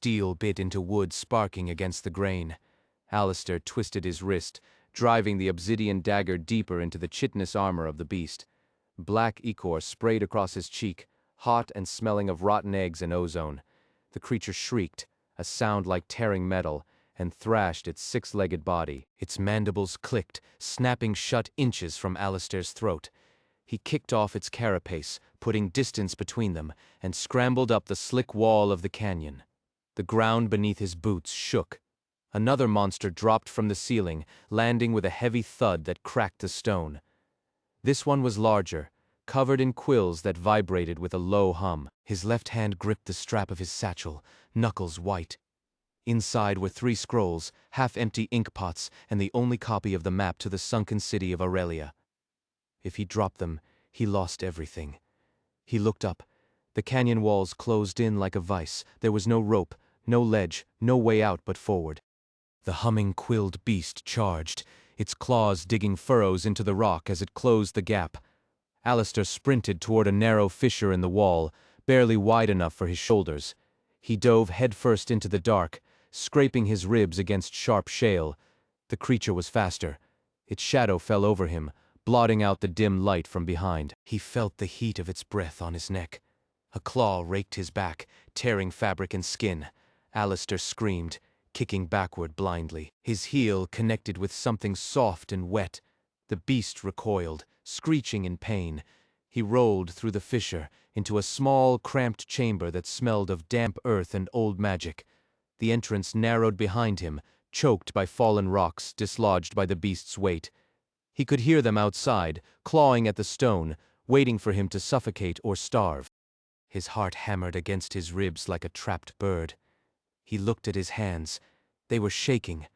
Steel bit into wood, sparking against the grain. Alistair twisted his wrist, driving the obsidian dagger deeper into the chitinous armor of the beast. Black ichor sprayed across his cheek, hot and smelling of rotten eggs and ozone. The creature shrieked, a sound like tearing metal, and thrashed its six-legged body. Its mandibles clicked, snapping shut inches from Alistair's throat. He kicked off its carapace, putting distance between them, and scrambled up the slick wall of the canyon. The ground beneath his boots shook. Another monster dropped from the ceiling, landing with a heavy thud that cracked the stone. This one was larger, covered in quills that vibrated with a low hum. His left hand gripped the strap of his satchel, knuckles white. Inside were 3 scrolls, half-empty ink pots, and the only copy of the map to the sunken city of Aurelia. If he dropped them, he lost everything. He looked up. The canyon walls closed in like a vice. There was no rope, no ledge, no way out but forward. The humming quilled beast charged, its claws digging furrows into the rock as it closed the gap. Alistair sprinted toward a narrow fissure in the wall, barely wide enough for his shoulders. He dove headfirst into the dark, scraping his ribs against sharp shale. The creature was faster. Its shadow fell over him, blotting out the dim light from behind. He felt the heat of its breath on his neck. A claw raked his back, tearing fabric and skin. Alistair screamed, kicking backward blindly. His heel connected with something soft and wet. The beast recoiled, screeching in pain. He rolled through the fissure, into a small, cramped chamber that smelled of damp earth and old magic. The entrance narrowed behind him, choked by fallen rocks dislodged by the beast's weight. He could hear them outside, clawing at the stone, waiting for him to suffocate or starve. His heart hammered against his ribs like a trapped bird. He looked at his hands. They were shaking,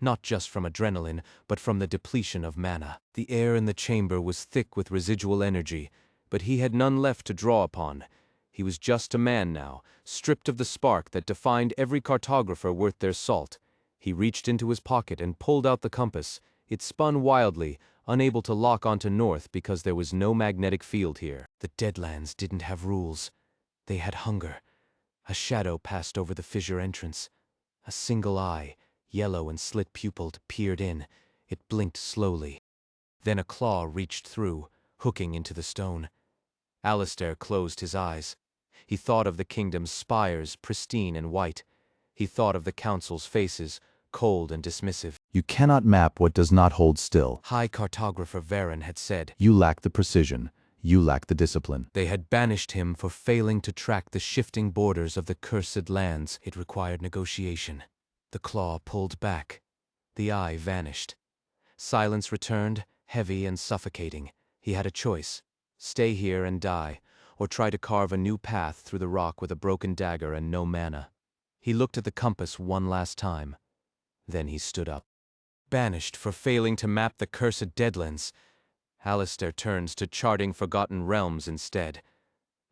not just from adrenaline, but from the depletion of mana. The air in the chamber was thick with residual energy, but he had none left to draw upon. He was just a man now, stripped of the spark that defined every cartographer worth their salt. He reached into his pocket and pulled out the compass. It spun wildly, unable to lock onto north because there was no magnetic field here. The Deadlands didn't have rules. They had hunger. A shadow passed over the fissure entrance. A single eye, yellow and slit-pupiled, peered in. It blinked slowly. Then a claw reached through, hooking into the stone. Alistair closed his eyes. He thought of the kingdom's spires, pristine and white. He thought of the council's faces, cold and dismissive. You cannot map what does not hold still. High Cartographer Varen had said. You lack the precision. You lack the discipline. They had banished him for failing to track the shifting borders of the cursed lands. It required negotiation. The claw pulled back. The eye vanished. Silence returned, heavy and suffocating. He had a choice. Stay here and die, or try to carve a new path through the rock with a broken dagger and no mana. He looked at the compass one last time. Then he stood up. Banished for failing to map the cursed Deadlands. Alistair turns to charting Forgotten Realms instead.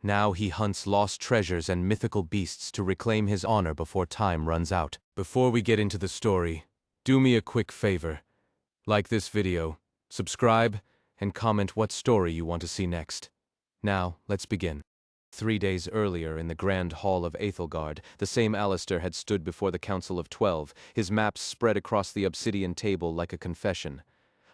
Now he hunts lost treasures and mythical beasts to reclaim his honor before time runs out. Before we get into the story, do me a quick favor. Like this video, subscribe, and comment what story you want to see next. Now, let's begin. 3 days earlier, in the Grand Hall of Aethelgard, the same Alistair had stood before the Council of 12, his maps spread across the obsidian table like a confession.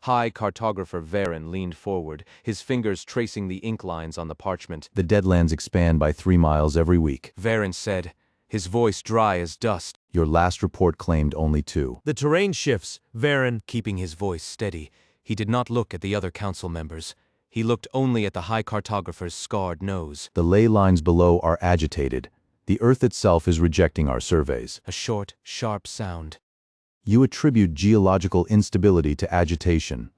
High Cartographer Varen leaned forward, his fingers tracing the ink lines on the parchment. The Deadlands expand by 3 miles every week. Varen said, his voice dry as dust. Your last report claimed only 2. The terrain shifts, Varen. Keeping his voice steady, he did not look at the other council members. He looked only at the High Cartographer's scarred nose. The ley lines below are agitated. The earth itself is rejecting our surveys. A short, sharp sound. You attribute geological instability to agitation.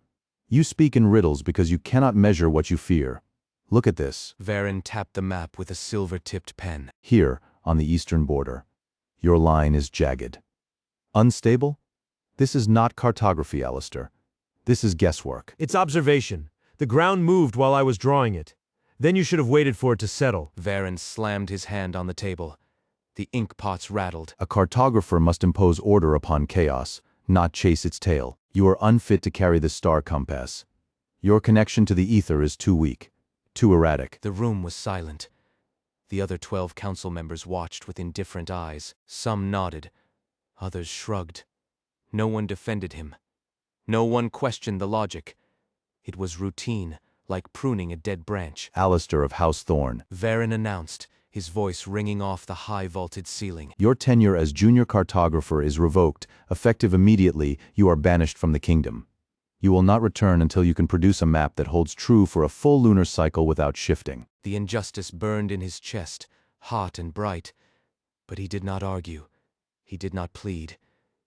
You speak in riddles because you cannot measure what you fear. Look at this. Varen tapped the map with a silver-tipped pen. Here, on the eastern border. Your line is jagged. Unstable? This is not cartography, Alistair. This is guesswork. It's observation. The ground moved while I was drawing it. Then you should have waited for it to settle. Varen slammed his hand on the table. The ink pots rattled. A cartographer must impose order upon chaos, not chase its tail. You are unfit to carry the star compass. Your connection to the ether is too weak, too erratic. The room was silent. The other 12 council members watched with indifferent eyes. Some nodded, others shrugged. No one defended him. No one questioned the logic. It was routine, like pruning a dead branch. Alistair of House Thorn, Varen announced, his voice ringing off the high-vaulted ceiling. your tenure as junior cartographer is revoked. Effective immediately, you are banished from the kingdom. You will not return until you can produce a map that holds true for a full lunar cycle without shifting. The injustice burned in his chest, hot and bright. But he did not argue. He did not plead.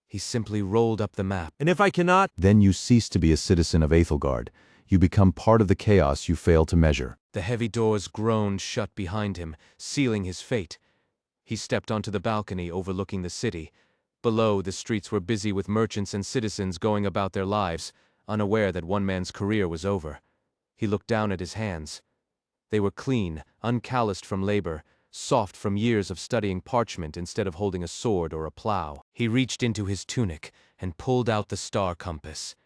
He simply rolled up the map. And if I cannot? Then you cease to be a citizen of Aethelgard. You become part of the chaos you fail to measure. The heavy doors groaned shut behind him, sealing his fate. He stepped onto the balcony overlooking the city. Below, the streets were busy with merchants and citizens going about their lives, unaware that one man's career was over. He looked down at his hands. They were clean, uncalloused from labor, soft from years of studying parchment instead of holding a sword or a plow. He reached into his tunic and pulled out the star compass.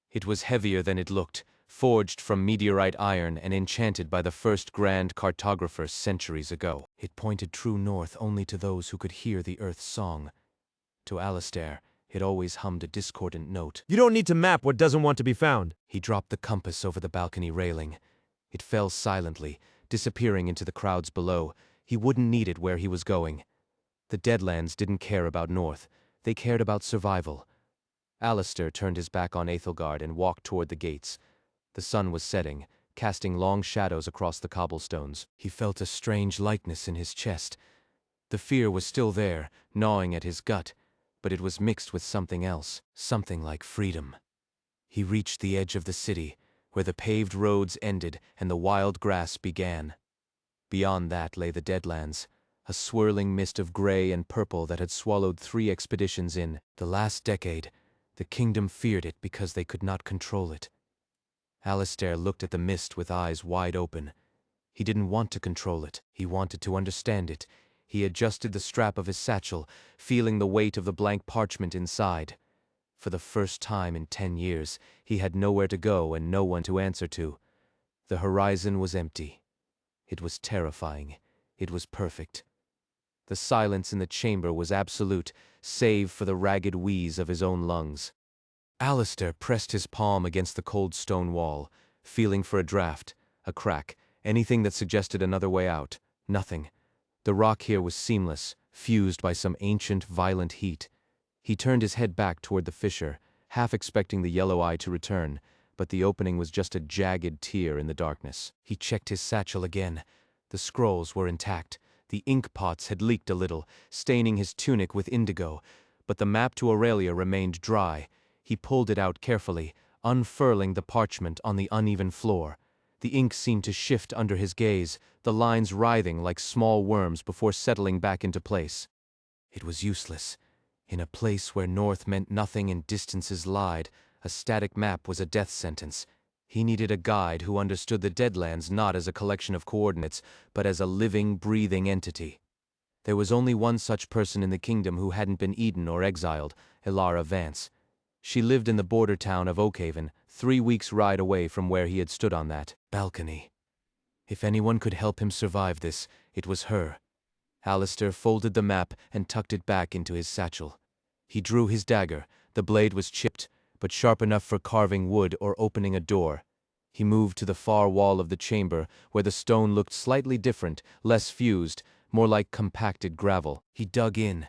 It was heavier than it looked, forged from meteorite iron and enchanted by the first grand cartographer centuries ago. It pointed true north only to those who could hear the earth's song. To Alistair, it always hummed a discordant note. You don't need to map what doesn't want to be found. He dropped the compass over the balcony railing. It fell silently, disappearing into the crowds below. He wouldn't need it where he was going. The Deadlands didn't care about north. They cared about survival. Alistair turned his back on Aethelgard and walked toward the gates. The sun was setting, casting long shadows across the cobblestones. He felt a strange lightness in his chest. The fear was still there, gnawing at his gut, but it was mixed with something else, something like freedom. He reached the edge of the city, where the paved roads ended and the wild grass began. Beyond that lay the Deadlands, a swirling mist of gray and purple that had swallowed 3 expeditions in the last decade. The kingdom feared it because they could not control it. Alistair looked at the mist with eyes wide open. He didn't want to control it. He wanted to understand it. He adjusted the strap of his satchel, feeling the weight of the blank parchment inside. For the first time in 10 years, he had nowhere to go and no one to answer to. The horizon was empty. It was terrifying. It was perfect. The silence in the chamber was absolute, save for the ragged wheeze of his own lungs. Alistair pressed his palm against the cold stone wall, feeling for a draft, a crack, anything that suggested another way out. Nothing. The rock here was seamless, fused by some ancient, violent heat. He turned his head back toward the fissure, half expecting the yellow eye to return, but the opening was just a jagged tear in the darkness. He checked his satchel again. The scrolls were intact. The ink pots had leaked a little, staining his tunic with indigo, but the map to Aurelia remained dry. He pulled it out carefully, unfurling the parchment on the uneven floor. The ink seemed to shift under his gaze, the lines writhing like small worms before settling back into place. It was useless. In a place where north meant nothing and distances lied, a static map was a death sentence. He needed a guide who understood the Deadlands not as a collection of coordinates, but as a living, breathing entity. There was only one such person in the kingdom who hadn't been eaten or exiled, Elara Vance. She lived in the border town of Oakhaven, 3 weeks' ride away from where he had stood on that balcony. If anyone could help him survive this, it was her. Alistair folded the map and tucked it back into his satchel. He drew his dagger. The blade was chipped, but sharp enough for carving wood or opening a door. He moved to the far wall of the chamber, where the stone looked slightly different, less fused, more like compacted gravel. He dug in.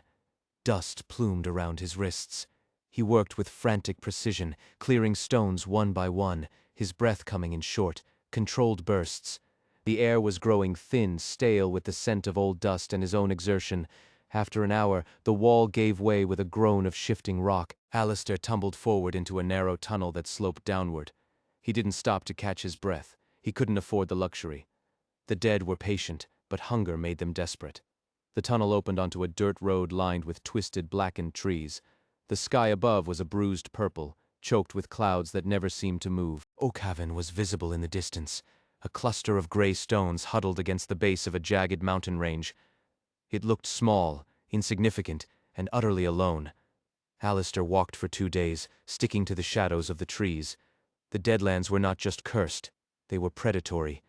Dust plumed around his wrists. He worked with frantic precision, clearing stones one by one, his breath coming in short, controlled bursts. The air was growing thin, stale with the scent of old dust and his own exertion. After an hour, the wall gave way with a groan of shifting rock. Alistair tumbled forward into a narrow tunnel that sloped downward. He didn't stop to catch his breath. He couldn't afford the luxury. The dead were patient, but hunger made them desperate. The tunnel opened onto a dirt road lined with twisted, blackened trees. The sky above was a bruised purple, choked with clouds that never seemed to move. Oakhaven was visible in the distance, a cluster of gray stones huddled against the base of a jagged mountain range. It looked small, insignificant, and utterly alone. Alistair walked for 2 days, sticking to the shadows of the trees. The Deadlands were not just cursed, they were predatory.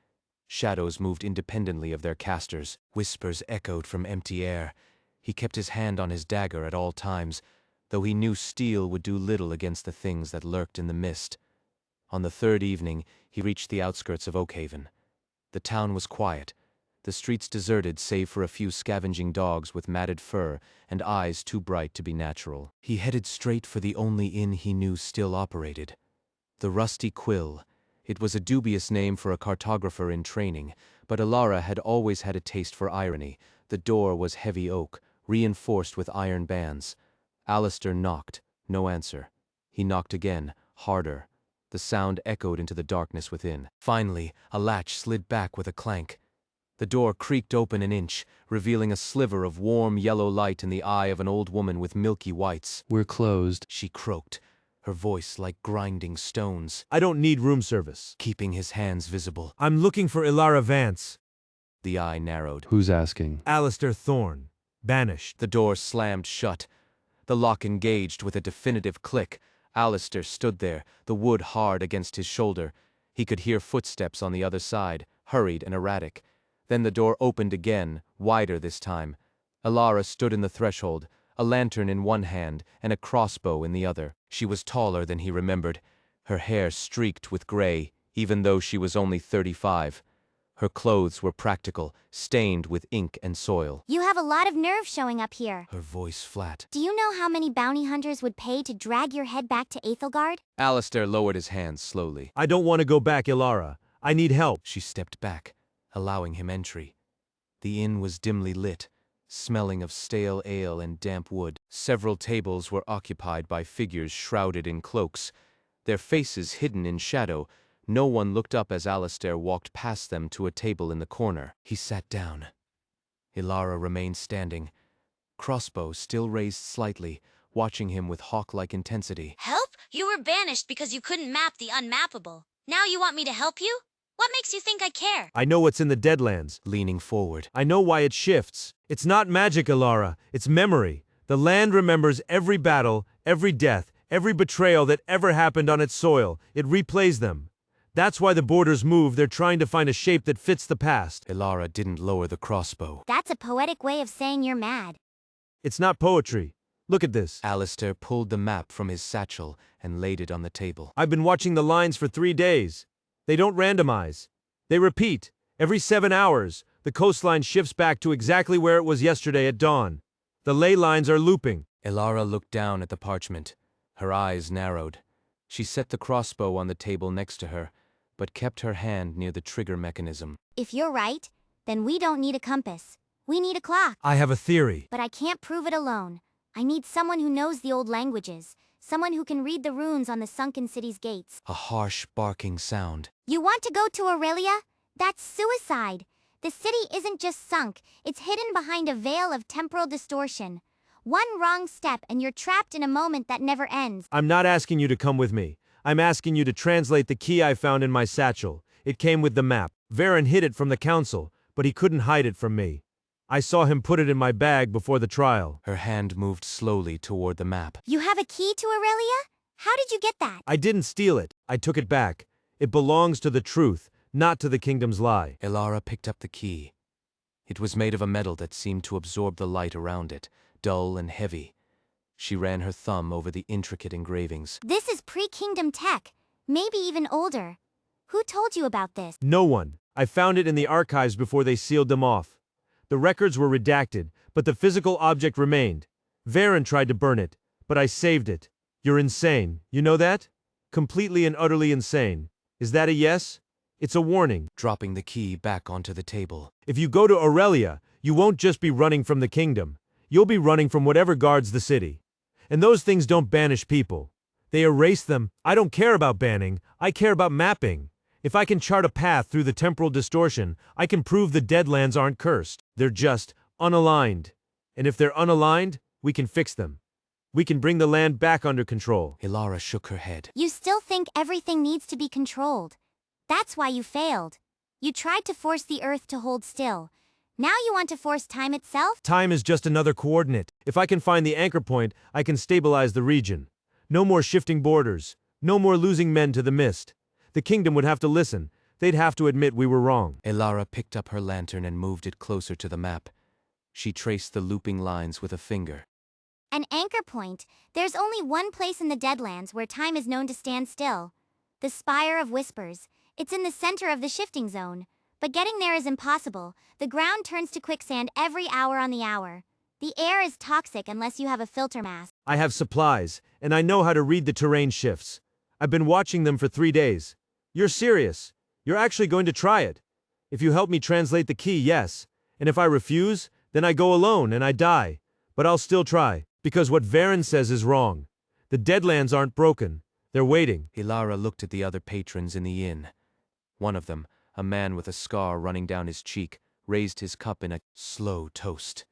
Shadows moved independently of their casters. Whispers echoed from empty air. He kept his hand on his dagger at all times, though he knew steel would do little against the things that lurked in the mist. On the third evening, he reached the outskirts of Oakhaven. The town was quiet, the streets deserted save for a few scavenging dogs with matted fur and eyes too bright to be natural. He headed straight for the only inn he knew still operated. The Rusty Quill. It was a dubious name for a cartographer in training, but Alara had always had a taste for irony. The door was heavy oak, reinforced with iron bands. Alistair knocked. No answer. He knocked again, harder. The sound echoed into the darkness within. Finally, a latch slid back with a clank. The door creaked open an inch, revealing a sliver of warm yellow light in the eye of an old woman with milky whites. "We're closed," she croaked, her voice like grinding stones. I don't need room service. Keeping his hands visible. I'm looking for Ilara Vance. The eye narrowed. "Who's asking?" Alistair Thorne. Banished. The door slammed shut. The lock engaged with a definitive click. Alistair stood there, the wood hard against his shoulder. He could hear footsteps on the other side, hurried and erratic. Then the door opened again, wider this time. Alara stood in the threshold, a lantern in one hand and a crossbow in the other. She was taller than he remembered, her hair streaked with gray, even though she was only 35. Her clothes were practical, stained with ink and soil. "You have a lot of nerve showing up here." Her voice flat. "Do you know how many bounty hunters would pay to drag your head back to Aethelgard?" Alistair lowered his hands slowly. I don't want to go back, Ilara. I need help. She stepped back, allowing him entry. The inn was dimly lit, smelling of stale ale and damp wood. Several tables were occupied by figures shrouded in cloaks, their faces hidden in shadow. No one looked up as Alistair walked past them to a table in the corner. He sat down. Ilara remained standing, crossbow still raised slightly, watching him with hawk-like intensity. "Help? You were banished because you couldn't map the unmappable. Now you want me to help you? What makes you think I care?" I know what's in the Deadlands. Leaning forward. I know why it shifts. It's not magic, Ilara. It's memory. The land remembers every battle, every death, every betrayal that ever happened on its soil. It replays them. That's why the borders move. They're trying to find a shape that fits the past. Ilara didn't lower the crossbow. "That's a poetic way of saying you're mad." It's not poetry. Look at this. Alistair pulled the map from his satchel and laid it on the table. I've been watching the lines for 3 days. They don't randomize. They repeat. Every 7 hours, the coastline shifts back to exactly where it was yesterday at dawn. The ley lines are looping. Ilara looked down at the parchment. Her eyes narrowed. She set the crossbow on the table next to her, but kept her hand near the trigger mechanism. "If you're right, then we don't need a compass. We need a clock. I have a theory. But I can't prove it alone. I need someone who knows the old languages, someone who can read the runes on the sunken city's gates." A harsh, barking sound. "You want to go to Aurelia? That's suicide. The city isn't just sunk, it's hidden behind a veil of temporal distortion. One wrong step and you're trapped in a moment that never ends." I'm not asking you to come with me. I'm asking you to translate the key I found in my satchel. It came with the map. Varen hid it from the council, but he couldn't hide it from me. I saw him put it in my bag before the trial. Her hand moved slowly toward the map. "You have a key to Aurelia? How did you get that?" I didn't steal it. I took it back. It belongs to the truth, not to the kingdom's lie. Ilara picked up the key. It was made of a metal that seemed to absorb the light around it, dull and heavy. She ran her thumb over the intricate engravings. "This is pre-kingdom tech, maybe even older. Who told you about this?" No one. I found it in the archives before they sealed them off. The records were redacted, but the physical object remained. Varen tried to burn it, but I saved it. You're insane. You know that? Completely and utterly insane. Is that a yes? It's a warning. Dropping the key back onto the table. If you go to Aurelia, you won't just be running from the kingdom. You'll be running from whatever guards the city. And those things don't banish people. They erase them. I don't care about banning. I care about mapping. If I can chart a path through the temporal distortion, I can prove the Deadlands aren't cursed. They're just unaligned. And if they're unaligned, we can fix them. We can bring the land back under control. Ilara shook her head. "You still think everything needs to be controlled. That's why you failed. You tried to force the Earth to hold still. Now you want to force time itself?" Time is just another coordinate. If I can find the anchor point, I can stabilize the region. No more shifting borders. No more losing men to the mist. The kingdom would have to listen. they'd have to admit we were wrong. Elara picked up her lantern and moved it closer to the map. She traced the looping lines with a finger. An anchor point. There's only one place in the Deadlands where time is known to stand still. The Spire of Whispers. It's in the center of the shifting zone. But getting there is impossible. The ground turns to quicksand every hour on the hour. The air is toxic unless you have a filter mask. I have supplies, and I know how to read the terrain shifts. I've been watching them for 3 days. You're serious. You're actually going to try it. If you help me translate the key, yes. And if I refuse, then I go alone and I die. But I'll still try. Because what Varen says is wrong. The Deadlands aren't broken. They're waiting. Elara looked at the other patrons in the inn. One of them, a man with a scar running down his cheek, raised his cup in a slow toast.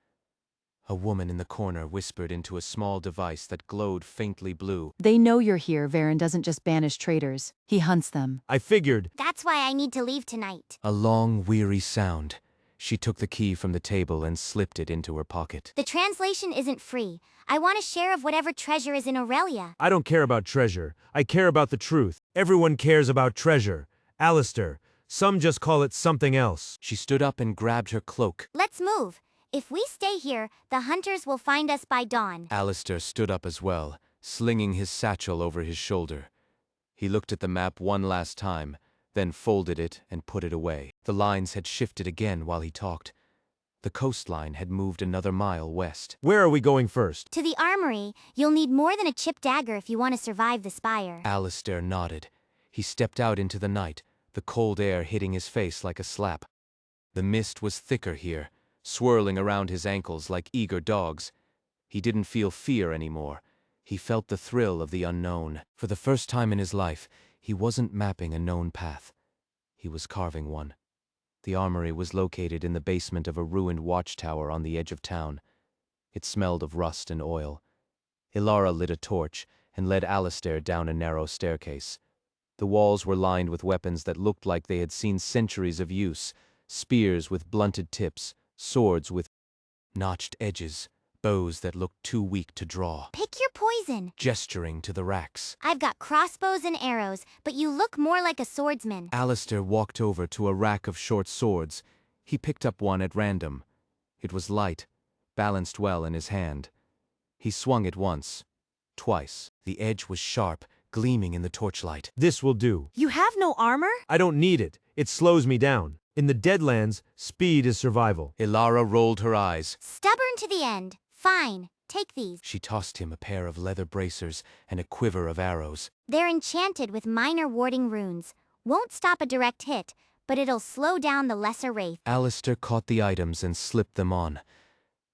A woman in the corner whispered into a small device that glowed faintly blue. They know you're here. Varen doesn't just banish traitors. He hunts them. I figured. That's why I need to leave tonight. A long, weary sound. She took the key from the table and slipped it into her pocket. The translation isn't free. I want a share of whatever treasure is in Aurelia. I don't care about treasure. I care about the truth. Everyone cares about treasure. Alistair. Some just call it something else. She stood up and grabbed her cloak. Let's move. If we stay here, the hunters will find us by dawn. Alistair stood up as well, slinging his satchel over his shoulder. He looked at the map one last time, then folded it and put it away. The lines had shifted again while he talked. The coastline had moved another mile west. Where are we going first? To the armory. You'll need more than a chipped dagger if you want to survive the spire. Alistair nodded. He stepped out into the night, the cold air hitting his face like a slap. The mist was thicker here, swirling around his ankles like eager dogs. He didn't feel fear anymore. He felt the thrill of the unknown. For the first time in his life, he wasn't mapping a known path. He was carving one. The armory was located in the basement of a ruined watchtower on the edge of town. It smelled of rust and oil. Elara lit a torch and led Alistair down a narrow staircase. The walls were lined with weapons that looked like they had seen centuries of use. Spears with blunted tips, swords with notched edges, bows that looked too weak to draw. Pick your poison. Gesturing to the racks. I've got crossbows and arrows, but you look more like a swordsman. Alistair walked over to a rack of short swords. He picked up one at random. It was light, balanced well in his hand. He swung it once, twice. The edge was sharp, gleaming in the torchlight. This will do. You have no armor? I don't need it. It slows me down. In the Deadlands, speed is survival. Elara rolled her eyes. Stubborn to the end. Fine, take these. She tossed him a pair of leather bracers and a quiver of arrows. They're enchanted with minor warding runes. Won't stop a direct hit, but it'll slow down the lesser wraith. Alistair caught the items and slipped them on.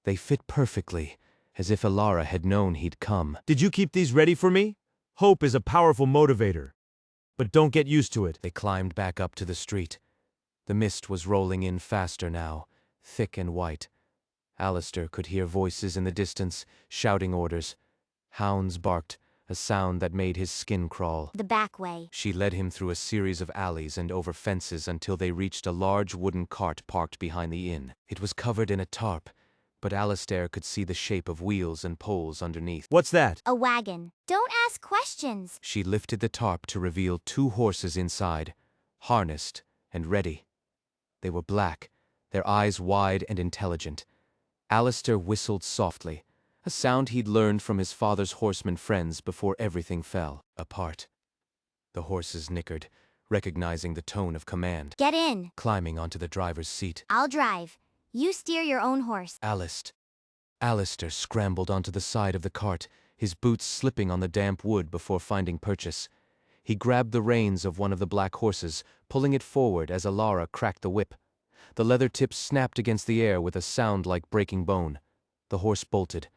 They fit perfectly, as if Elara had known he'd come. Did you keep these ready for me? Hope is a powerful motivator. But don't get used to it. They climbed back up to the street. The mist was rolling in faster now, thick and white. Alistair could hear voices in the distance, shouting orders. Hounds barked, a sound that made his skin crawl. The back way. She led him through a series of alleys and over fences until they reached a large wooden cart parked behind the inn. It was covered in a tarp, but Alistair could see the shape of wheels and poles underneath. What's that? A wagon. Don't ask questions. She lifted the tarp to reveal 2 horses inside, harnessed and ready. They were black, their eyes wide and intelligent. Alistair whistled softly, a sound he'd learned from his father's horseman friends before everything fell apart. The horses nickered, recognizing the tone of command. Get in. Climbing onto the driver's seat. I'll drive. You steer your own horse. Alistair scrambled onto the side of the cart, his boots slipping on the damp wood before finding purchase. He grabbed the reins of one of the black horses, pulling it forward as Elara cracked the whip. The leather tips snapped against the air with a sound like breaking bone. The horse bolted.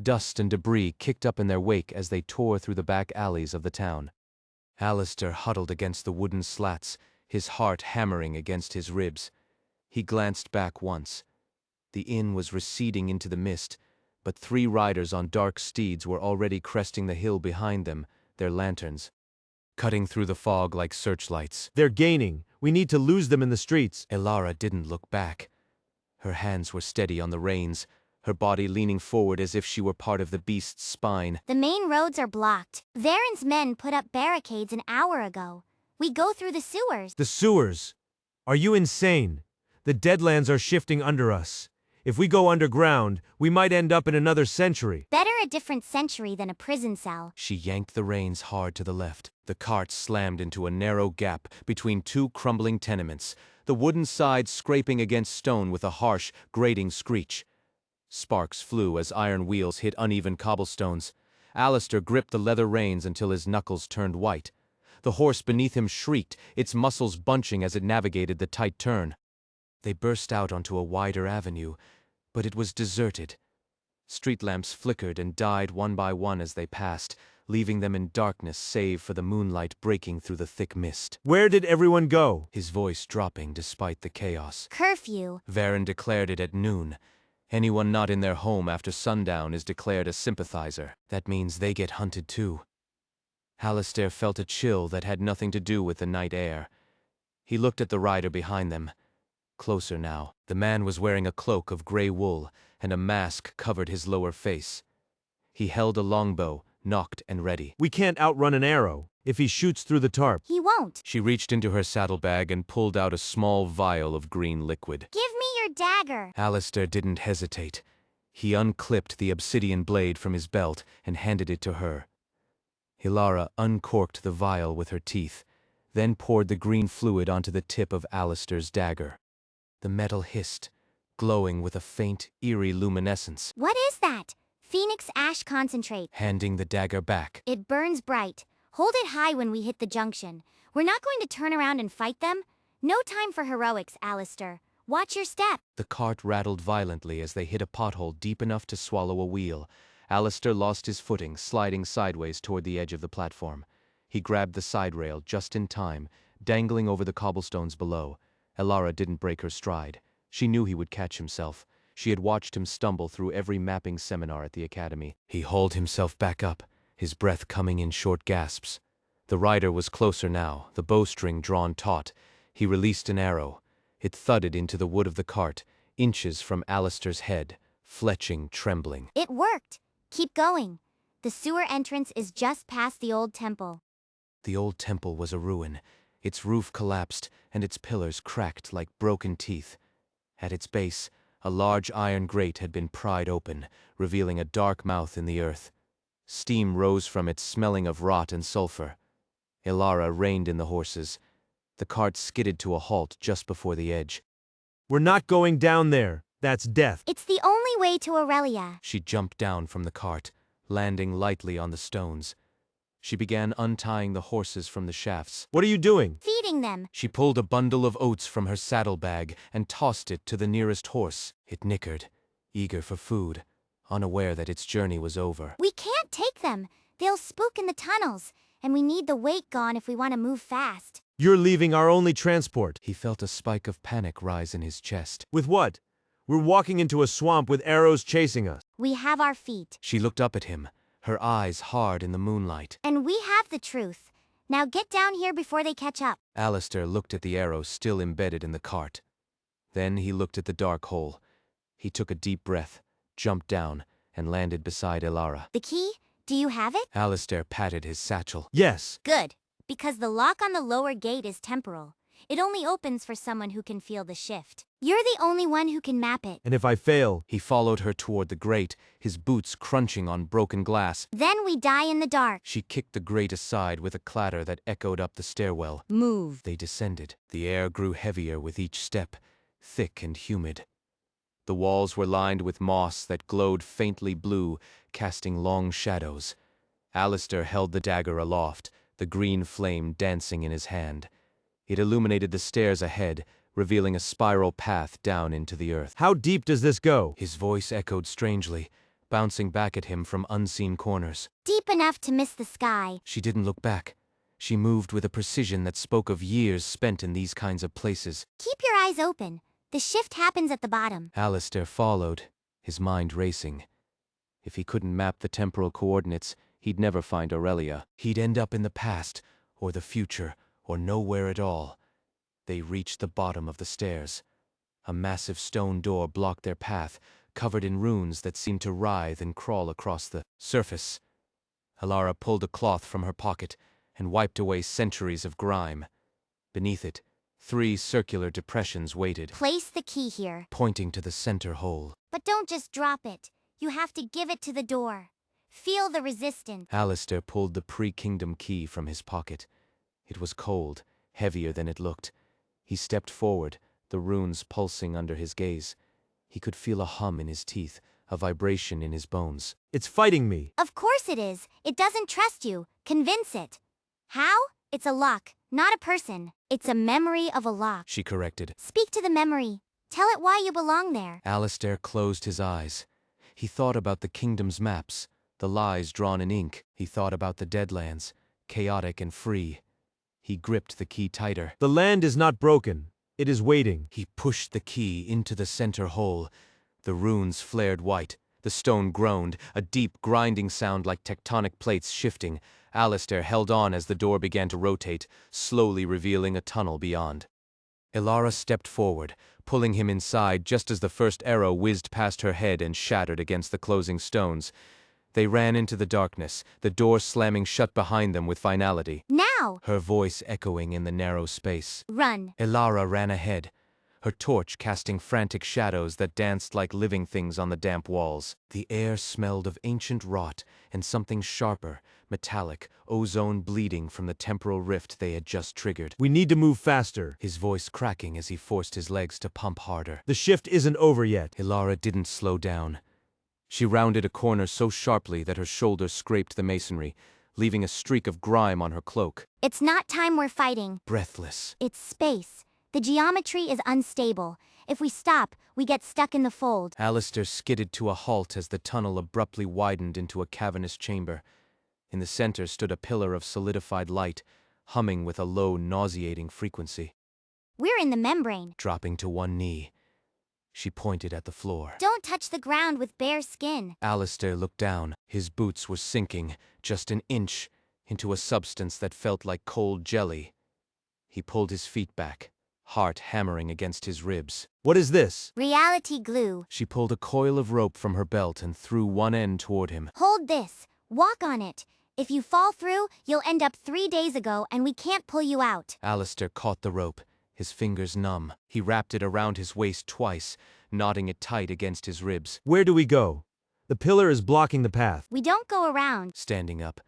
Dust and debris kicked up in their wake as they tore through the back alleys of the town. Alistair huddled against the wooden slats, his heart hammering against his ribs. He glanced back once. The inn was receding into the mist, but 3 riders on dark steeds were already cresting the hill behind them, their lanterns cutting through the fog like searchlights. They're gaining. We need to lose them in the streets. Elara didn't look back. Her hands were steady on the reins, her body leaning forward as if she were part of the beast's spine. The main roads are blocked. Varen's men put up barricades an hour ago. We go through the sewers. The sewers. Are you insane? The Deadlands are shifting under us. If we go underground, we might end up in another century. Better a different century than a prison cell. She yanked the reins hard to the left. The cart slammed into a narrow gap between two crumbling tenements, the wooden sides scraping against stone with a harsh, grating screech. Sparks flew as iron wheels hit uneven cobblestones. Alistair gripped the leather reins until his knuckles turned white. The horse beneath him shrieked, its muscles bunching as it navigated the tight turn. They burst out onto a wider avenue, but it was deserted. Street lamps flickered and died one by one as they passed, leaving them in darkness save for the moonlight breaking through the thick mist. Where did everyone go? His voice dropping despite the chaos. Curfew. Varen declared it at noon. Anyone not in their home after sundown is declared a sympathizer. That means they get hunted too. Alistair felt a chill that had nothing to do with the night air. He looked at the rider behind them. Closer now. The man was wearing a cloak of gray wool, and a mask covered his lower face. He held a longbow, nocked and ready. We can't outrun an arrow if he shoots through the tarp. He won't. She reached into her saddlebag and pulled out a small vial of green liquid. Give me your dagger. Alistair didn't hesitate. He unclipped the obsidian blade from his belt and handed it to her. Ilara uncorked the vial with her teeth, then poured the green fluid onto the tip of Alistair's dagger. The metal hissed, glowing with a faint, eerie luminescence. What is that? Phoenix ash concentrate. Handing the dagger back. It burns bright. Hold it high when we hit the junction. We're not going to turn around and fight them. No time for heroics, Alistair. Watch your step. The cart rattled violently as they hit a pothole deep enough to swallow a wheel. Alistair lost his footing, sliding sideways toward the edge of the platform. He grabbed the side rail just in time, dangling over the cobblestones below. Ilara didn't break her stride. She knew he would catch himself. She had watched him stumble through every mapping seminar at the academy. He hauled himself back up, his breath coming in short gasps. The rider was closer now, the bowstring drawn taut. He released an arrow. It thudded into the wood of the cart, inches from Alistair's head, fletching, trembling. It worked. Keep going. The sewer entrance is just past the old temple. The old temple was a ruin. Its roof collapsed, and its pillars cracked like broken teeth. At its base, a large iron grate had been pried open, revealing a dark mouth in the earth. Steam rose from it, smelling of rot and sulfur. Ilara reined in the horses. The cart skidded to a halt just before the edge. We're not going down there. That's death. It's the only way to Aurelia. She jumped down from the cart, landing lightly on the stones. She began untying the horses from the shafts. What are you doing? Feeding them. She pulled a bundle of oats from her saddlebag and tossed it to the nearest horse. It nickered, eager for food, unaware that its journey was over. We can't take them. They'll spook in the tunnels, and we need the weight gone if we want to move fast. You're leaving our only transport. He felt a spike of panic rise in his chest. With what? We're walking into a swamp with arrows chasing us. We have our feet. She looked up at him, her eyes hard in the moonlight. And we have the truth. Now get down here before they catch up. Alistair looked at the arrow still embedded in the cart. Then he looked at the dark hole. He took a deep breath, jumped down, and landed beside Ilara. The key? Do you have it? Alistair patted his satchel. Yes. Good. Because the lock on the lower gate is temporal. It only opens for someone who can feel the shift. You're the only one who can map it. And if I fail? He followed her toward the grate, his boots crunching on broken glass. Then we die in the dark. She kicked the grate aside with a clatter that echoed up the stairwell. Move. They descended. The air grew heavier with each step, thick and humid. The walls were lined with moss that glowed faintly blue, casting long shadows. Alistair held the dagger aloft, the green flame dancing in his hand. It illuminated the stairs ahead, revealing a spiral path down into the earth. How deep does this go? His voice echoed strangely, bouncing back at him from unseen corners. Deep enough to miss the sky. She didn't look back. She moved with a precision that spoke of years spent in these kinds of places. Keep your eyes open. The shift happens at the bottom. Alistair followed, his mind racing. If he couldn't map the temporal coordinates, he'd never find Aurelia. He'd end up in the past, or the future, or nowhere at all. They reached the bottom of the stairs. A massive stone door blocked their path, covered in runes that seemed to writhe and crawl across the surface. Ilara pulled a cloth from her pocket and wiped away centuries of grime. Beneath it, 3 circular depressions waited, Place the key here. pointing to the center hole. But don't just drop it. You have to give it to the door. Feel the resistance. Alistair pulled the pre-kingdom key from his pocket. It was cold, heavier than it looked. He stepped forward, the runes pulsing under his gaze. He could feel a hum in his teeth, a vibration in his bones. It's fighting me. Of course it is. It doesn't trust you. Convince it. How? It's a lock, not a person. It's a memory of a lock. She corrected. Speak to the memory. Tell it why you belong there. Alistair closed his eyes. He thought about the kingdom's maps, the lies drawn in ink. He thought about the Deadlands, chaotic and free. He gripped the key tighter. The land is not broken. It is waiting. He pushed the key into the center hole. The runes flared white. The stone groaned, a deep grinding sound like tectonic plates shifting. Alistair held on as the door began to rotate, slowly revealing a tunnel beyond. Ilara stepped forward, pulling him inside just as the first arrow whizzed past her head and shattered against the closing stones. They ran into the darkness, the door slamming shut behind them with finality. Now! Her voice echoing in the narrow space. Run. Ilara ran ahead, her torch casting frantic shadows that danced like living things on the damp walls. The air smelled of ancient rot and something sharper, metallic, ozone bleeding from the temporal rift they had just triggered. We need to move faster. His voice cracking as he forced his legs to pump harder. The shift isn't over yet. Ilara didn't slow down. She rounded a corner so sharply that her shoulder scraped the masonry, leaving a streak of grime on her cloak. It's not time we're fighting. Breathless. It's space. The geometry is unstable. If we stop, we get stuck in the fold. Alistair skidded to a halt as the tunnel abruptly widened into a cavernous chamber. In the center stood a pillar of solidified light, humming with a low, nauseating frequency. We're in the membrane. Dropping to one knee, she pointed at the floor. Don't touch the ground with bare skin. Alistair looked down. His boots were sinking, just an inch, into a substance that felt like cold jelly. He pulled his feet back, heart hammering against his ribs. What is this? Reality glue. She pulled a coil of rope from her belt and threw one end toward him. Hold this. Walk on it. If you fall through, you'll end up 3 days ago and we can't pull you out. Alistair caught the rope, his fingers numb. He wrapped it around his waist twice, knotting it tight against his ribs. Where do we go? The pillar is blocking the path. We don't go around. Standing up,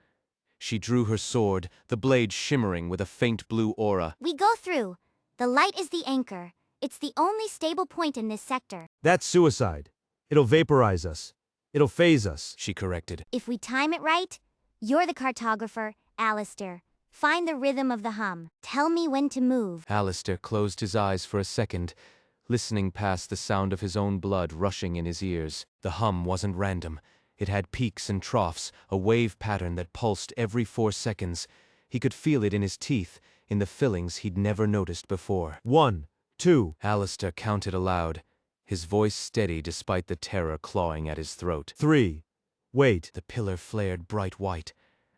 she drew her sword, the blade shimmering with a faint blue aura. We go through. The light is the anchor. It's the only stable point in this sector. That's suicide. It'll vaporize us. It'll phase us. She corrected. If we time it right, you're the cartographer, Alistair. Find the rhythm of the hum. Tell me when to move. Alistair closed his eyes for a second, listening past the sound of his own blood rushing in his ears. The hum wasn't random. It had peaks and troughs, a wave pattern that pulsed every 4 seconds. He could feel it in his teeth, in the fillings he'd never noticed before. 1, 2. Alistair counted aloud, his voice steady despite the terror clawing at his throat. 3. Wait. The pillar flared bright white,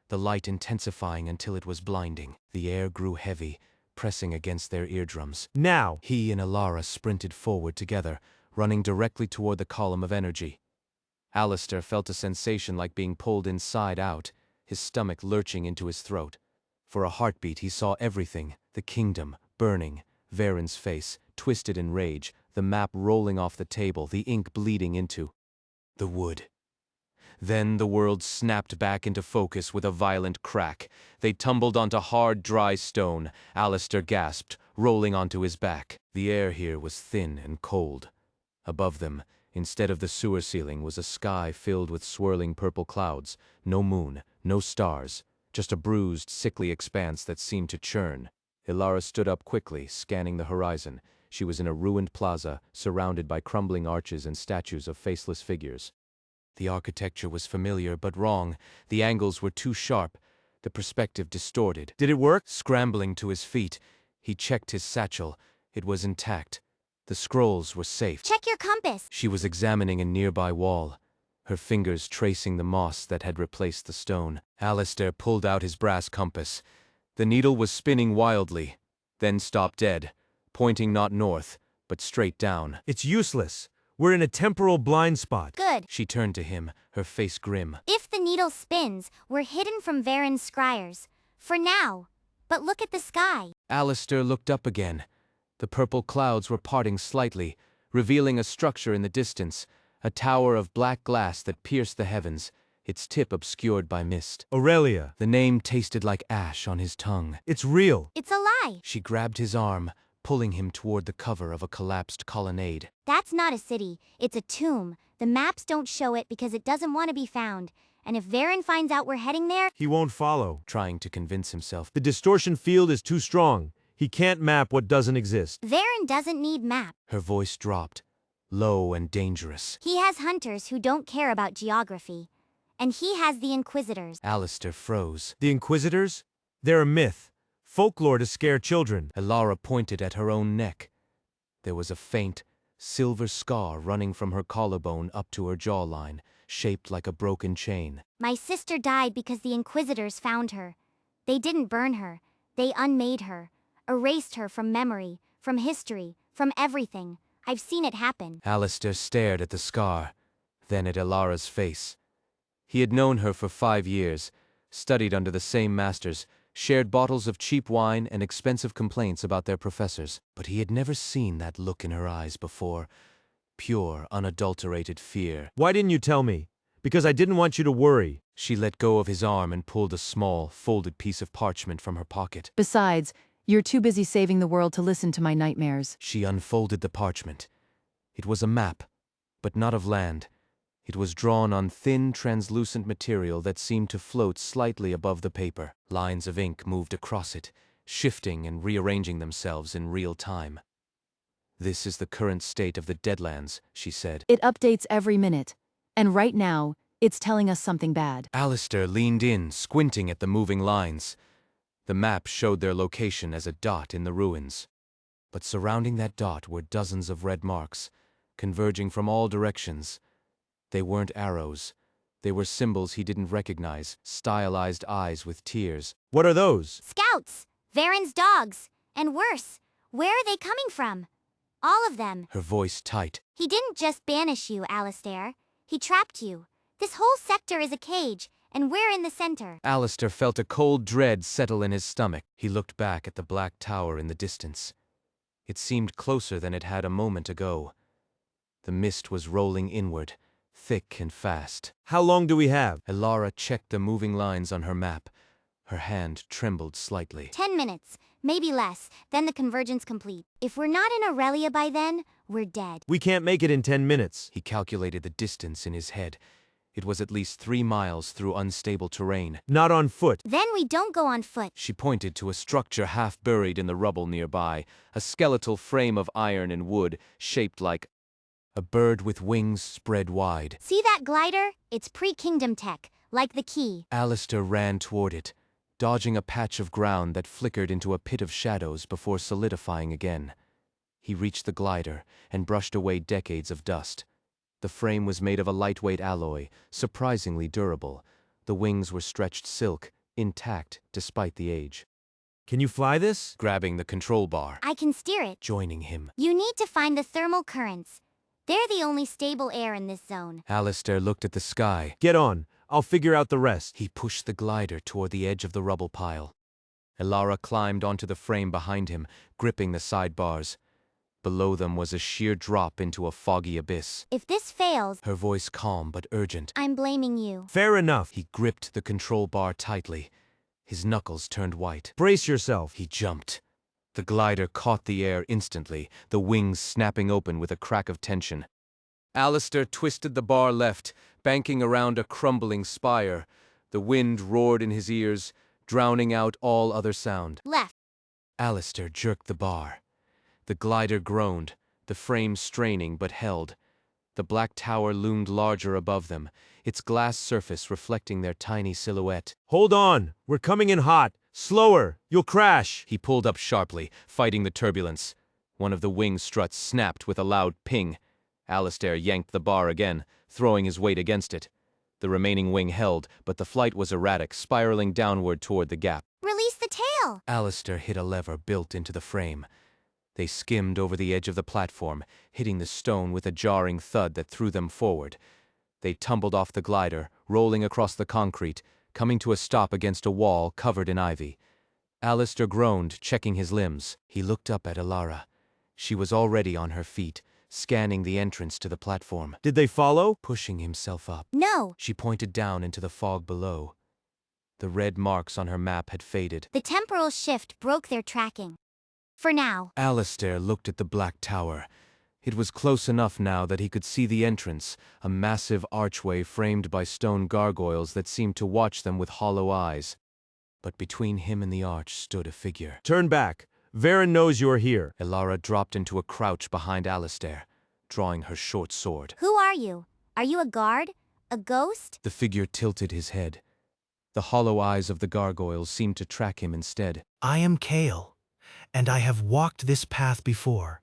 the light intensifying until it was blinding. The air grew heavy, pressing against their eardrums. Now. He and Ilara sprinted forward together, running directly toward the column of energy. Alistair felt a sensation like being pulled inside out, his stomach lurching into his throat. For a heartbeat he saw everything, the kingdom, burning, Varen's face, twisted in rage, the map rolling off the table, the ink bleeding into the wood. Then the world snapped back into focus with a violent crack. They tumbled onto hard, dry stone. Alistair gasped, rolling onto his back. The air here was thin and cold. Above them, instead of the sewer ceiling, was a sky filled with swirling purple clouds. No moon, no stars, just a bruised, sickly expanse that seemed to churn. Ilara stood up quickly, scanning the horizon. She was in a ruined plaza, surrounded by crumbling arches and statues of faceless figures. The architecture was familiar but wrong. The angles were too sharp, the perspective distorted. Did it work? Scrambling to his feet, he checked his satchel. It was intact. The scrolls were safe. Check your compass. She was examining a nearby wall, her fingers tracing the moss that had replaced the stone. Alistair pulled out his brass compass. The needle was spinning wildly, then stopped dead, pointing not north, but straight down. It's useless. We're in a temporal blind spot. Good. She turned to him, her face grim. If the needle spins, we're hidden from Varen's scryers. For now. But look at the sky. Alistair looked up again. The purple clouds were parting slightly, revealing a structure in the distance, a tower of black glass that pierced the heavens, its tip obscured by mist. Aurelia, The name tasted like ash on his tongue. it's real. It's a lie. She grabbed his arm, pulling him toward the cover of a collapsed colonnade. That's not a city. It's a tomb. The maps don't show it because it doesn't want to be found. And if Varen finds out we're heading there, He won't follow. Trying to convince himself. The distortion field is too strong. He can't map what doesn't exist. Varen doesn't need map. Her voice dropped, low and dangerous. He has hunters who don't care about geography. And he has the Inquisitors. Alistair froze. The Inquisitors? They're a myth. Folklore to scare children. Elara pointed at her own neck. There was a faint, silver scar running from her collarbone up to her jawline, shaped like a broken chain. My sister died because the Inquisitors found her. They didn't burn her. They unmade her. Erased her from memory, from history, from everything. I've seen it happen. Alistair stared at the scar, then at Elara's face. He had known her for 5 years, studied under the same masters, shared bottles of cheap wine and expensive complaints about their professors. But he had never seen that look in her eyes before. Pure, unadulterated fear. Why didn't you tell me? Because I didn't want you to worry. She let go of his arm and pulled a small, folded piece of parchment from her pocket. Besides, you're too busy saving the world to listen to my nightmares. She unfolded the parchment. It was a map, but not of land. It was drawn on thin, translucent material that seemed to float slightly above the paper. Lines of ink moved across it, shifting and rearranging themselves in real time. This is the current state of the Deadlands, she said. It updates every minute. And right now, it's telling us something bad. Alistair leaned in, squinting at the moving lines. The map showed their location as a dot in the ruins. But surrounding that dot were dozens of red marks, converging from all directions. They weren't arrows. They were symbols he didn't recognize, stylized eyes with tears. What are those? Scouts! Varen's dogs! And worse, where are they coming from? All of them. Her voice tight. He didn't just banish you, Alistair. He trapped you. This whole sector is a cage, and we're in the center. Alistair felt a cold dread settle in his stomach. He looked back at the black tower in the distance. It seemed closer than it had a moment ago. The mist was rolling inward, thick and fast. How long do we have? Elara checked the moving lines on her map. Her hand trembled slightly. 10 minutes, maybe less, then the convergence complete. If we're not in Aurelia by then, we're dead. We can't make it in 10 minutes. He calculated the distance in his head. It was at least 3 miles through unstable terrain. Not on foot. Then we don't go on foot. She pointed to a structure half buried in the rubble nearby, a skeletal frame of iron and wood, shaped like a bird with wings spread wide. See that glider? It's pre-kingdom tech, like the key. Alistair ran toward it, dodging a patch of ground that flickered into a pit of shadows before solidifying again. He reached the glider and brushed away decades of dust. The frame was made of a lightweight alloy, surprisingly durable. The wings were stretched silk, intact despite the age. Can you fly this? Grabbing the control bar, I can steer it. joining him. You need to find the thermal currents. They're the only stable air in this zone. Alistair looked at the sky. Get on. I'll figure out the rest. He pushed the glider toward the edge of the rubble pile. Elara climbed onto the frame behind him, gripping the sidebars. Below them was a sheer drop into a foggy abyss. If this fails, Her voice calm but urgent. I'm blaming you. Fair enough. He gripped the control bar tightly. His knuckles turned white. Brace yourself. He jumped. The glider caught the air instantly, the wings snapping open with a crack of tension. Alistair twisted the bar left, banking around a crumbling spire. The wind roared in his ears, drowning out all other sound. Left. Alistair jerked the bar. The glider groaned, the frame straining but held. The black tower loomed larger above them, its glass surface reflecting their tiny silhouette. Hold on. We're coming in hot. Slower. You'll crash. He pulled up sharply, fighting the turbulence. One of the wing struts snapped with a loud ping. Alistair yanked the bar again, throwing his weight against it. The remaining wing held, but the flight was erratic, spiraling downward toward the gap. Release the tail. Alistair hit a lever built into the frame. They skimmed over the edge of the platform, hitting the stone with a jarring thud that threw them forward. They tumbled off the glider, rolling across the concrete, coming to a stop against a wall covered in ivy. Alistair groaned, checking his limbs. He looked up at Alara. She was already on her feet, scanning the entrance to the platform. Did they follow? Pushing himself up. No, She pointed down into the fog below. The red marks on her map had faded. the temporal shift broke their tracking. For now. Alistair looked at the black tower. It was close enough now that he could see the entrance, a massive archway framed by stone gargoyles that seemed to watch them with hollow eyes. But between him and the arch stood a figure. Turn back. Varen knows you are here. Alara dropped into a crouch behind Alistair, drawing her short sword. Who are you? Are you a guard? A ghost? The figure tilted his head. The hollow eyes of the gargoyles seemed to track him instead. I am Kale, and I have walked this path before,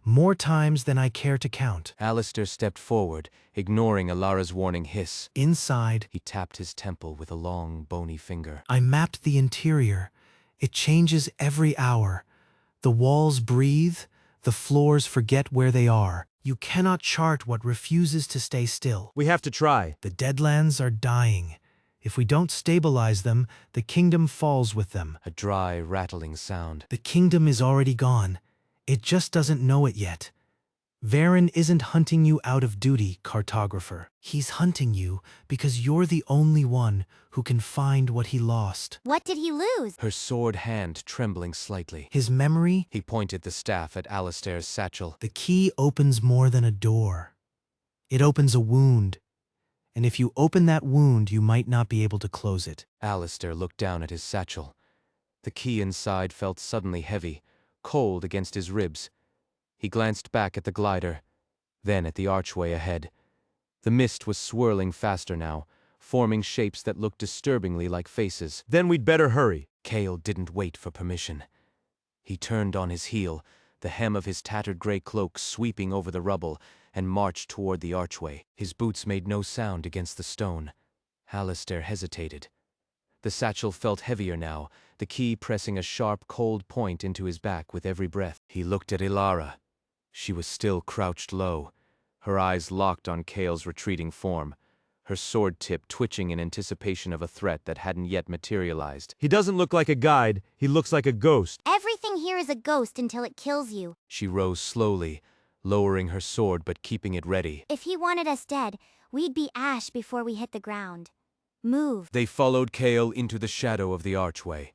more times than I care to count. Alistair stepped forward, ignoring Alara's warning hiss. Inside, He tapped his temple with a long, bony finger. I mapped the interior. It changes every hour. The walls breathe, the floors forget where they are. You cannot chart what refuses to stay still. We have to try. The Deadlands are dying. If we don't stabilize them, the kingdom falls with them. A dry, rattling sound. The kingdom is already gone. It just doesn't know it yet. Varen isn't hunting you out of duty, Cartographer. He's hunting you because you're the only one who can find what he lost. What did he lose? Her sword hand trembling slightly. His memory, He pointed the staff at Alistair's satchel. the key opens more than a door. It opens a wound. And if you open that wound, you might not be able to close it. Alistair looked down at his satchel. The key inside felt suddenly heavy, cold against his ribs. He glanced back at the glider, then at the archway ahead. The mist was swirling faster now, forming shapes that looked disturbingly like faces. Then we'd better hurry. Kale didn't wait for permission. He turned on his heel, the hem of his tattered gray cloak sweeping over the rubble, and marched toward the archway. His boots made no sound against the stone. Alistair hesitated. The satchel felt heavier now, the key pressing a sharp, cold point into his back with every breath. He looked at Alara. She was still crouched low, her eyes locked on Kale's retreating form, her sword tip twitching in anticipation of a threat that hadn't yet materialized. He doesn't look like a guide. He looks like a ghost. Everything here is a ghost until it kills you. She rose slowly, lowering her sword but keeping it ready. If he wanted us dead, we'd be ash before we hit the ground. Move. They followed Kale into the shadow of the archway.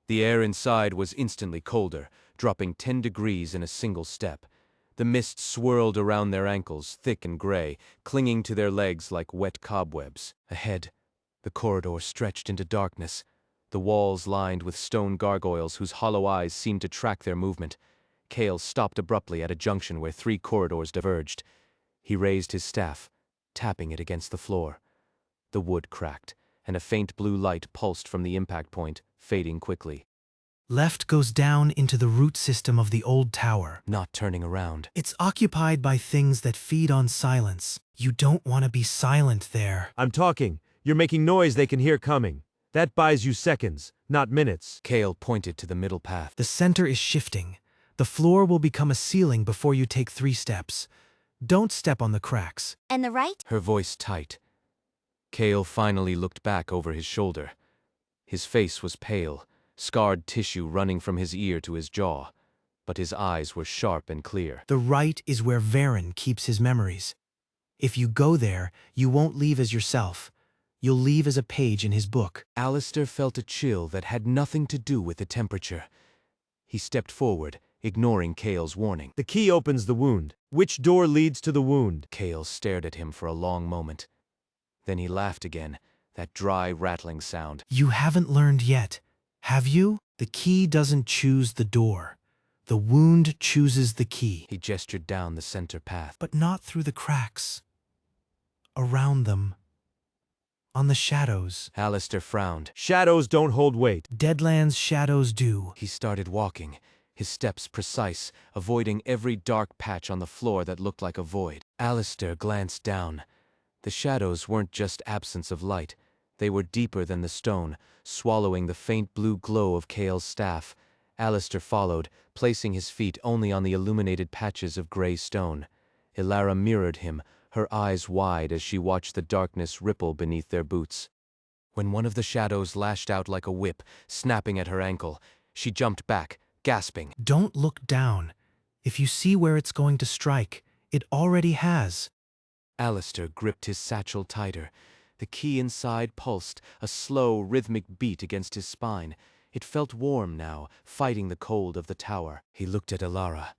The air inside was instantly colder, dropping 10 degrees in a single step. The mist swirled around their ankles, thick and gray, clinging to their legs like wet cobwebs. Ahead, the corridor stretched into darkness, the walls lined with stone gargoyles whose hollow eyes seemed to track their movement. Kale stopped abruptly at a junction where 3 corridors diverged. He raised his staff, tapping it against the floor. The wood cracked, and a faint blue light pulsed from the impact point, fading quickly. Left goes down into the root system of the old tower. Not turning around. It's occupied by things that feed on silence. You don't want to be silent there. I'm talking. You're making noise they can hear coming. That buys you seconds, not minutes. Kale pointed to the middle path. The center is shifting. The floor will become a ceiling before you take 3 steps. Don't step on the cracks. And the right? Her voice tight. Kale finally looked back over his shoulder. His face was pale, scarred tissue running from his ear to his jaw, but his eyes were sharp and clear. The right is where Varen keeps his memories. If you go there, you won't leave as yourself. You'll leave as a page in his book. Alistair felt a chill that had nothing to do with the temperature. He stepped forward, ignoring Kale's warning. The key opens the wound. Which door leads to the wound? Kale stared at him for a long moment. Then he laughed again, that dry, rattling sound. You haven't learned yet, have you? The key doesn't choose the door. The wound chooses the key. He gestured down the center path. But not through the cracks. Around them. On the shadows. Alistair frowned. Shadows don't hold weight. Deadlands shadows do. He started walking, his steps precise, avoiding every dark patch on the floor that looked like a void. Alistair glanced down. The shadows weren't just absence of light. They were deeper than the stone, swallowing the faint blue glow of Kale's staff. Alistair followed, placing his feet only on the illuminated patches of gray stone. Alara mirrored him, her eyes wide as she watched the darkness ripple beneath their boots. When one of the shadows lashed out like a whip, snapping at her ankle, she jumped back, gasping. Don't look down. If you see where it's going to strike, it already has. Alistair gripped his satchel tighter. The key inside pulsed, a slow, rhythmic beat against his spine. It felt warm now, fighting the cold of the tower. He looked at Ilara.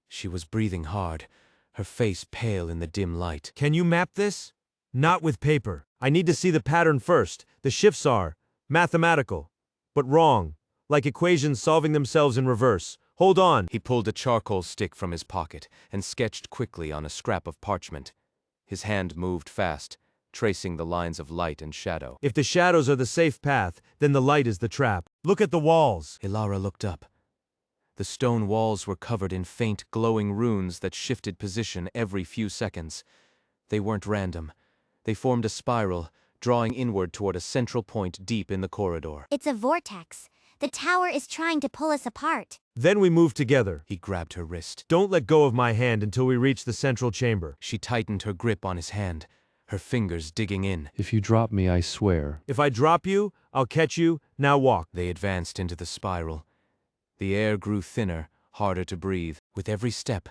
She was breathing hard, her face pale in the dim light. Can you map this? Not with paper. I need to see the pattern first. The shifts are mathematical, but wrong, like equations solving themselves in reverse. Hold on. He pulled a charcoal stick from his pocket and sketched quickly on a scrap of parchment. His hand moved fast, tracing the lines of light and shadow. If the shadows are the safe path, then the light is the trap. Look at the walls. Ilara looked up. The stone walls were covered in faint, glowing runes that shifted position every few seconds. They weren't random. They formed a spiral, drawing inward toward a central point deep in the corridor. It's a vortex. The tower is trying to pull us apart. Then we move together. He grabbed her wrist. Don't let go of my hand until we reach the central chamber. She tightened her grip on his hand, her fingers digging in. If you drop me, I swear. If I drop you, I'll catch you. Now walk. They advanced into the spiral. The air grew thinner, harder to breathe. With every step,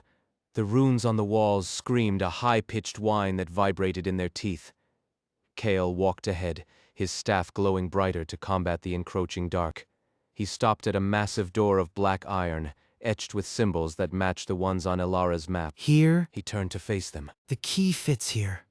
the runes on the walls screamed a high-pitched whine that vibrated in their teeth. Kale walked ahead, his staff glowing brighter to combat the encroaching dark. He stopped at a massive door of black iron, etched with symbols that matched the ones on Ilara's map. Here, He turned to face them. the key fits here.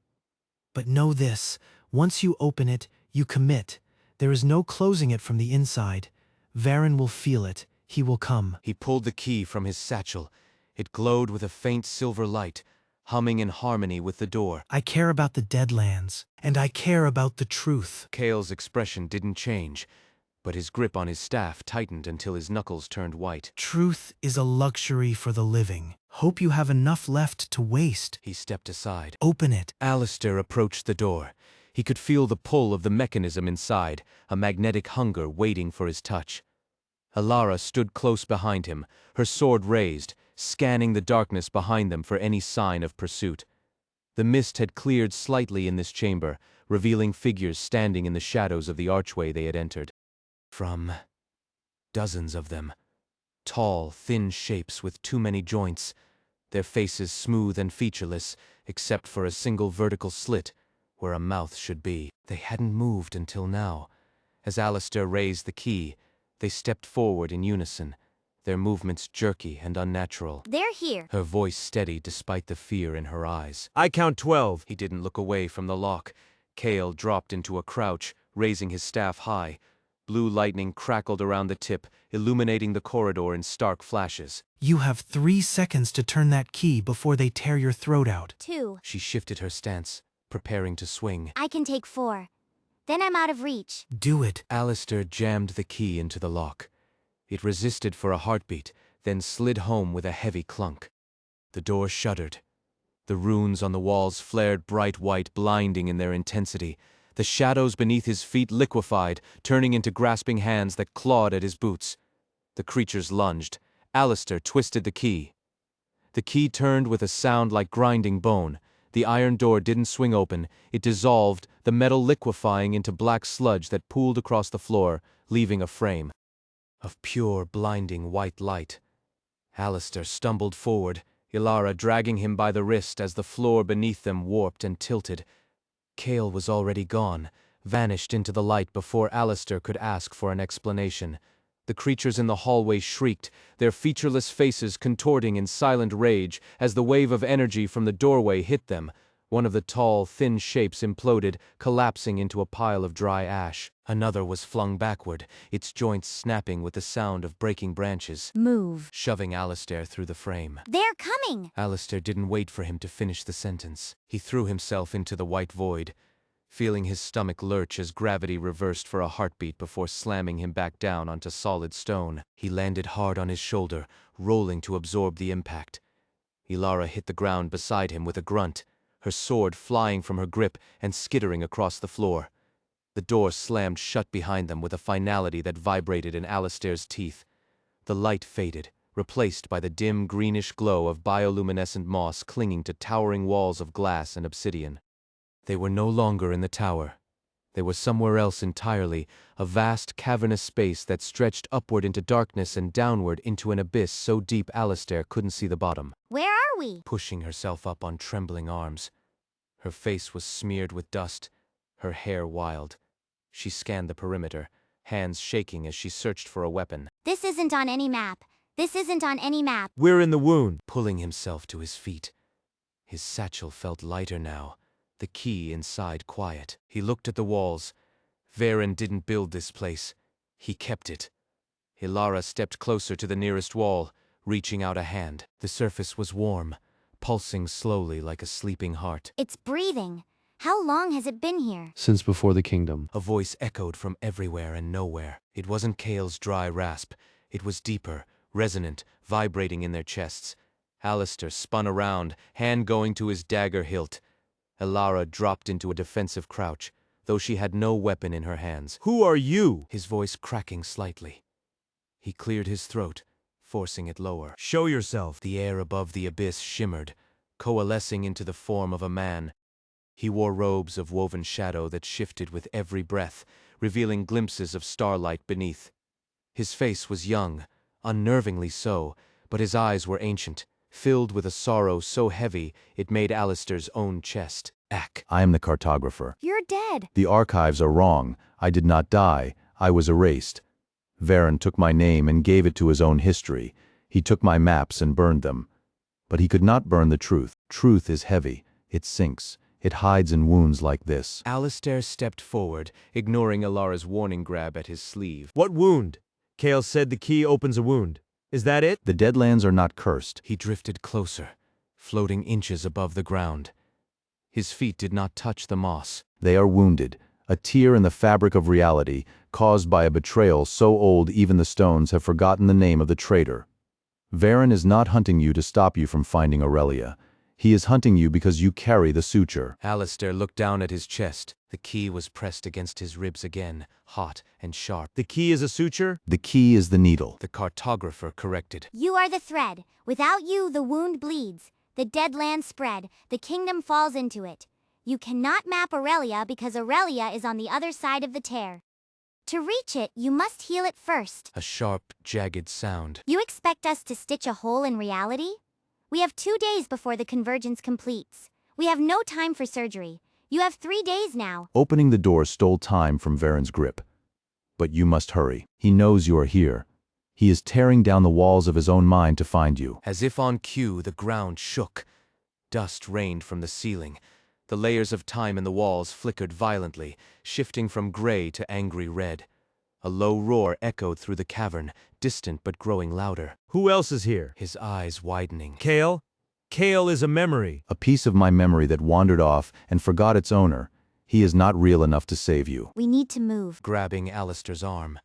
But know this, once you open it, you commit. There is no closing it from the inside. Varen will feel it. He will come. He pulled the key from his satchel. It glowed with a faint silver light, humming in harmony with the door. I care about the Deadlands, and I care about the truth. Kale's expression didn't change, but his grip on his staff tightened until his knuckles turned white. Truth is a luxury for the living. Hope you have enough left to waste. He stepped aside. Open it. Alistair approached the door. He could feel the pull of the mechanism inside, a magnetic hunger waiting for his touch. Ilara stood close behind him, her sword raised, scanning the darkness behind them for any sign of pursuit. The mist had cleared slightly in this chamber, revealing figures standing in the shadows of the archway they had entered. From dozens of them. Tall, thin shapes with too many joints, their faces smooth and featureless, except for a single vertical slit, where a mouth should be. They hadn't moved until now. As Alistair raised the key, they stepped forward in unison, their movements jerky and unnatural. They're here. Her voice steady despite the fear in her eyes. I count 12. He didn't look away from the lock. Kale dropped into a crouch, raising his staff high. Blue lightning crackled around the tip, illuminating the corridor in stark flashes. You have 3 seconds to turn that key before they tear your throat out. 2. She shifted her stance, preparing to swing. I can take 4. Then I'm out of reach. Do it. Alistair jammed the key into the lock. It resisted for a heartbeat, then slid home with a heavy clunk. The door shuddered. The runes on the walls flared bright white, blinding in their intensity. The shadows beneath his feet liquefied, turning into grasping hands that clawed at his boots. The creatures lunged. Alistair twisted the key. The key turned with a sound like grinding bone. The iron door didn't swing open. It dissolved, the metal liquefying into black sludge that pooled across the floor, leaving a frame of pure, blinding white light. Alistair stumbled forward, Ilara dragging him by the wrist as the floor beneath them warped and tilted. Kale was already gone, vanished into the light before Alistair could ask for an explanation. The creatures in the hallway shrieked, their featureless faces contorting in silent rage as the wave of energy from the doorway hit them. One of the tall, thin shapes imploded, collapsing into a pile of dry ash. Another was flung backward, its joints snapping with the sound of breaking branches, Move. shoving Alistair through the frame. They're coming. Alistair didn't wait for him to finish the sentence. He threw himself into the white void, feeling his stomach lurch as gravity reversed for a heartbeat before slamming him back down onto solid stone. He landed hard on his shoulder, rolling to absorb the impact. Ilara hit the ground beside him with a grunt, her sword flying from her grip and skittering across the floor. The door slammed shut behind them with a finality that vibrated in Alistair's teeth. The light faded, replaced by the dim greenish glow of bioluminescent moss clinging to towering walls of glass and obsidian. They were no longer in the tower. They were somewhere else entirely, a vast cavernous space that stretched upward into darkness and downward into an abyss so deep Alistair couldn't see the bottom. Where are we? Pushing herself up on trembling arms. Her face was smeared with dust, her hair wild. She scanned the perimeter, hands shaking as she searched for a weapon. This isn't on any map. This isn't on any map. We're in the wound. Pulling himself to his feet. His satchel felt lighter now, the key inside quiet. He looked at the walls. Varen didn't build this place. He kept it. Ilara stepped closer to the nearest wall, reaching out a hand. The surface was warm, pulsing slowly like a sleeping heart. It's breathing. How long has it been here? Since before the kingdom. A voice echoed from everywhere and nowhere. It wasn't Kale's dry rasp. It was deeper, resonant, vibrating in their chests. Alistair spun around, hand going to his dagger hilt. Ilara dropped into a defensive crouch, though she had no weapon in her hands. Who are you? His voice cracking slightly. He cleared his throat, forcing it lower. Show yourself. The air above the abyss shimmered, coalescing into the form of a man. He wore robes of woven shadow that shifted with every breath, revealing glimpses of starlight beneath. His face was young, unnervingly so, but his eyes were ancient, filled with a sorrow so heavy it made Alistair's own chest ache. I am the cartographer. You're dead. The archives are wrong. I did not die. I was erased. Varen took my name and gave it to his own history. He took my maps and burned them. But he could not burn the truth. Truth is heavy. It sinks. It hides in wounds like this. Alistair stepped forward, ignoring Ilara's warning grab at his sleeve. What wound? Kale said the key opens a wound. Is that it? The Deadlands are not cursed. He drifted closer, floating inches above the ground. His feet did not touch the moss. They are wounded, a tear in the fabric of reality, caused by a betrayal so old even the stones have forgotten the name of the traitor. Varen is not hunting you to stop you from finding Aurelia. He is hunting you because you carry the suture. Alistair looked down at his chest. The key was pressed against his ribs again, hot and sharp. The key is a suture? The key is the needle. The cartographer corrected. You are the thread. Without you, the wound bleeds. The Deadlands spread. The kingdom falls into it. You cannot map Aurelia because Aurelia is on the other side of the tear. To reach it, you must heal it first. A sharp, jagged sound. You expect us to stitch a hole in reality? We have 2 days before the convergence completes. We have no time for surgery. You have 3 days now. Opening the door stole time from Varen's grip. But you must hurry. He knows you are here. He is tearing down the walls of his own mind to find you. As if on cue, the ground shook. Dust rained from the ceiling. The layers of time in the walls flickered violently, shifting from gray to angry red. A low roar echoed through the cavern, distant but growing louder. Who else is here? His eyes widening. Kale? Kale is a memory. A piece of my memory that wandered off and forgot its owner. He is not real enough to save you. We need to move. Grabbing Alistair's arm.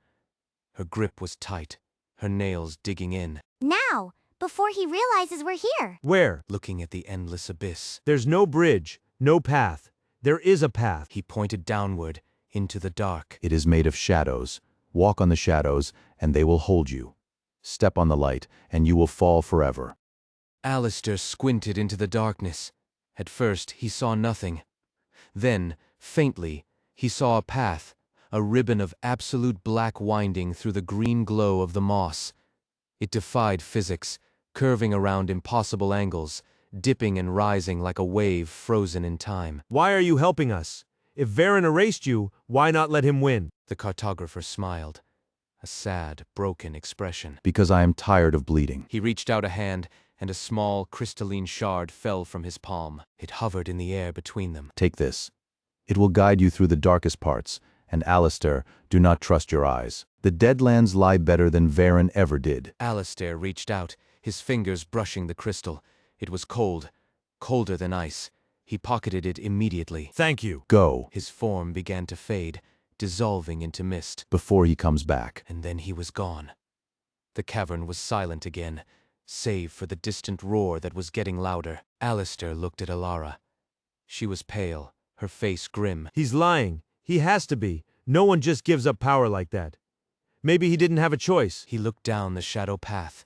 Her grip was tight, her nails digging in. Now, before he realizes we're here. Where? Looking at the endless abyss. There's no bridge, no path. There is a path. He pointed downward, into the dark. It is made of shadows. Walk on the shadows, and they will hold you. Step on the light, and you will fall forever. Alistair squinted into the darkness. At first, he saw nothing. Then, faintly, he saw a path, a ribbon of absolute black winding through the green glow of the moss. It defied physics, curving around impossible angles, dipping and rising like a wave frozen in time. Why are you helping us? If Varen erased you, why not let him win? The cartographer smiled, a sad, broken expression. Because I am tired of bleeding. He reached out a hand, and a small, crystalline shard fell from his palm. It hovered in the air between them. Take this. It will guide you through the darkest parts, and Alistair, do not trust your eyes. The Deadlands lie better than Varen ever did. Alistair reached out, his fingers brushing the crystal. It was cold, colder than ice. He pocketed it immediately. Thank you. Go, His form began to fade, dissolving into mist. before he comes back. And then he was gone. The cavern was silent again, save for the distant roar that was getting louder. Alistair looked at Ilara. She was pale, her face grim. He's lying. He has to be. No one just gives up power like that. Maybe he didn't have a choice. He looked down the shadow path.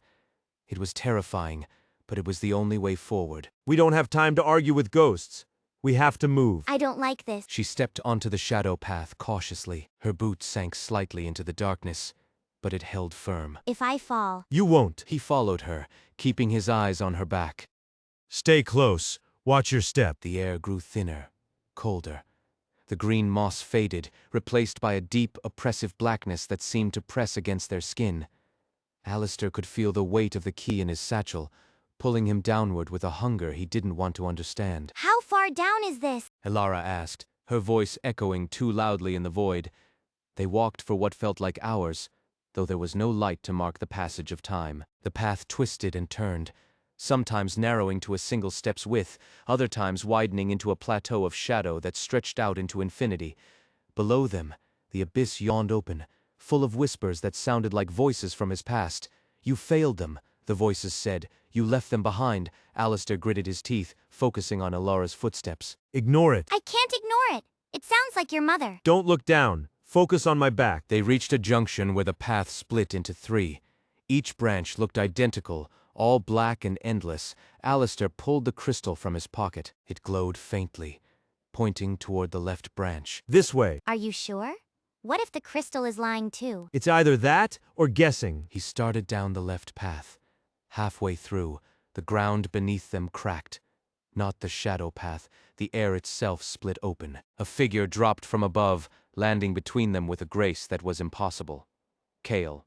It was terrifying, but it was the only way forward. We don't have time to argue with ghosts. We have to move. I don't like this. She stepped onto the shadow path cautiously. Her boot sank slightly into the darkness, but it held firm. If I fall, You won't. He followed her, keeping his eyes on her back. Stay close. Watch your step. The air grew thinner, colder. The green moss faded, replaced by a deep, oppressive blackness that seemed to press against their skin. Alistair could feel the weight of the key in his satchel, pulling him downward with a hunger he didn't want to understand. how far down is this? Elara asked, her voice echoing too loudly in the void. They walked for what felt like hours, though there was no light to mark the passage of time. The path twisted and turned, sometimes narrowing to a single step's width, other times widening into a plateau of shadow that stretched out into infinity. Below them, the abyss yawned open, full of whispers that sounded like voices from his past. You failed them, the voices said. You left them behind. Alistair gritted his teeth, focusing on Elara's footsteps. Ignore it. I can't ignore it. It sounds like your mother. Don't look down. Focus on my back. They reached a junction where the path split into three. Each branch looked identical, all black and endless. Alistair pulled the crystal from his pocket. It glowed faintly, pointing toward the left branch. This way. Are you sure? What if the crystal is lying too? It's either that or guessing. He started down the left path. Halfway through, the ground beneath them cracked. Not the shadow path, the air itself split open. A figure dropped from above, landing between them with a grace that was impossible. Kale.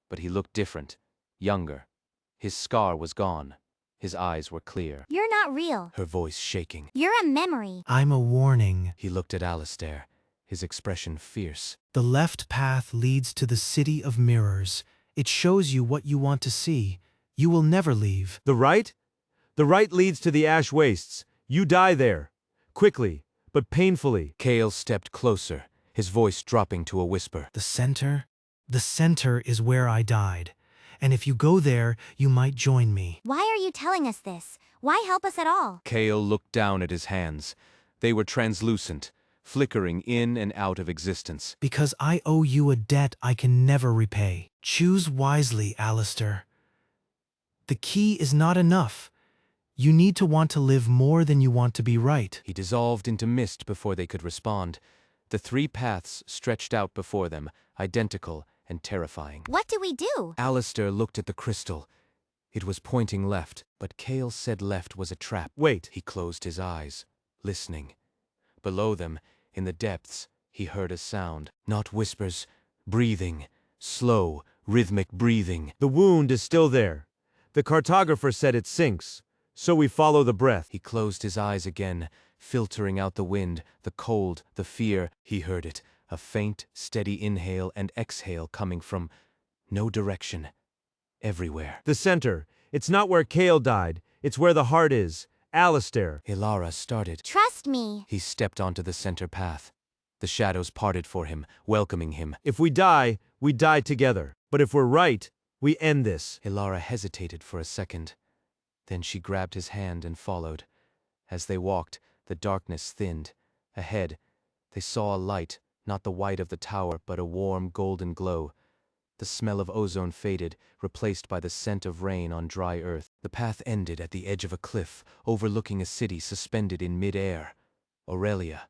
But he looked different, younger. His scar was gone. His eyes were clear. You're not real. Her voice shaking. You're a memory. I'm a warning. He looked at Alistair, his expression fierce. The left path leads to the City of Mirrors. It shows you what you want to see. You will never leave. The right? The right leads to the ash wastes. You die there. Quickly, but painfully. Kale stepped closer, his voice dropping to a whisper. The center? The center is where I died. And if you go there, you might join me. Why are you telling us this? Why help us at all? Kale looked down at his hands. They were translucent, flickering in and out of existence. Because I owe you a debt I can never repay. Choose wisely, Alistair. The key is not enough. You need to want to live more than you want to be right. He dissolved into mist before they could respond. The three paths stretched out before them, identical and terrifying. What do we do? Alistair looked at the crystal. It was pointing left, but Kale said left was a trap. Wait. He closed his eyes, listening. Below them, in the depths, he heard a sound. Not whispers, breathing. Slow, rhythmic breathing. The wound is still there. The cartographer said it sinks, so we follow the breath. He closed his eyes again, filtering out the wind, the cold, the fear. He heard it, a faint, steady inhale and exhale coming from no direction. Everywhere. The center. It's not where Kale died. It's where the heart is. Alistair. Elara started. Trust me. He stepped onto the center path. The shadows parted for him, welcoming him. If we die together. But if we're right, we end this. Elara hesitated for a second. Then she grabbed his hand and followed. As they walked, the darkness thinned. Ahead, they saw a light, not the white of the tower, but a warm golden glow. The smell of ozone faded, replaced by the scent of rain on dry earth. The path ended at the edge of a cliff, overlooking a city suspended in mid-air. Aurelia.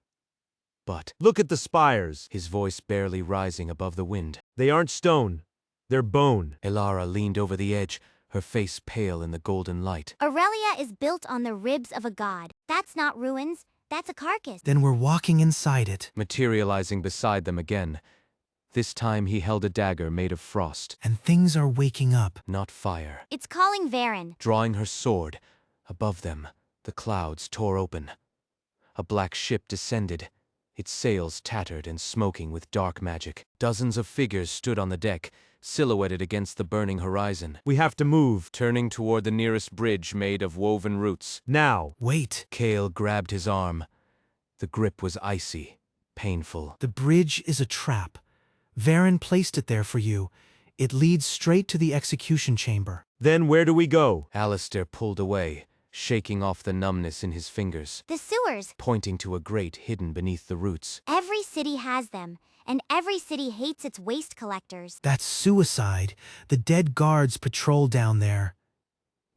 But, Look at the spires. his voice barely rising above the wind. They aren't stone. They're bone. Elara leaned over the edge, her face pale in the golden light. Aurelia is built on the ribs of a god. That's not ruins. That's a carcass. Then we're walking inside it. Materializing beside them again. This time he held a dagger made of frost, And things are waking up. not fire. It's calling Varen. Drawing her sword, above them, the clouds tore open. A black ship descended, its sails tattered and smoking with dark magic. Dozens of figures stood on the deck, silhouetted against the burning horizon. We have to move. Turning toward the nearest bridge made of woven roots, Now. Wait. Kale grabbed his arm. The grip was icy, painful. The bridge is a trap. Varen placed it there for you. It leads straight to the execution chamber. Then where do we go? Alistair pulled away, shaking off the numbness in his fingers, The sewers. pointing to a grate hidden beneath the roots. Every city has them, and every city hates its waste collectors. That's suicide. The dead guards patrol down there.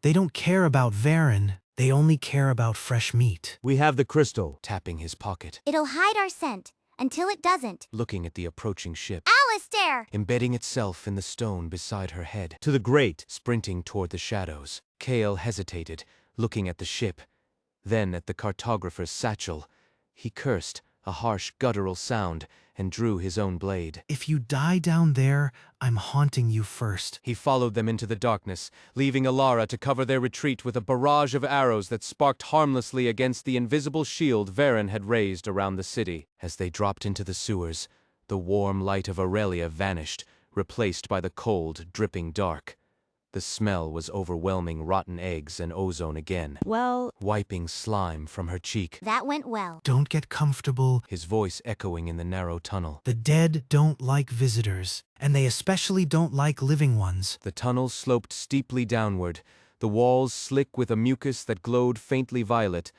They don't care about Varen. They only care about fresh meat. We have the crystal. Tapping his pocket, It'll hide our scent until it doesn't. looking at the approaching ship, Alistair! embedding itself in the stone beside her head, To the grate. sprinting toward the shadows. Kale hesitated, looking at the ship, then at the cartographer's satchel. He cursed, a harsh guttural sound, and drew his own blade. If you die down there, I'm haunting you first. He followed them into the darkness, leaving Alara to cover their retreat with a barrage of arrows that sparked harmlessly against the invisible shield Varen had raised around the city. As they dropped into the sewers, the warm light of Aurelia vanished, replaced by the cold, dripping dark. The smell was overwhelming rotten eggs and ozone again, Well, wiping slime from her cheek, That went well. Don't get comfortable. his voice echoing in the narrow tunnel. The dead don't like visitors, and they especially don't like living ones. The tunnel sloped steeply downward, the walls slick with a mucus that glowed faintly violet.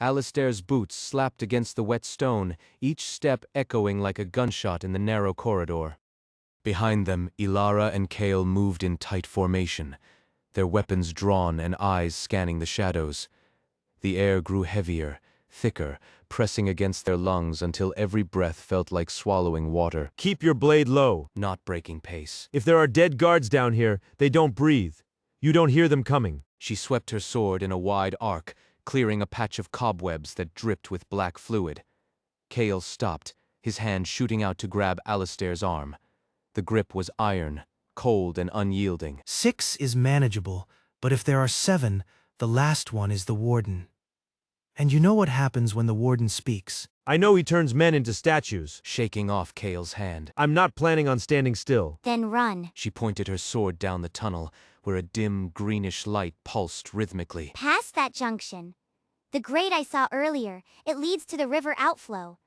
Alistair's boots slapped against the wet stone, each step echoing like a gunshot in the narrow corridor. Behind them, Ilara and Kale moved in tight formation, their weapons drawn and eyes scanning the shadows. The air grew heavier, thicker, pressing against their lungs until every breath felt like swallowing water, Keep your blade low. not breaking pace. If there are dead guards down here, they don't breathe. You don't hear them coming. She swept her sword in a wide arc, clearing a patch of cobwebs that dripped with black fluid. Kale stopped, his hand shooting out to grab Alistair's arm. The grip was iron, cold and unyielding. 6 is manageable, but if there are 7, the last one is the warden. And you know what happens when the warden speaks. I know he turns men into statues. Shaking off Kale's hand, I'm not planning on standing still. Then run. she pointed her sword down the tunnel, where a dim greenish light pulsed rhythmically. Past that junction. The grate I saw earlier, it leads to the river outflow.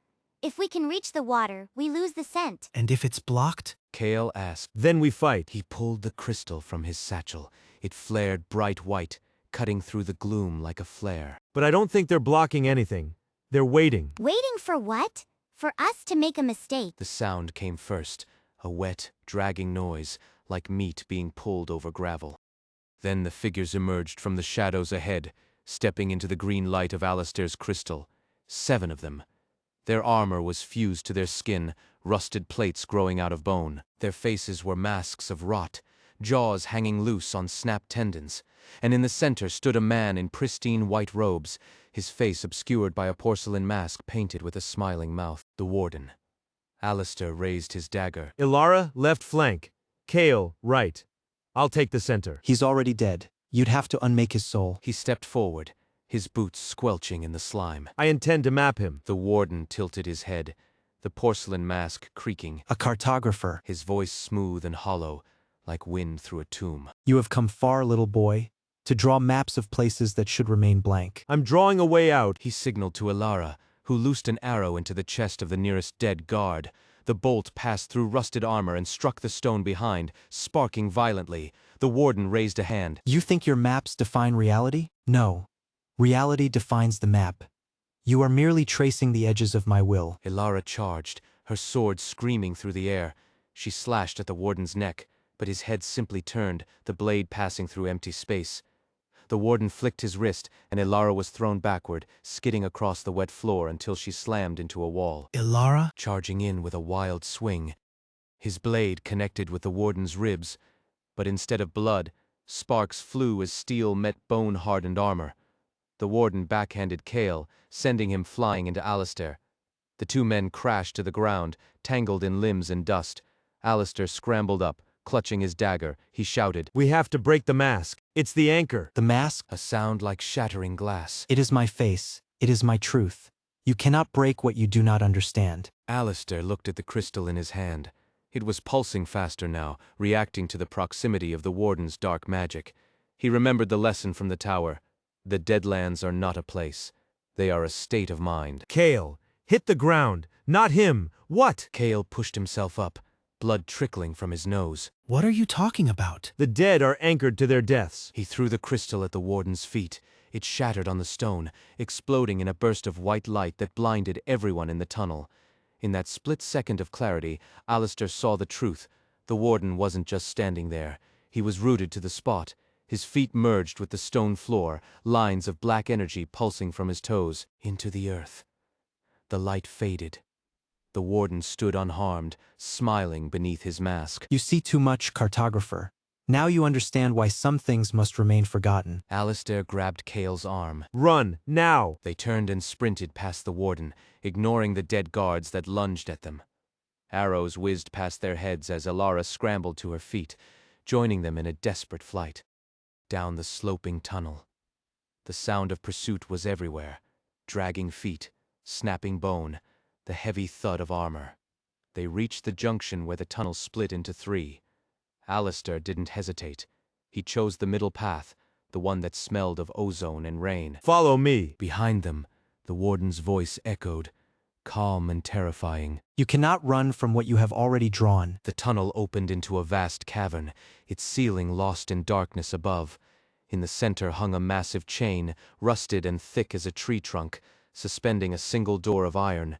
If we can reach the water, we lose the scent. And if it's blocked? Kale asked. Then we fight. He pulled the crystal from his satchel. It flared bright white, cutting through the gloom like a flare. But I don't think they're blocking anything. They're waiting. Waiting for what? For us to make a mistake. The sound came first, a wet, dragging noise, like meat being pulled over gravel. Then the figures emerged from the shadows ahead, stepping into the green light of Alistair's crystal. 7 of them. Their armor was fused to their skin, rusted plates growing out of bone. Their faces were masks of rot, jaws hanging loose on snapped tendons. And in the center stood a man in pristine white robes, his face obscured by a porcelain mask painted with a smiling mouth. The warden. Alistair raised his dagger. Ilara, left flank. Kale, right. I'll take the center. He's already dead. You'd have to unmake his soul. He stepped forward, his boots squelching in the slime. I intend to map him. The warden tilted his head, the porcelain mask creaking, A cartographer. his voice smooth and hollow, like wind through a tomb. You have come far, little boy, to draw maps of places that should remain blank. I'm drawing a way out. He signaled to Ilara, who loosed an arrow into the chest of the nearest dead guard. The bolt passed through rusted armor and struck the stone behind, sparking violently. The warden raised a hand. You think your maps define reality? No. Reality defines the map. You are merely tracing the edges of my will. Ilara charged, her sword screaming through the air. She slashed at the warden's neck, but his head simply turned, the blade passing through empty space. The warden flicked his wrist, and Ilara was thrown backward, skidding across the wet floor until she slammed into a wall. Ilara? Charging in with a wild swing. His blade connected with the warden's ribs, but instead of blood, sparks flew as steel met bone-hardened armor. The warden backhanded Kale, sending him flying into Alistair. The 2 men crashed to the ground, tangled in limbs and dust. Alistair scrambled up, clutching his dagger. He shouted, We have to break the mask. It's the anchor. The mask? a sound like shattering glass. It is my face. It is my truth. You cannot break what you do not understand. Alistair looked at the crystal in his hand. It was pulsing faster now, reacting to the proximity of the warden's dark magic. He remembered the lesson from the tower. The Deadlands are not a place. They are a state of mind. Kale, hit the ground. Not him. What? Kale pushed himself up, blood trickling from his nose. What are you talking about? The dead are anchored to their deaths. He threw the crystal at the warden's feet. It shattered on the stone, exploding in a burst of white light that blinded everyone in the tunnel. In that split second of clarity, Alistair saw the truth. The warden wasn't just standing there. He was rooted to the spot, His feet merged with the stone floor, lines of black energy pulsing from his toes into the earth. The light faded. The warden stood unharmed, smiling beneath his mask. You see too much, Cartographer. Now you understand why some things must remain forgotten. Alistair grabbed Kale's arm. Run, now! They turned and sprinted past the warden, ignoring the dead guards that lunged at them. Arrows whizzed past their heads as Alara scrambled to her feet, joining them in a desperate flight. Down the sloping tunnel. The sound of pursuit was everywhere. Dragging feet, snapping bone, the heavy thud of armor. They reached the junction where the tunnel split into three. Alistair didn't hesitate. He chose the middle path, the one that smelled of ozone and rain. Follow me! Behind them, the warden's voice echoed, calm and terrifying. You cannot run from what you have already drawn. The tunnel opened into a vast cavern, its ceiling lost in darkness above. In the center hung a massive chain, rusted and thick as a tree trunk, suspending a single door of iron.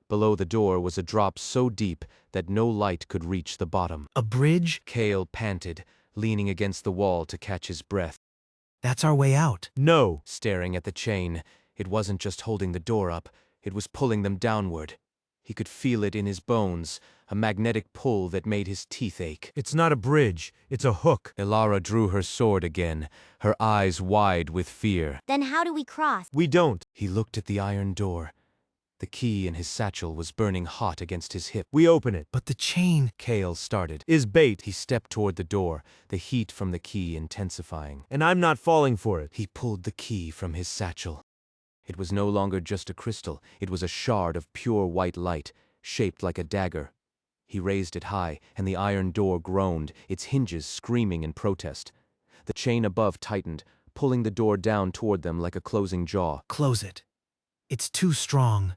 Below the door was a drop so deep that no light could reach the bottom. A bridge? Kale panted, leaning against the wall to catch his breath. That's our way out. No! Staring at the chain, it wasn't just holding the door up, it was pulling them downward. He could feel it in his bones, a magnetic pull that made his teeth ache. It's not a bridge, it's a hook. Alara drew her sword again, her eyes wide with fear. Then how do we cross? We don't. He looked at the iron door. The key in his satchel was burning hot against his hip. We open it. But the chain... Kale started. Is bait. He stepped toward the door, the heat from the key intensifying. And I'm not falling for it. He pulled the key from his satchel. It was no longer just a crystal, it was a shard of pure white light, shaped like a dagger. He raised it high, and the iron door groaned, its hinges screaming in protest. The chain above tightened, pulling the door down toward them like a closing jaw. Close it. It's too strong.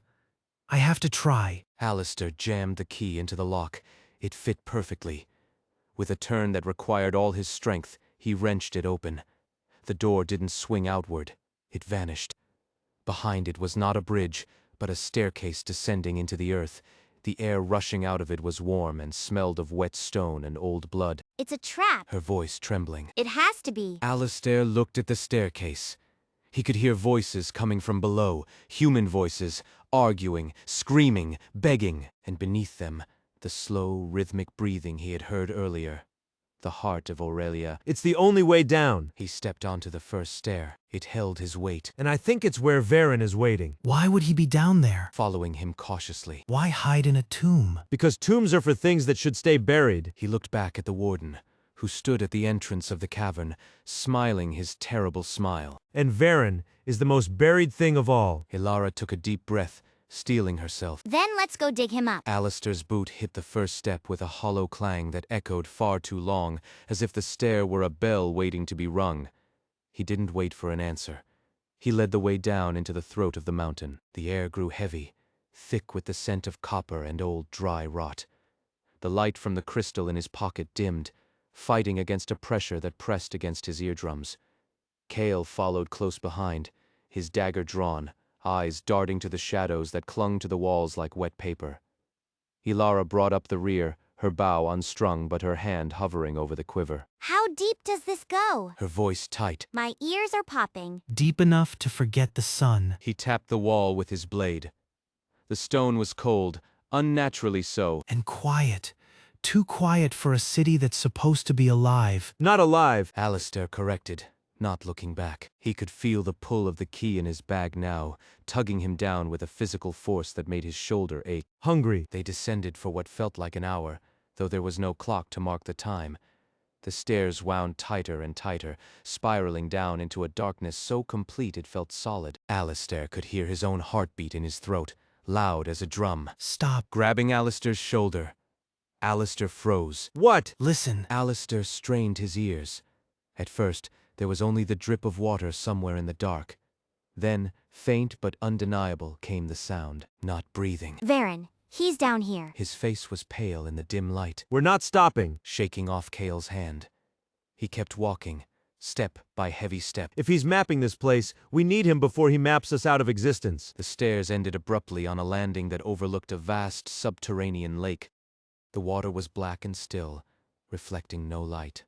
I have to try. Alistair jammed the key into the lock. It fit perfectly. With a turn that required all his strength, he wrenched it open. The door didn't swing outward. It vanished. Behind it was not a bridge, but a staircase descending into the earth. The air rushing out of it was warm and smelled of wet stone and old blood. It's a trap. Her voice trembling. It has to be. Alistair looked at the staircase. He could hear voices coming from below, human voices, arguing, screaming, begging, and beneath them, the slow, rhythmic breathing he had heard earlier. The heart of Aurelia. It's the only way down. He stepped onto the first stair. It held his weight. And I think it's where Varen is waiting. Why would he be down there? Following him cautiously. Why hide in a tomb? Because tombs are for things that should stay buried. He looked back at the warden, who stood at the entrance of the cavern, smiling his terrible smile. And Varen is the most buried thing of all. Alara took a deep breath, steeling herself. Then let's go dig him up. Alistair's boot hit the first step with a hollow clang that echoed far too long, as if the stair were a bell waiting to be rung. He didn't wait for an answer. He led the way down into the throat of the mountain. The air grew heavy, thick with the scent of copper and old dry rot. The light from the crystal in his pocket dimmed, fighting against a pressure that pressed against his eardrums. Kale followed close behind, his dagger drawn, eyes darting to the shadows that clung to the walls like wet paper. Alara brought up the rear, her bow unstrung but her hand hovering over the quiver. How deep does this go? Her voice tight. My ears are popping. Deep enough to forget the sun. He tapped the wall with his blade. The stone was cold, unnaturally so. And quiet. Too quiet for a city that's supposed to be alive. Not alive. Alistair corrected, not looking back. He could feel the pull of the key in his bag now, tugging him down with a physical force that made his shoulder ache. Hungry. They descended for what felt like an hour, though there was no clock to mark the time. The stairs wound tighter and tighter, spiraling down into a darkness so complete it felt solid. Alistair could hear his own heartbeat in his throat, loud as a drum. Stop. Grabbing Alistair's shoulder, Alistair froze. What? Listen. Alistair strained his ears. At first, there was only the drip of water somewhere in the dark. Then, faint but undeniable, came the sound. Not breathing. Varen, he's down here. His face was pale in the dim light. We're not stopping. Shaking off Kale's hand. He kept walking, step by heavy step. If he's mapping this place, we need him before he maps us out of existence. The stairs ended abruptly on a landing that overlooked a vast subterranean lake. The water was black and still, reflecting no light.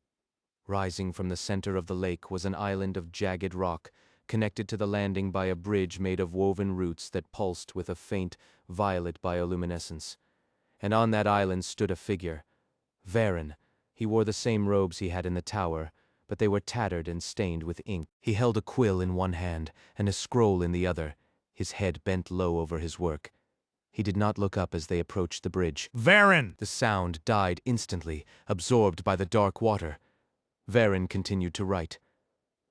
Rising from the center of the lake was an island of jagged rock, connected to the landing by a bridge made of woven roots that pulsed with a faint, violet bioluminescence. And on that island stood a figure. Varen. He wore the same robes he had in the tower, but they were tattered and stained with ink. He held a quill in one hand and a scroll in the other, his head bent low over his work. He did not look up as they approached the bridge. Varen! The sound died instantly, absorbed by the dark water. Varen continued to write.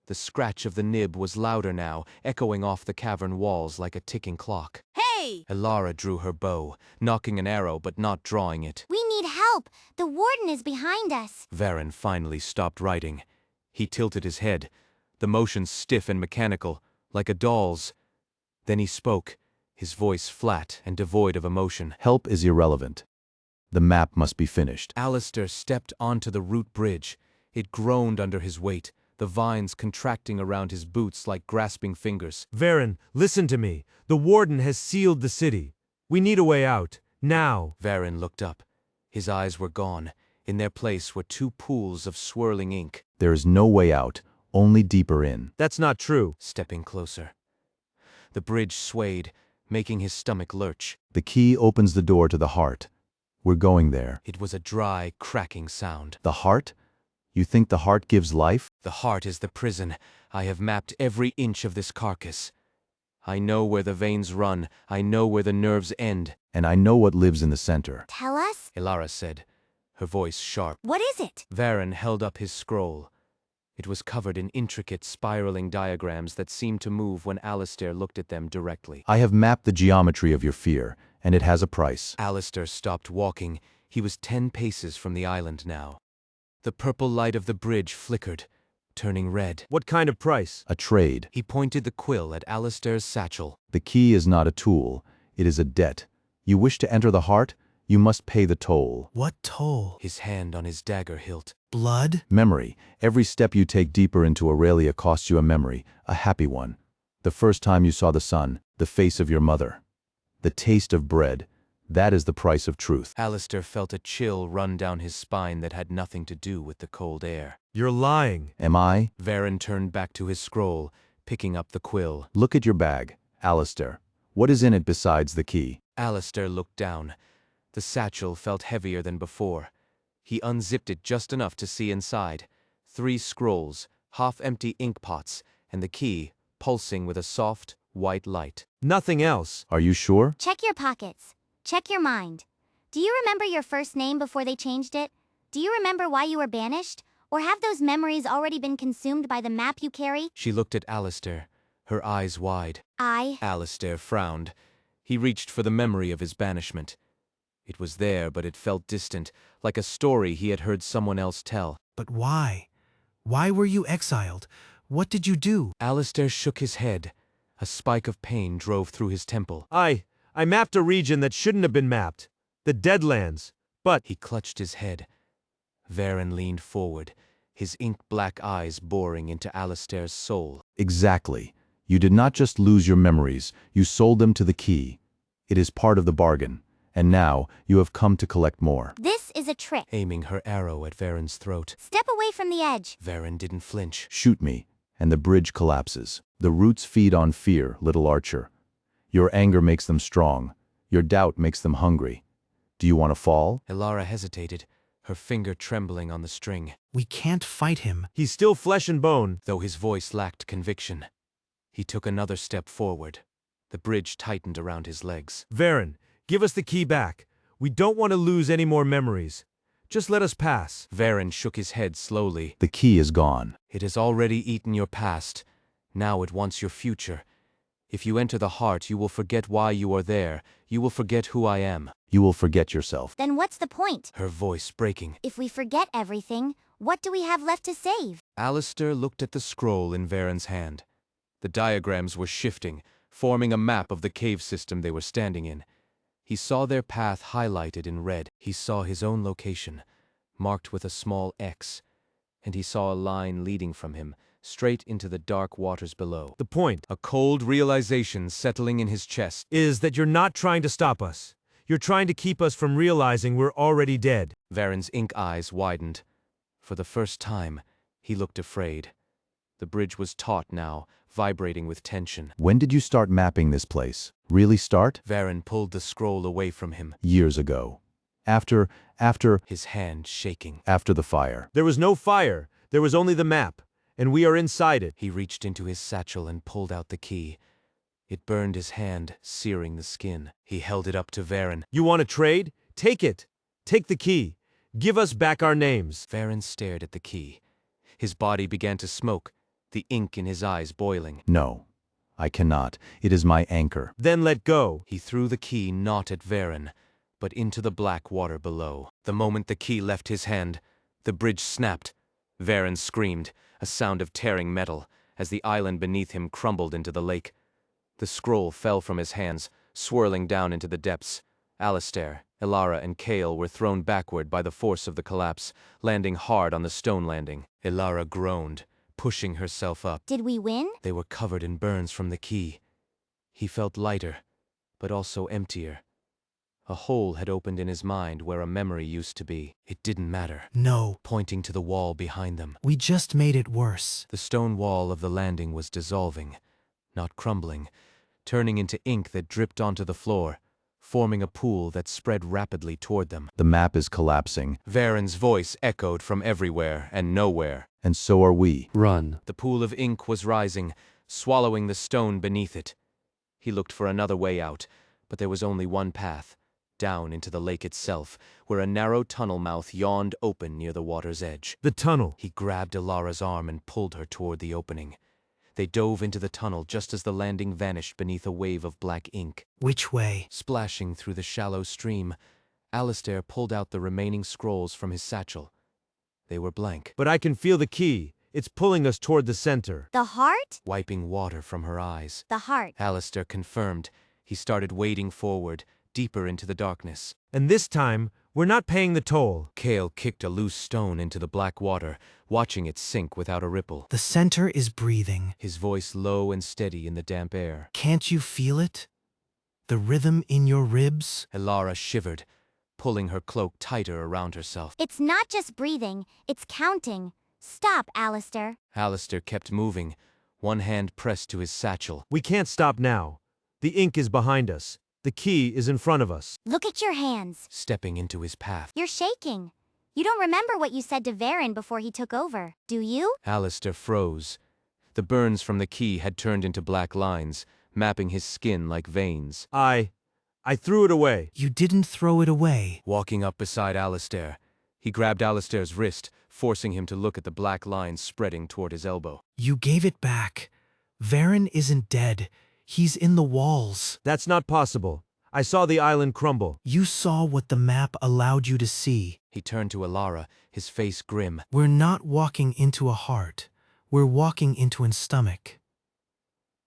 The scratch of the nib was louder now, echoing off the cavern walls like a ticking clock. Hey! Elara drew her bow, knocking an arrow but not drawing it. We need help. The warden is behind us. Varen finally stopped writing. He tilted his head, the motion stiff and mechanical, like a doll's. Then he spoke, his voice flat and devoid of emotion. Help is irrelevant. The map must be finished. Alistair stepped onto the root bridge. It groaned under his weight, the vines contracting around his boots like grasping fingers. Varen, listen to me. The warden has sealed the city. We need a way out. Now. Varen looked up. His eyes were gone. In their place were two pools of swirling ink. There is no way out, only deeper in. That's not true. Stepping closer. The bridge swayed, making his stomach lurch. The key opens the door to the heart. We're going there. It was a dry, cracking sound. The heart? You think the heart gives life? The heart is the prison. I have mapped every inch of this carcass. I know where the veins run. I know where the nerves end. And I know what lives in the center. Tell us? Elara said, her voice sharp. What is it? Varen held up his scroll. It was covered in intricate, spiraling diagrams that seemed to move when Alistair looked at them directly. I have mapped the geometry of your fear, and it has a price. Alistair stopped walking. He was 10 paces from the island now. The purple light of the bridge flickered, turning red. What kind of price? A trade. He pointed the quill at Alistair's satchel. The key is not a tool, it is a debt. You wish to enter the heart? You must pay the toll. What toll? His hand on his dagger hilt. Blood? Memory. Every step you take deeper into Aurelia costs you a memory, a happy one. The first time you saw the sun, the face of your mother. The taste of bread. That is the price of truth. Alistair felt a chill run down his spine that had nothing to do with the cold air. You're lying. Am I? Varen turned back to his scroll, picking up the quill. Look at your bag, Alistair. What is in it besides the key? Alistair looked down. The satchel felt heavier than before. He unzipped it just enough to see inside. 3 scrolls, half-empty ink pots, and the key, pulsing with a soft, white light. Nothing else. Are you sure? Check your pockets. Check your mind. Do you remember your first name before they changed it? Do you remember why you were banished? Or have those memories already been consumed by the map you carry? She looked at Alistair, her eyes wide. Alistair frowned. He reached for the memory of his banishment. It was there, but it felt distant, like a story he had heard someone else tell. But why? Why were you exiled? What did you do? Alistair shook his head. A spike of pain drove through his temple. I mapped a region that shouldn't have been mapped. The Deadlands. But He clutched his head. Varen leaned forward, his ink-black eyes boring into Alistair's soul. Exactly. You did not just lose your memories, you sold them to the key. It is part of the bargain. And now, you have come to collect more. This is a trick. Aiming her arrow at Varen's throat. Step away from the edge. Varen didn't flinch. Shoot me, and the bridge collapses. The roots feed on fear, little archer. Your anger makes them strong. Your doubt makes them hungry. Do you want to fall? Elara hesitated, her finger trembling on the string, We can't fight him. he's still flesh and bone. though his voice lacked conviction. He took another step forward. The bridge tightened around his legs. Varen, give us the key back. We don't want to lose any more memories. Just let us pass. Varen shook his head slowly. The key is gone. It has already eaten your past. Now it wants your future. If you enter the heart, you will forget why you are there. You will forget who I am. You will forget yourself. Then what's the point? Her voice breaking. If we forget everything, what do we have left to save? Alistair looked at the scroll in Varen's hand. The diagrams were shifting, forming a map of the cave system they were standing in. He saw their path highlighted in red. He saw his own location, marked with a small X, and he saw a line leading from him, straight into the dark waters below. The point A cold realization settling in his chest. is that you're not trying to stop us. You're trying to keep us from realizing we're already dead. Varen's ink eyes widened. For the first time, He looked afraid. The bridge was taut now, vibrating with tension. When did you start mapping this place? Really start? Varen pulled the scroll away from him, Years ago. After his hand shaking. the fire. There was no fire. There was only the map. And we are inside it. He reached into his satchel and pulled out the key. It burned his hand, searing the skin. He held it up to Varen. You want to trade? Take it. Take the key. Give us back our names. Varen stared at the key. His body began to smoke, the ink in his eyes boiling. No, I cannot. It is my anchor. Then let go. He threw the key not at Varen, but into the black water below. The moment the key left his hand, the bridge snapped. Varen screamed, a sound of tearing metal, as the island beneath him crumbled into the lake. The scroll fell from his hands, swirling down into the depths. Alistair, Ilara, and Kale were thrown backward by the force of the collapse, landing hard on the stone landing. Ilara groaned, pushing herself up. Did we win? They were covered in burns from the key. He felt lighter, but also emptier. A hole had opened in his mind where a memory used to be. It didn't matter. No, Pointing to the wall behind them. we just made it worse. The stone wall of the landing was dissolving, not crumbling, turning into ink that dripped onto the floor, forming a pool that spread rapidly toward them. The map is collapsing, Varen's voice echoed from everywhere and nowhere. and so are we. Run. The pool of ink was rising, swallowing the stone beneath it. He looked for another way out, but there was only one path, down into the lake itself, where a narrow tunnel mouth yawned open near the water's edge. The tunnel. He grabbed Ilara's arm and pulled her toward the opening. They dove into the tunnel just as the landing vanished beneath a wave of black ink. Which way? Splashing through the shallow stream, Alistair pulled out the remaining scrolls from his satchel. They were blank. But I can feel the key. It's pulling us toward the center. The heart? Wiping water from her eyes, The heart. Alistair confirmed. He started wading forward, deeper into the darkness. And this time, we're not paying the toll. Kale kicked a loose stone into the black water, watching it sink without a ripple. The center is breathing. His voice low and steady in the damp air. Can't you feel it? The rhythm in your ribs? Ilara shivered, pulling her cloak tighter around herself. It's not just breathing, it's counting. Stop, Alistair. Alistair kept moving, one hand pressed to his satchel. We can't stop now. The ink is behind us. The key is in front of us. Look at your hands. Stepping into his path. You're shaking. You don't remember what you said to Varen before he took over, do you? Alistair froze. The burns from the key had turned into black lines, mapping his skin like veins. I threw it away. You didn't throw it away. Walking up beside Alistair, he grabbed Alistair's wrist, forcing him to look at the black lines spreading toward his elbow. You gave it back. Varen isn't dead. He's in the walls. That's not possible. I saw the island crumble. You saw what the map allowed you to see. He turned to Ilara, his face grim. We're not walking into a heart. We're walking into a stomach.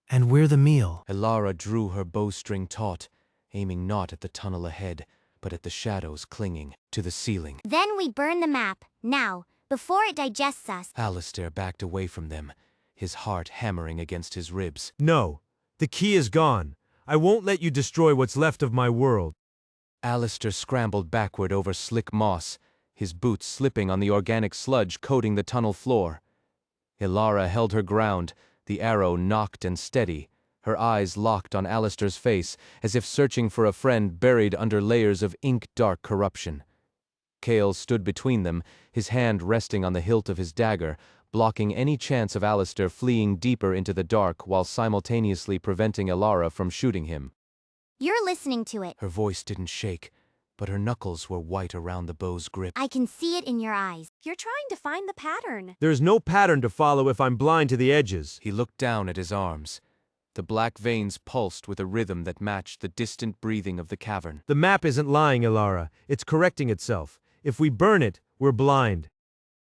And we're the meal. Ilara drew her bowstring taut, aiming not at the tunnel ahead, but at the shadows clinging to the ceiling. Then we burn the map, now, before it digests us. Alistair backed away from them, his heart hammering against his ribs. No. The key is gone. I won't let you destroy what's left of my world. Alistair scrambled backward over slick moss, his boots slipping on the organic sludge coating the tunnel floor. Ilara held her ground, the arrow knocked and steady, her eyes locked on Alistair's face, as if searching for a friend buried under layers of ink-dark corruption. Kale stood between them, his hand resting on the hilt of his dagger, blocking any chance of Alistair fleeing deeper into the dark while simultaneously preventing Ilara from shooting him. You're listening to it. Her voice didn't shake, but her knuckles were white around the bow's grip. I can see it in your eyes. You're trying to find the pattern. There's no pattern to follow if I'm blind to the edges. He looked down at his arms. The black veins pulsed with a rhythm that matched the distant breathing of the cavern. The map isn't lying, Ilara. It's correcting itself. If we burn it, we're blind.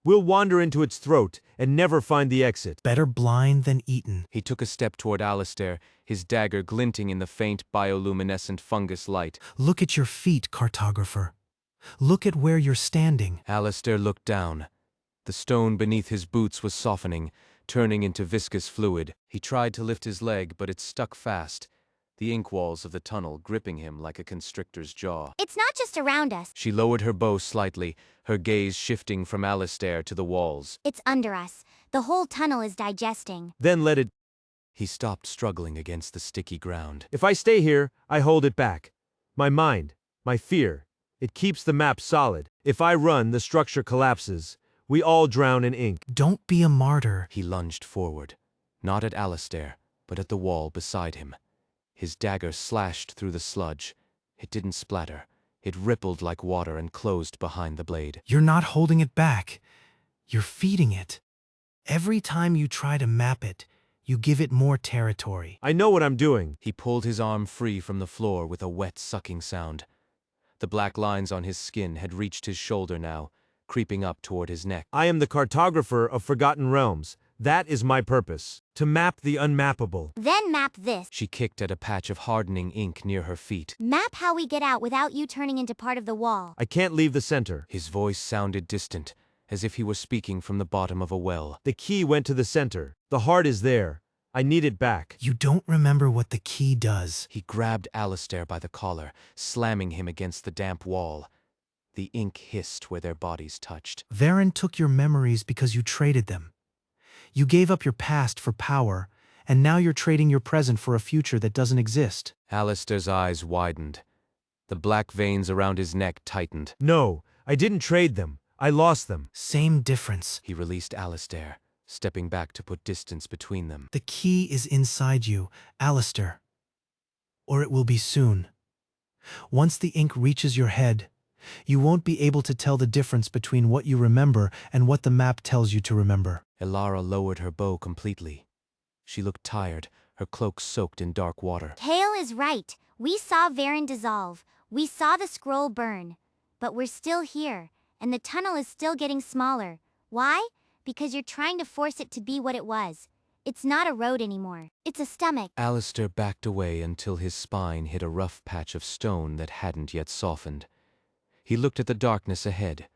We'll wander into its throat and never find the exit. Better blind than eaten. He took a step toward Alistair, his dagger glinting in the faint bioluminescent fungus light. Look at your feet, Cartographer. Look at where you're standing. Alistair looked down. The stone beneath his boots was softening, turning into viscous fluid. He tried to lift his leg, but it stuck fast. the ink walls of the tunnel gripping him like a constrictor's jaw. It's not just around us. She lowered her bow slightly, her gaze shifting from Alistair to the walls. It's under us. The whole tunnel is digesting. Then let it. He stopped struggling against the sticky ground. If I stay here, I hold it back. My mind, my fear. It keeps the map solid. If I run, the structure collapses. We all drown in ink. Don't be a martyr. He lunged forward, not at Alistair, but at the wall beside him. His dagger slashed through the sludge. It didn't splatter. It rippled like water and closed behind the blade. You're not holding it back. You're feeding it. Every time you try to map it, you give it more territory. I know what I'm doing. He pulled his arm free from the floor with a wet, sucking sound. The black lines on his skin had reached his shoulder now, creeping up toward his neck. I am the Cartographer of Forgotten Realms. That is my purpose. To map the unmappable. Then map this. She kicked at a patch of hardening ink near her feet. Map how we get out without you turning into part of the wall. I can't leave the center. His voice sounded distant, as if he were speaking from the bottom of a well. The key went to the center. The heart is there. I need it back. You don't remember what the key does. He grabbed Alistair by the collar, slamming him against the damp wall. The ink hissed where their bodies touched. Varen took your memories because you traded them. You gave up your past for power, and now you're trading your present for a future that doesn't exist. Alistair's eyes widened. The black veins around his neck tightened. No, I didn't trade them. I lost them. Same difference. He released Alistair, stepping back to put distance between them. The key is inside you, Alistair. Or it will be soon. Once the ink reaches your head, you won't be able to tell the difference between what you remember and what the map tells you to remember. Elara lowered her bow completely. She looked tired, her cloak soaked in dark water. Kale is right. We saw Varen dissolve. We saw the scroll burn. But we're still here, and the tunnel is still getting smaller. Why? Because you're trying to force it to be what it was. It's not a road anymore. It's a stomach. Alistair backed away until his spine hit a rough patch of stone that hadn't yet softened. He looked at the darkness ahead.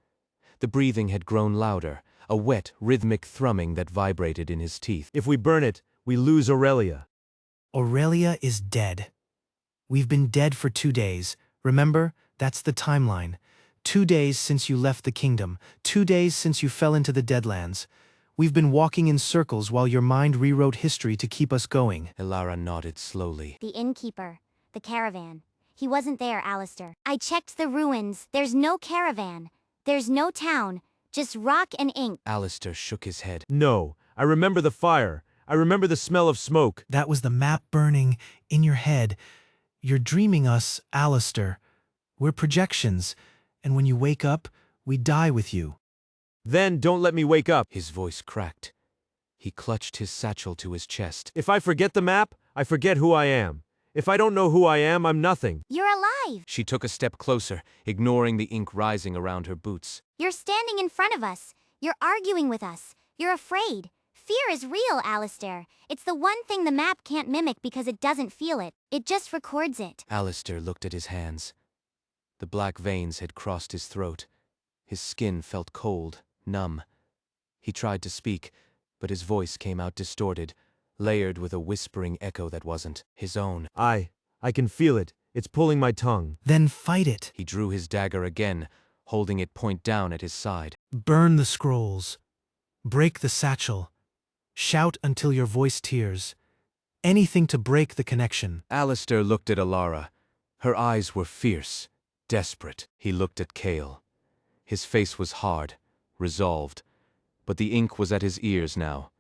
The breathing had grown louder, a wet, rhythmic thrumming that vibrated in his teeth. If we burn it, we lose Aurelia. Aurelia is dead. We've been dead for 2 days. Remember? That's the timeline. 2 days since you left the kingdom. 2 days since you fell into the Deadlands. We've been walking in circles while your mind rewrote history to keep us going. Elara nodded slowly. The innkeeper. The caravan. He wasn't there, Alistair. I checked the ruins. There's no caravan. There's no town. Just rock and ink. Alistair shook his head. No, I remember the fire. I remember the smell of smoke. That was the map burning in your head. You're dreaming us, Alistair. We're projections, and when you wake up, we die with you. Then don't let me wake up. His voice cracked. He clutched his satchel to his chest. If I forget the map, I forget who I am. If I don't know who I am, I'm nothing. You're alive. She took a step closer, ignoring the ink rising around her boots. You're standing in front of us. You're arguing with us. You're afraid. Fear is real, Alistair. It's the one thing the map can't mimic because it doesn't feel it. It just records it. Alistair looked at his hands. The black veins had crossed his throat. His skin felt cold, numb. He tried to speak, but his voice came out distorted, layered with a whispering echo that wasn't his own. I can feel it. It's pulling my tongue. Then fight it. He drew his dagger again, holding it point down at his side. Burn the scrolls. Break the satchel. Shout until your voice tears. Anything to break the connection. Alistair looked at Elara. Her eyes were fierce, desperate. He looked at Kale. His face was hard, resolved. But the ink was at his ears now.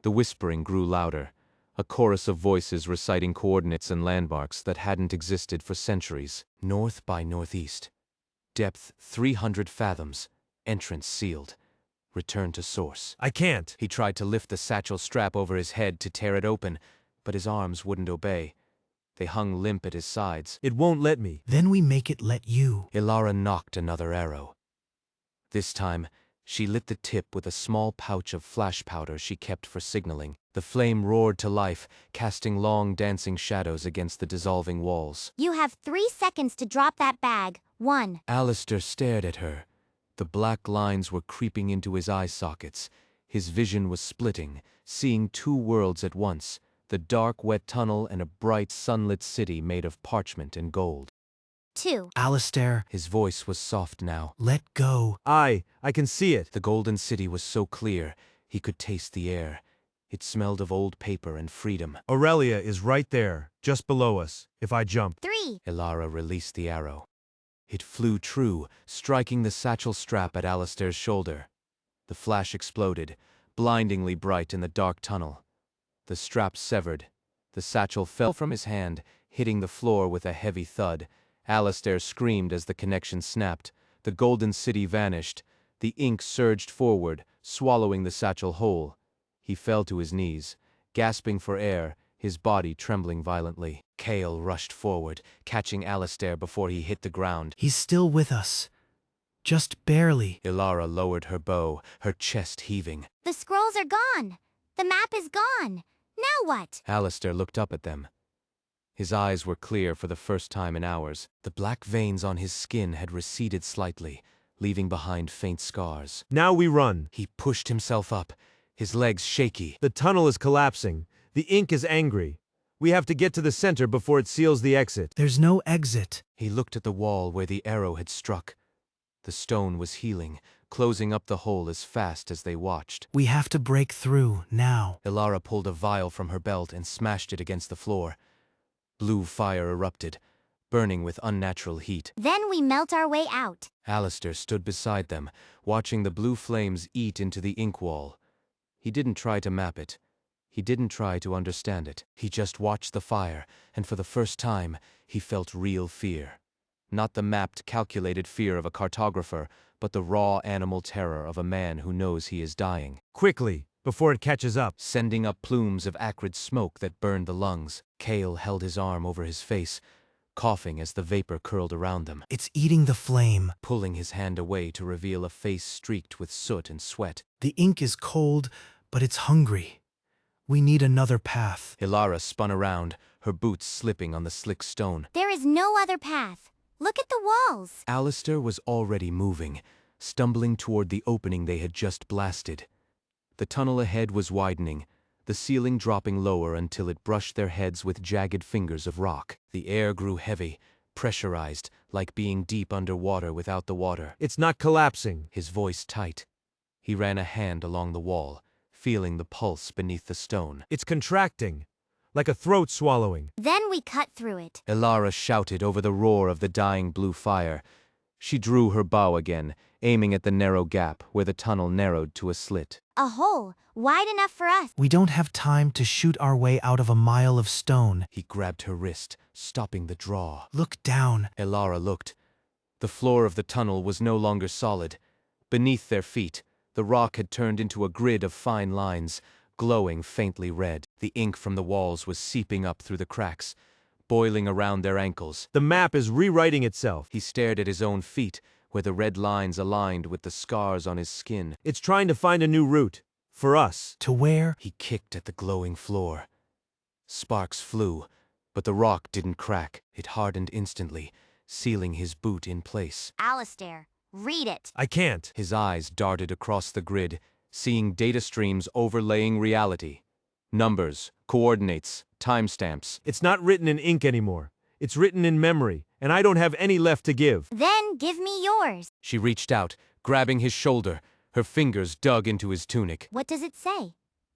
The whispering grew louder, a chorus of voices reciting coordinates and landmarks that hadn't existed for centuries. North by northeast. Depth 300 fathoms. Entrance sealed. Return to source. I can't. He tried to lift the satchel strap over his head to tear it open, but his arms wouldn't obey. They hung limp at his sides. It won't let me. Then we make it let you. Elara knocked another arrow. This time, she lit the tip with a small pouch of flash powder she kept for signaling. The flame roared to life, casting long dancing shadows against the dissolving walls. You have 3 seconds to drop that bag. 1. Alistair stared at her. The black lines were creeping into his eye sockets. His vision was splitting, seeing 2 worlds at once, the dark, wet tunnel and a bright, sunlit city made of parchment and gold. 2. Alistair, His voice was soft now. let go. I can see it. The golden city was so clear, he could taste the air. It smelled of old paper and freedom. Aurelia is right there, just below us, if I jump. 3. Ilara released the arrow. It flew true, striking the satchel strap at Alistair's shoulder. The flash exploded, blindingly bright in the dark tunnel. The strap severed. The satchel fell from his hand, hitting the floor with a heavy thud. Alistair screamed as the connection snapped. The golden city vanished. The ink surged forward, swallowing the satchel whole. He fell to his knees, gasping for air, his body trembling violently. Kale rushed forward, catching Alistair before he hit the ground. He's still with us. Just barely. Ilara lowered her bow, her chest heaving. The scrolls are gone. The map is gone. Now what? Alistair looked up at them. His eyes were clear for the first time in hours. The black veins on his skin had receded slightly, leaving behind faint scars. Now we run. He pushed himself up, his legs shaky. The tunnel is collapsing. The ink is angry. We have to get to the center before it seals the exit. There's no exit. He looked at the wall where the arrow had struck. The stone was healing, closing up the hole as fast as they watched. We have to break through, now. Ilara pulled a vial from her belt and smashed it against the floor. Blue fire erupted, burning with unnatural heat. Then we melt our way out. Alistair stood beside them, watching the blue flames eat into the ink wall. He didn't try to map it. He didn't try to understand it. He just watched the fire, and for the first time, he felt real fear. Not the mapped, calculated fear of a cartographer, but the raw animal terror of a man who knows he is dying. Quickly, before it catches up. Sending up plumes of acrid smoke that burned the lungs. Kale held his arm over his face, coughing as the vapor curled around them. It's eating the flame. Pulling his hand away to reveal a face streaked with soot and sweat. The ink is cold, but it's hungry. We need another path. Ilara spun around, her boots slipping on the slick stone. There is no other path. Look at the walls. Alistair was already moving, stumbling toward the opening they had just blasted. The tunnel ahead was widening, the ceiling dropping lower until it brushed their heads with jagged fingers of rock. The air grew heavy, pressurized, like being deep underwater without the water. It's not collapsing. His voice tight. He ran a hand along the wall, feeling the pulse beneath the stone. It's contracting, like a throat swallowing. Then we cut through it. Ilara shouted over the roar of the dying blue fire. She drew her bow again, aiming at the narrow gap where the tunnel narrowed to a slit. A hole, wide enough for us. We don't have time to shoot our way out of a mile of stone. He grabbed her wrist, stopping the draw. Look down. Ilara looked. The floor of the tunnel was no longer solid. Beneath their feet, the rock had turned into a grid of fine lines, glowing faintly red. The ink from the walls was seeping up through the cracks, boiling around their ankles. The map is rewriting itself. He stared at his own feet, where the red lines aligned with the scars on his skin. It's trying to find a new route. For us. To where? He kicked at the glowing floor. Sparks flew, but the rock didn't crack. It hardened instantly, sealing his boot in place. Alistair, read it. I can't. His eyes darted across the grid, seeing data streams overlaying reality. Numbers, coordinates, timestamps. It's not written in ink anymore. It's written in memory, and I don't have any left to give. Then give me yours. She reached out, grabbing his shoulder. Her fingers dug into his tunic. What does it say?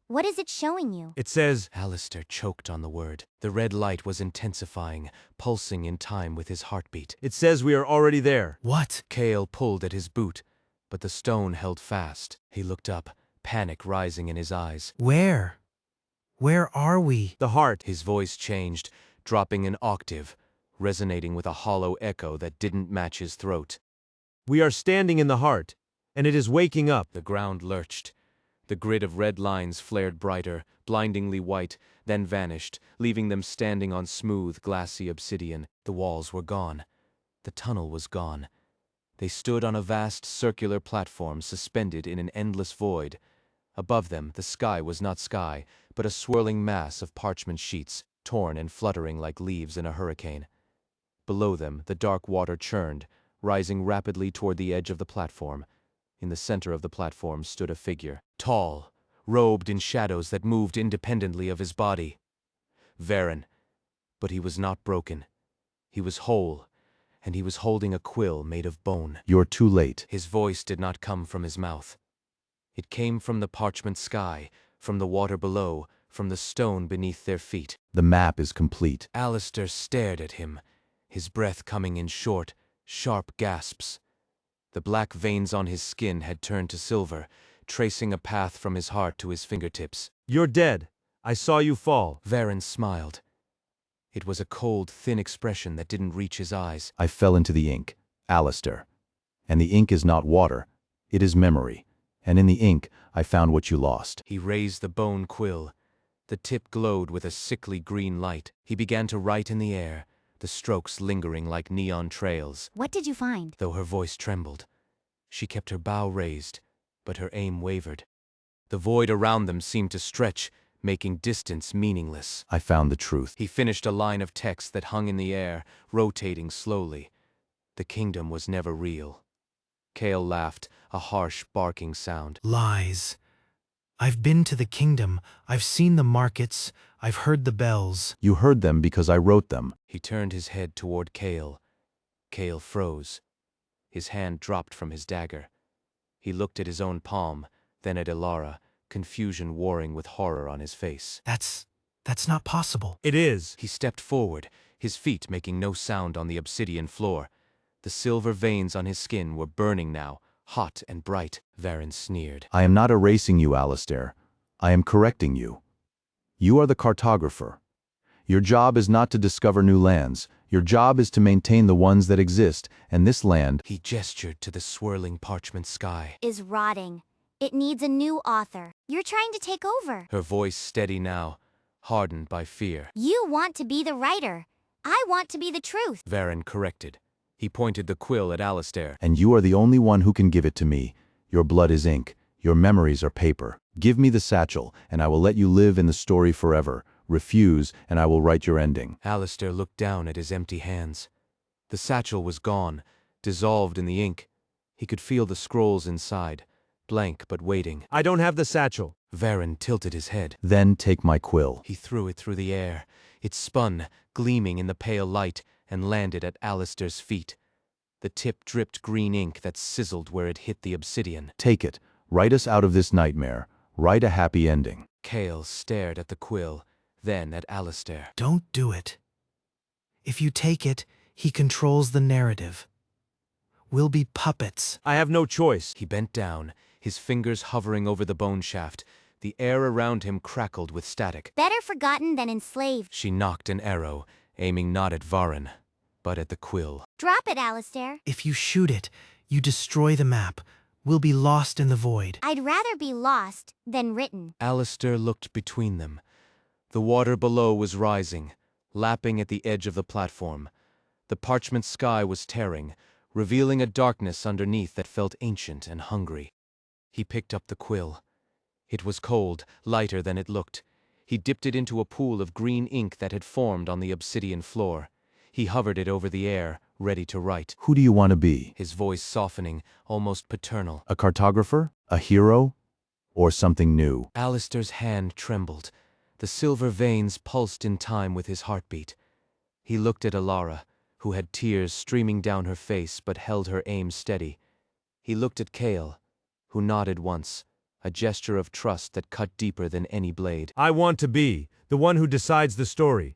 What is it showing you? It says, Alistair choked on the word. The red light was intensifying, pulsing in time with his heartbeat. it says we are already there. What? Kale pulled at his boot, but the stone held fast. He looked up, panic rising in his eyes. Where? Where are we? The heart. His voice changed, dropping an octave, resonating with a hollow echo that didn't match his throat. We are standing in the heart, and it is waking up. The ground lurched. The grid of red lines flared brighter, blindingly white, then vanished, leaving them standing on smooth, glassy obsidian. The walls were gone. The tunnel was gone. They stood on a vast circular platform suspended in an endless void. Above them, the sky was not sky, but a swirling mass of parchment sheets, torn and fluttering like leaves in a hurricane. Below them, the dark water churned, rising rapidly toward the edge of the platform. In the center of the platform stood a figure, tall, robed in shadows that moved independently of his body. Varen. But he was not broken. He was whole, and he was holding a quill made of bone. You're too late. His voice did not come from his mouth. It came from the parchment sky, from the water below, from the stone beneath their feet. The map is complete. Alistair stared at him, his breath coming in short, sharp gasps. The black veins on his skin had turned to silver, tracing a path from his heart to his fingertips. You're dead. I saw you fall. Varen smiled. It was a cold, thin expression that didn't reach his eyes. I fell into the ink, Alistair. And the ink is not water. It is memory. And in the ink, I found what you lost. He raised the bone quill. The tip glowed with a sickly green light. He began to write in the air, the strokes lingering like neon trails. What did you find? Though her voice trembled, she kept her bow raised, but her aim wavered. The void around them seemed to stretch, making distance meaningless. I found the truth. He finished a line of text that hung in the air, rotating slowly. The kingdom was never real. Kale laughed, a harsh, barking sound. Lies. I've been to the kingdom. I've seen the markets. I've heard the bells. You heard them because I wrote them. He turned his head toward Kale. Kale froze. His hand dropped from his dagger. He looked at his own palm, then at Ilara, confusion warring with horror on his face. That's not possible. It is. He stepped forward, his feet making no sound on the obsidian floor. The silver veins on his skin were burning now, hot and bright. Varen sneered. I am not erasing you, Alistair. I am correcting you. You are the cartographer. Your job is not to discover new lands. Your job is to maintain the ones that exist, and this land— He gestured to the swirling parchment sky. Is rotting. It needs a new author. You're trying to take over. Her voice steady now, hardened by fear. You want to be the writer. I want to be the truth. Varen corrected. He pointed the quill at Alistair. And you are the only one who can give it to me. Your blood is ink. Your memories are paper. Give me the satchel, and I will let you live in the story forever. Refuse, and I will write your ending. Alistair looked down at his empty hands. The satchel was gone, dissolved in the ink. He could feel the scrolls inside, blank but waiting. I don't have the satchel. Varen tilted his head. Then take my quill. He threw it through the air. It spun, gleaming in the pale light, and landed at Alistair's feet. The tip dripped green ink that sizzled where it hit the obsidian. Take it. Write us out of this nightmare. Write a happy ending. Kale stared at the quill, then at Alistair. Don't do it. If you take it, he controls the narrative. We'll be puppets. I have no choice. He bent down, his fingers hovering over the bone shaft. The air around him crackled with static. Better forgotten than enslaved. She knocked an arrow, aiming not at Varen, but at the quill. Drop it, Alistair. If you shoot it, you destroy the map. We'll be lost in the void. I'd rather be lost than written. Alistair looked between them. The water below was rising, lapping at the edge of the platform. The parchment sky was tearing, revealing a darkness underneath that felt ancient and hungry. He picked up the quill. It was cold, lighter than it looked. He dipped it into a pool of green ink that had formed on the obsidian floor. He hovered it over the air, ready to write. Who do you want to be? His voice softening, almost paternal. A cartographer? A hero? Or something new? Alistair's hand trembled. The silver veins pulsed in time with his heartbeat. He looked at Ilara, who had tears streaming down her face but held her aim steady. He looked at Kale, who nodded once, a gesture of trust that cut deeper than any blade. I want to be the one who decides the story.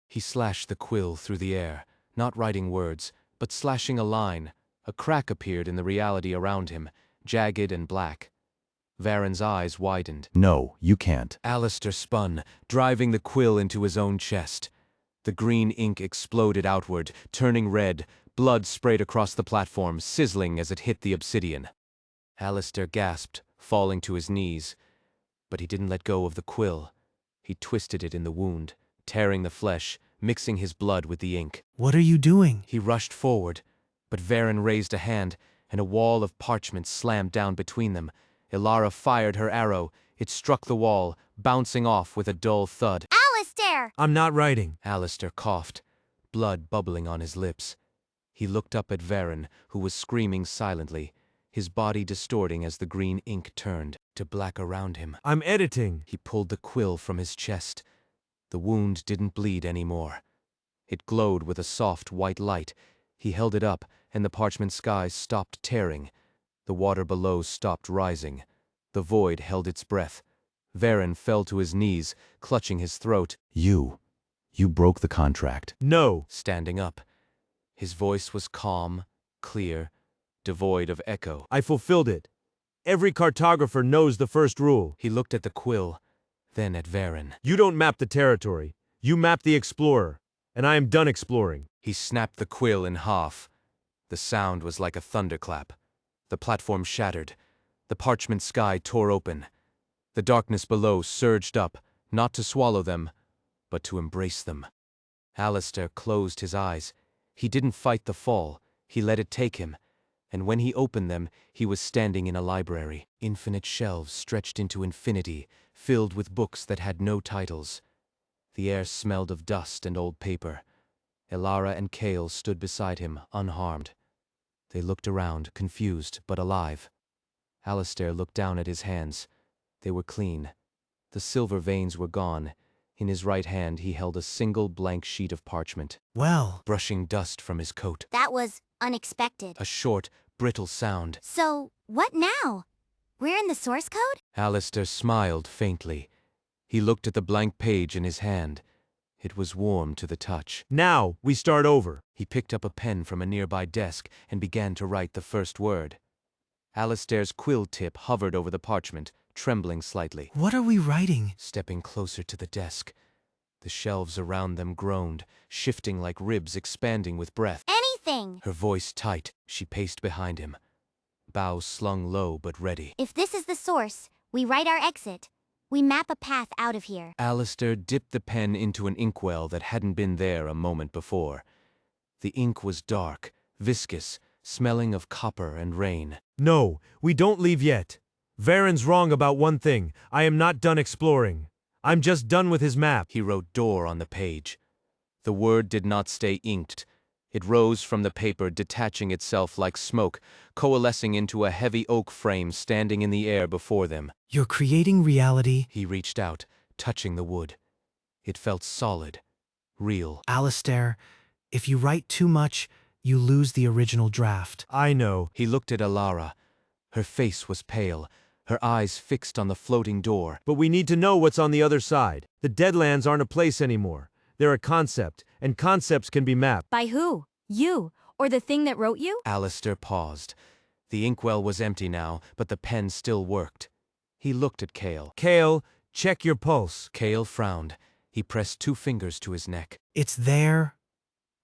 He slashed the quill through the air, not writing words, but slashing a line. A crack appeared in the reality around him, jagged and black. Varen's eyes widened. No, you can't. Alistair spun, driving the quill into his own chest. The green ink exploded outward, turning red. Blood sprayed across the platform, sizzling as it hit the obsidian. Alistair gasped, falling to his knees. But he didn't let go of the quill. He twisted it in the wound, tearing the flesh, mixing his blood with the ink. What are you doing? He rushed forward, but Varen raised a hand, and a wall of parchment slammed down between them. Ilara fired her arrow. It struck the wall, bouncing off with a dull thud. Alistair! I'm not writing. Alistair coughed, blood bubbling on his lips. He looked up at Varen, who was screaming silently, his body distorting as the green ink turned to black around him. I'm editing. He pulled the quill from his chest. The wound didn't bleed anymore. It glowed with a soft white light. He held it up, and the parchment sky stopped tearing. The water below stopped rising. The void held its breath. Varen fell to his knees, clutching his throat. You broke the contract. No. Standing up. His voice was calm, clear, devoid of echo. I fulfilled it. Every cartographer knows the first rule. He looked at the quill, then at Varen. You don't map the territory. You map the explorer. And I am done exploring. He snapped the quill in half. The sound was like a thunderclap. The platform shattered. The parchment sky tore open. The darkness below surged up, not to swallow them, but to embrace them. Alistair closed his eyes. He didn't fight the fall. He let it take him. And when he opened them, he was standing in a library. Infinite shelves stretched into infinity, filled with books that had no titles. The air smelled of dust and old paper. Elara and Kale stood beside him, unharmed. They looked around, confused but alive. Alistair looked down at his hands. They were clean. The silver veins were gone. In his right hand he held a single blank sheet of parchment. Well, Brushing dust from his coat. That was unexpected. A short, brittle sound. So, what now? We're in the source code? Alistair smiled faintly. He looked at the blank page in his hand. It was warm to the touch. Now, we start over. He picked up a pen from a nearby desk and began to write the first word. Alistair's quill tip hovered over the parchment, trembling slightly. what are we writing? Stepping closer to the desk. The shelves around them groaned, shifting like ribs expanding with breath. Anything! Her voice tight, she paced behind him. Bows slung low but ready. If this is the source, we write our exit. We map a path out of here. Alistair dipped the pen into an inkwell that hadn't been there a moment before. The ink was dark, viscous, smelling of copper and rain. No, we don't leave yet. Varen's wrong about one thing. I am not done exploring. I'm just done with his map. He wrote door on the page. The word did not stay inked. It rose from the paper, detaching itself like smoke, coalescing into a heavy oak frame standing in the air before them. You're creating reality. He reached out, touching the wood. It felt solid, real. Alistair, if you write too much, you lose the original draft. I know. He looked at Elara. Her face was pale, her eyes fixed on the floating door. But we need to know what's on the other side. The Deadlands aren't a place anymore. They're a concept, and concepts can be mapped. By who? You? Or the thing that wrote you? Alistair paused. The inkwell was empty now, but the pen still worked. He looked at Kale. Kale, check your pulse. Kale frowned. He pressed 2 fingers to his neck. It's there.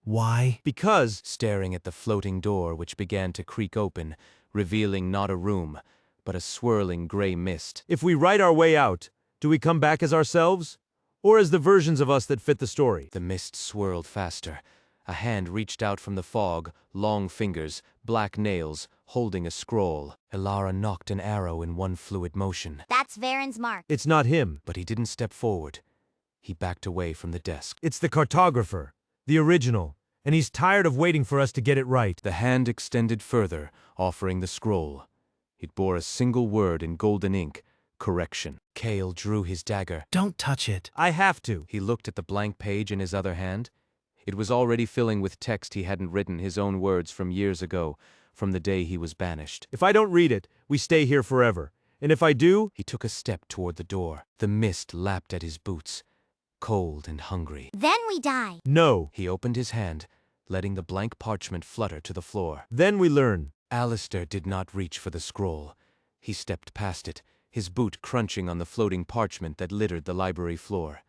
Why? Because, Staring at the floating door which began to creak open, revealing not a room, but a swirling gray mist. if we write our way out, do we come back as ourselves? Or as the versions of us that fit the story? The mist swirled faster. A hand reached out from the fog, long fingers, black nails, holding a scroll. Elara knocked an arrow in one fluid motion. That's Varen's mark. It's not him. But he didn't step forward. He backed away from the desk. It's the cartographer, the original, and he's tired of waiting for us to get it right. The hand extended further, offering the scroll. It bore a single word in golden ink. Correction. Kale drew his dagger. Don't touch it. I have to. He looked at the blank page in his other hand. It was already filling with text he hadn't written, his own words from years ago, from the day he was banished. If I don't read it, we stay here forever. And if I do, He took a step toward the door. The mist lapped at his boots, cold and hungry. Then we die. no. He opened his hand, letting the blank parchment flutter to the floor. Then we learn. Alistair did not reach for the scroll. He stepped past it, his boot crunching on the floating parchment that littered the library floor.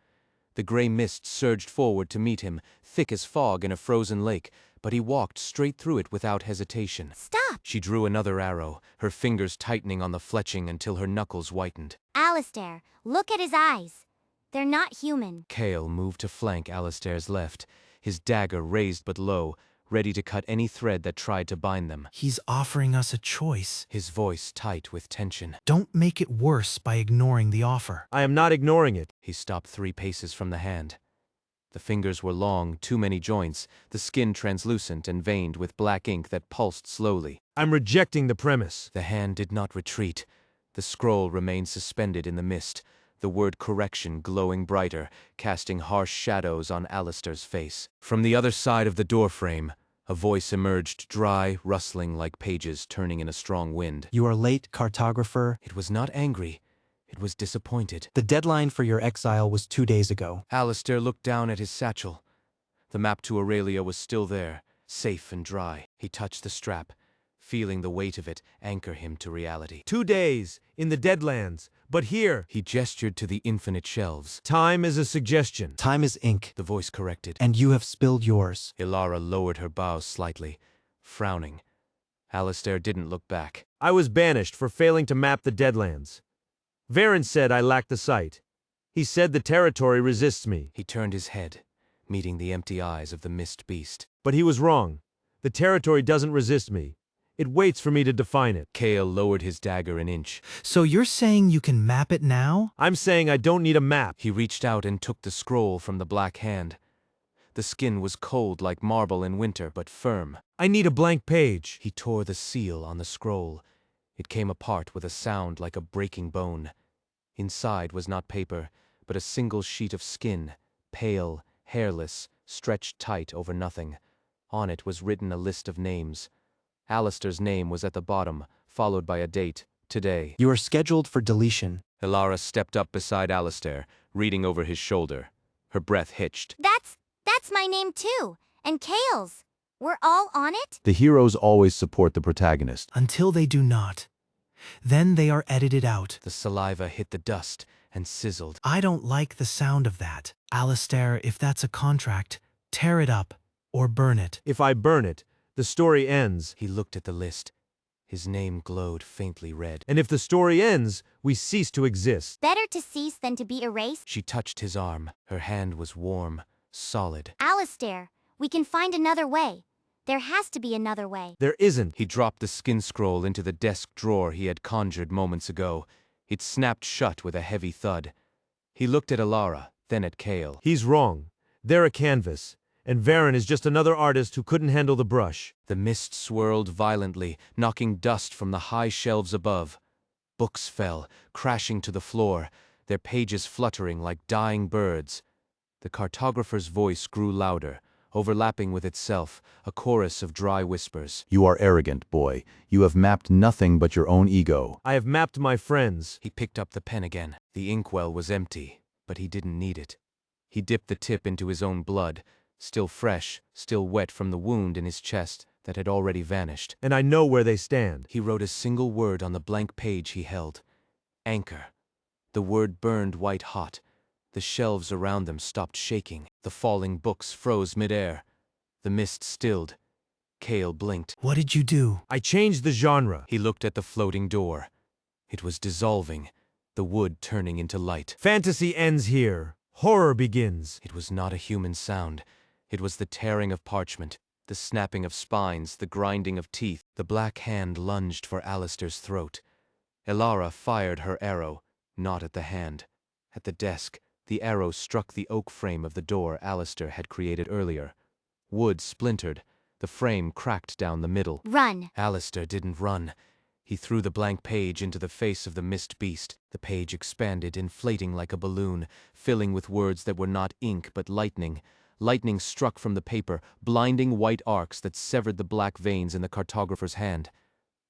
The gray mist surged forward to meet him, thick as fog in a frozen lake, but he walked straight through it without hesitation. Stop! She drew another arrow, her fingers tightening on the fletching until her knuckles whitened. Alistair, look at his eyes. They're not human. Kale moved to flank Alistair's left, his dagger raised but low, ready to cut any thread that tried to bind them. He's offering us a choice. His voice tight with tension. Don't make it worse by ignoring the offer. I am not ignoring it. He stopped 3 paces from the hand. The fingers were long, too many joints, the skin translucent and veined with black ink that pulsed slowly. I'm rejecting the premise. The hand did not retreat. The scroll remained suspended in the mist, the word correction glowing brighter, casting harsh shadows on Alistair's face. From the other side of the doorframe, a voice emerged, dry, rustling like pages turning in a strong wind. You are late, Cartographer. It was not angry. It was disappointed. The deadline for your exile was 2 days ago. Alistair looked down at his satchel. The map to Aurelia was still there, safe and dry. He touched the strap, feeling the weight of it anchor him to reality. 2 days, in the Deadlands, but here. He gestured to the infinite shelves. Time is a suggestion. Time is ink, The voice corrected. and you have spilled yours. Ilara lowered her bows slightly, frowning. Alistair didn't look back. I was banished for failing to map the Deadlands. Varen said I lacked the sight. He said the territory resists me. He turned his head, meeting the empty eyes of the mist beast. But he was wrong. The territory doesn't resist me. It waits for me to define it. Kale lowered his dagger an inch. So you're saying you can map it now? I'm saying I don't need a map. He reached out and took the scroll from the black hand. The skin was cold like marble in winter, but firm. I need a blank page. He tore the seal on the scroll. It came apart with a sound like a breaking bone. Inside was not paper, but a single sheet of skin, pale, hairless, stretched tight over nothing. On it was written a list of names. Alistair's name was at the bottom, followed by a date, today. You are scheduled for deletion. Ilara stepped up beside Alistair, reading over his shoulder. Her breath hitched. That's my name too. And Kale's. We're all on it? The heroes always support the protagonist. Until they do not. Then they are edited out. The saliva hit the dust and sizzled. I don't like the sound of that. Alistair, if that's a contract, tear it up or burn it. If I burn it, the story ends. He looked at the list. His name glowed faintly red. And if the story ends, we cease to exist. Better to cease than to be erased? She touched his arm. Her hand was warm, solid. Alistair, we can find another way. There has to be another way. There isn't. He dropped the skin scroll into the desk drawer he had conjured moments ago. It snapped shut with a heavy thud. He looked at Ilara, then at Kale. He's wrong. They're a canvas. And Varen is just another artist who couldn't handle the brush. The mist swirled violently, knocking dust from the high shelves above. Books fell, crashing to the floor, their pages fluttering like dying birds. The cartographer's voice grew louder, overlapping with itself, a chorus of dry whispers. You are arrogant, boy. You have mapped nothing but your own ego. I have mapped my friends. He picked up the pen again. The inkwell was empty, but he didn't need it. He dipped the tip into his own blood, still fresh, still wet from the wound in his chest that had already vanished. And I know where they stand. He wrote a single word on the blank page he held. Anchor. The word burned white hot. The shelves around them stopped shaking. The falling books froze midair. The mist stilled. Kale blinked. What did you do? I changed the genre. He looked at the floating door. It was dissolving, the wood turning into light. Fantasy ends here. Horror begins. It was not a human sound. It was the tearing of parchment, the snapping of spines, the grinding of teeth. The black hand lunged for Alistair's throat. Ilara fired her arrow, not at the hand. At the desk, the arrow struck the oak frame of the door Alistair had created earlier. Wood splintered. The frame cracked down the middle. Run. Alistair didn't run. He threw the blank page into the face of the mist beast. The page expanded, inflating like a balloon, filling with words that were not ink but lightning. Lightning struck from the paper, blinding white arcs that severed the black veins in the cartographer's hand.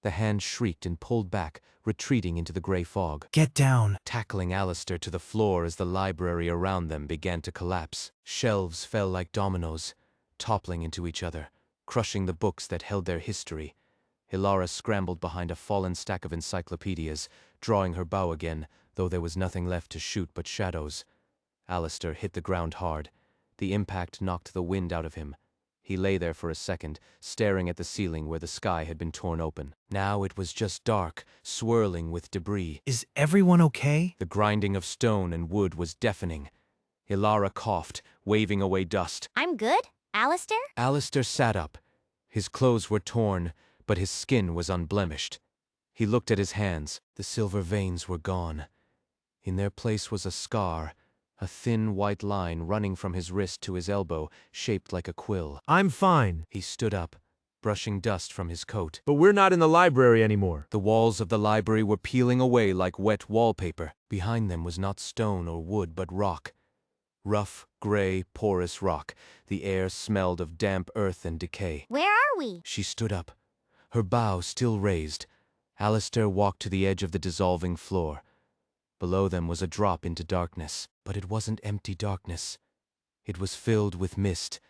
The hand shrieked and pulled back, retreating into the gray fog. Get down. Tackling Alistair to the floor as the library around them began to collapse. Shelves fell like dominoes, toppling into each other, crushing the books that held their history. Ilara scrambled behind a fallen stack of encyclopedias, drawing her bow again, though there was nothing left to shoot but shadows. Alistair hit the ground hard. The impact knocked the wind out of him. He lay there for a second, staring at the ceiling where the sky had been torn open. Now it was just dark, swirling with debris. Is everyone okay? The grinding of stone and wood was deafening. Ilara coughed, waving away dust. I'm good, Alistair? Alistair sat up. His clothes were torn, but his skin was unblemished. He looked at his hands. The silver veins were gone. In their place was a scar, a thin white line running from his wrist to his elbow, shaped like a quill. I'm fine. He stood up, brushing dust from his coat. But we're not in the library anymore. The walls of the library were peeling away like wet wallpaper. Behind them was not stone or wood, but rock. Rough, gray, porous rock. The air smelled of damp earth and decay. Where are we? She stood up, her bow still raised. Alistair walked to the edge of the dissolving floor. Below them was a drop into darkness, but it wasn't empty darkness. It was filled with mist,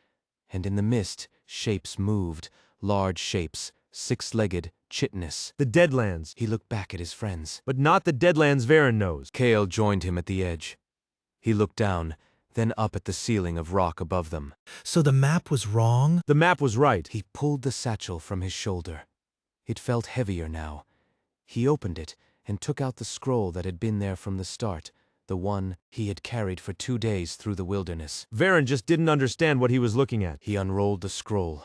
and in the mist, shapes moved, large shapes, six-legged, chitinous. The Deadlands. He looked back at his friends. But not the Deadlands Varen knows. Kale joined him at the edge. He looked down, then up at the ceiling of rock above them. So the map was wrong? The map was right. He pulled the satchel from his shoulder. It felt heavier now. He opened it and took out the scroll that had been there from the start, the one he had carried for 2 days through the wilderness. Varen just didn't understand what he was looking at. He unrolled the scroll.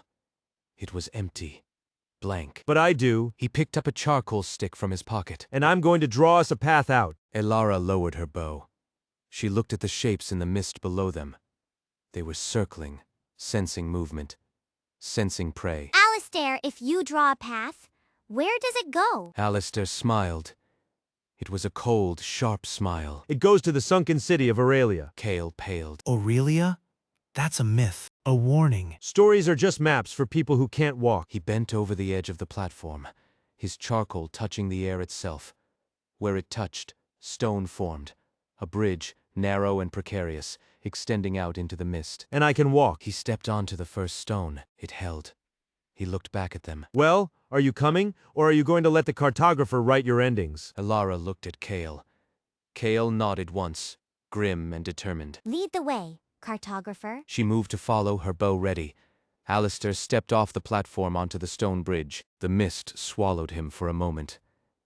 It was empty. Blank. But I do. He picked up a charcoal stick from his pocket. And I'm going to draw us a path out. Elara lowered her bow. She looked at the shapes in the mist below them. They were circling, sensing movement, sensing prey. Alistair, if you draw a path, where does it go? Alistair smiled. It was a cold, sharp smile. It goes to the sunken city of Aurelia. Kale paled. Aurelia? That's a myth, a warning. Stories are just maps for people who can't walk. He bent over the edge of the platform, his charcoal touching the air itself. Where it touched, stone formed. A bridge, narrow and precarious, extending out into the mist. And I can walk. He stepped onto the first stone. It held. He looked back at them. Well, are you coming, or are you going to let the cartographer write your endings? Elara looked at Kale. Kale nodded once, grim and determined. Lead the way, cartographer. She moved to follow, her bow ready. Alistair stepped off the platform onto the stone bridge. The mist swallowed him for a moment.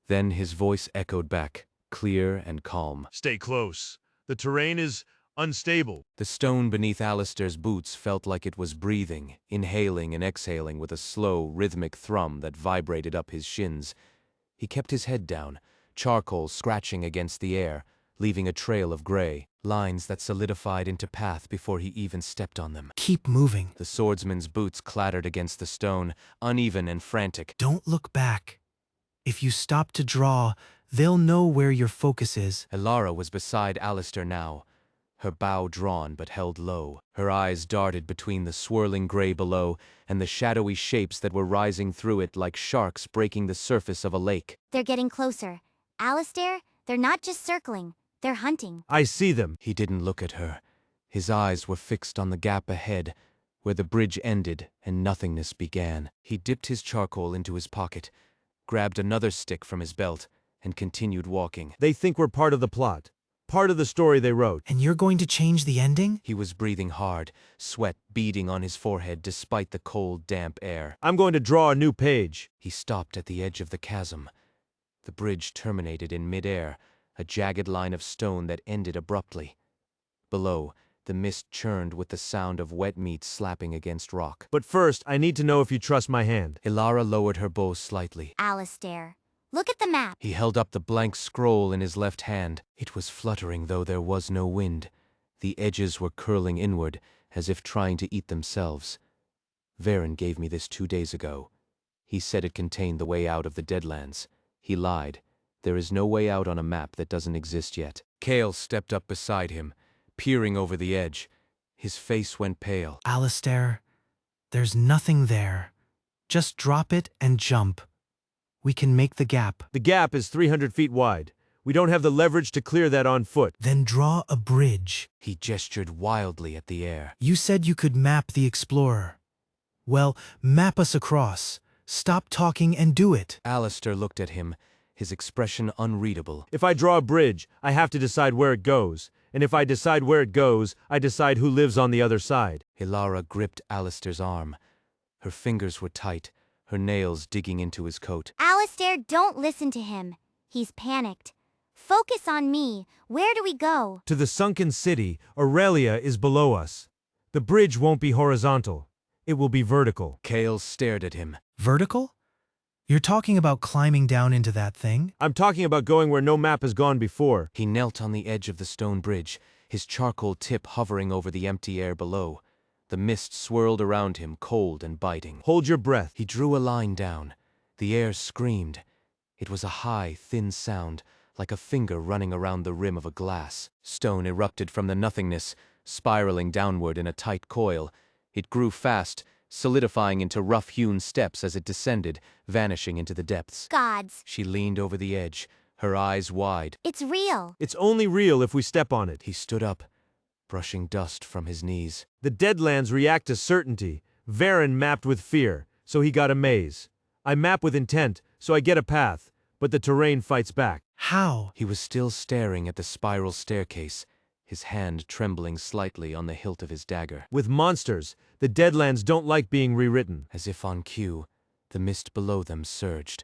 Then his voice echoed back, clear and calm. Stay close. The terrain is unstable. The stone beneath Alistair's boots felt like it was breathing, inhaling and exhaling with a slow, rhythmic thrum that vibrated up his shins. He kept his head down, charcoal scratching against the air, leaving a trail of gray, lines that solidified into path before he even stepped on them. Keep moving. The swordsman's boots clattered against the stone, uneven and frantic. Don't look back. If you stop to draw, they'll know where your focus is. Elara was beside Alistair now, her bow drawn but held low. Her eyes darted between the swirling gray below and the shadowy shapes that were rising through it like sharks breaking the surface of a lake. They're getting closer. Alistair, they're not just circling, they're hunting. I see them. He didn't look at her. His eyes were fixed on the gap ahead, where the bridge ended and nothingness began. He dipped his charcoal into his pocket, grabbed another stick from his belt, and continued walking. They think we're part of the plot. Part of the story they wrote. And you're going to change the ending? He was breathing hard, sweat beading on his forehead despite the cold, damp air. I'm going to draw a new page. He stopped at the edge of the chasm. The bridge terminated in midair, a jagged line of stone that ended abruptly. Below, the mist churned with the sound of wet meat slapping against rock. But first, I need to know if you trust my hand. Elara lowered her bow slightly. Alistair, look at the map. He held up the blank scroll in his left hand. It was fluttering, though there was no wind. The edges were curling inward, as if trying to eat themselves. Varen gave me this 2 days ago. He said it contained the way out of the Deadlands. He lied. There is no way out on a map that doesn't exist yet. Kale stepped up beside him, peering over the edge. His face went pale. Alistair, there's nothing there. Just drop it and jump. We can make the gap. The gap is 300 feet wide. We don't have the leverage to clear that on foot. Then draw a bridge. He gestured wildly at the air. You said you could map the explorer. Well, map us across. Stop talking and do it. Alistair looked at him, his expression unreadable. If I draw a bridge, I have to decide where it goes. And if I decide where it goes, I decide who lives on the other side. Elara gripped Alistair's arm. Her fingers were tight, her nails digging into his coat. Alistair, don't listen to him. He's panicked. Focus on me. Where do we go? To the sunken city, Aurelia is below us. The bridge won't be horizontal. It will be vertical. Kale stared at him. Vertical? You're talking about climbing down into that thing? I'm talking about going where no map has gone before. He knelt on the edge of the stone bridge, his charcoal tip hovering over the empty air below. The mist swirled around him, cold and biting. Hold your breath. He drew a line down. The air screamed. It was a high, thin sound, like a finger running around the rim of a glass. Stone erupted from the nothingness, spiraling downward in a tight coil. It grew fast, solidifying into rough-hewn steps as it descended, vanishing into the depths. Gods. She leaned over the edge, her eyes wide. It's real. It's only real if we step on it. He stood up, brushing dust from his knees. The Deadlands react to certainty. Varen mapped with fear, so he got a maze. I map with intent, so I get a path, but the terrain fights back. How? He was still staring at the spiral staircase, his hand trembling slightly on the hilt of his dagger. With monsters, the Deadlands don't like being rewritten. As if on cue, the mist below them surged.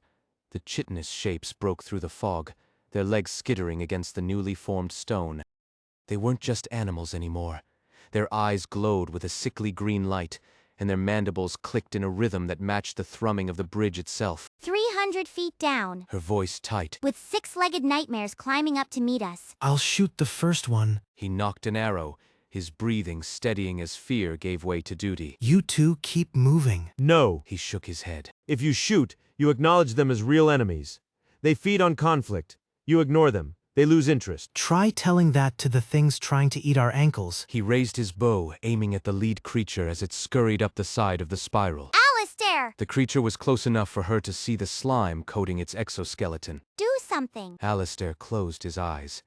The chitinous shapes broke through the fog, their legs skittering against the newly formed stone. They weren't just animals anymore. Their eyes glowed with a sickly green light, and their mandibles clicked in a rhythm that matched the thrumming of the bridge itself. 300 feet down. Her voice tight. With six-legged nightmares climbing up to meet us. I'll shoot the first one. He knocked an arrow, his breathing steadying as fear gave way to duty. You two keep moving. No. He shook his head. If you shoot, you acknowledge them as real enemies. They feed on conflict. You ignore them. They lose interest. Try telling that to the things trying to eat our ankles. He raised his bow, aiming at the lead creature as it scurried up the side of the spiral. Alistair! The creature was close enough for her to see the slime coating its exoskeleton. Do something. Alistair closed his eyes.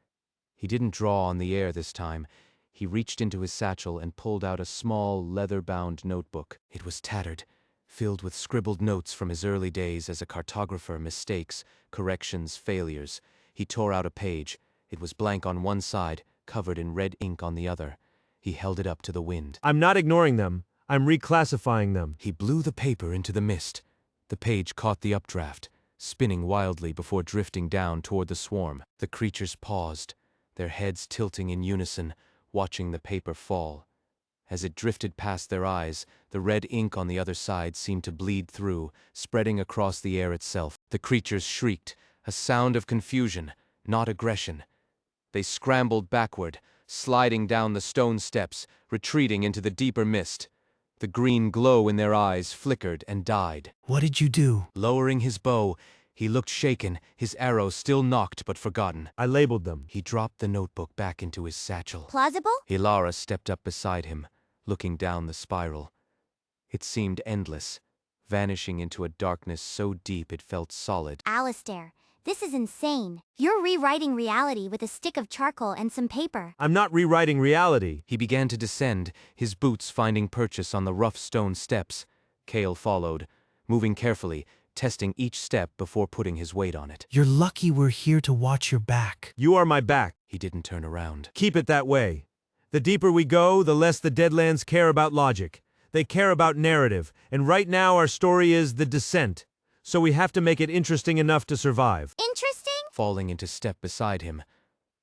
He didn't draw on the air this time. He reached into his satchel and pulled out a small, leather-bound notebook. It was tattered, filled with scribbled notes from his early days as a cartographer, mistakes, corrections, failures. He tore out a page. It was blank on one side, covered in red ink on the other. He held it up to the wind. I'm not ignoring them. I'm reclassifying them. He blew the paper into the mist. The page caught the updraft, spinning wildly before drifting down toward the swarm. The creatures paused, their heads tilting in unison, watching the paper fall. As it drifted past their eyes, the red ink on the other side seemed to bleed through, spreading across the air itself. The creatures shrieked, a sound of confusion, not aggression. They scrambled backward, sliding down the stone steps, retreating into the deeper mist. The green glow in their eyes flickered and died. What did you do? Lowering his bow, he looked shaken, his arrow still nocked but forgotten. I labeled them. He dropped the notebook back into his satchel. Plausible? Ilara stepped up beside him, looking down the spiral. It seemed endless, vanishing into a darkness so deep it felt solid. Alistair, this is insane. You're rewriting reality with a stick of charcoal and some paper. I'm not rewriting reality. He began to descend, his boots finding purchase on the rough stone steps. Kale followed, moving carefully, testing each step before putting his weight on it. You're lucky we're here to watch your back. You are my back. He didn't turn around. Keep it that way. The deeper we go, the less the Deadlands care about logic. They care about narrative, and right now our story is the descent. So we have to make it interesting enough to survive. Interesting? Falling into step beside him.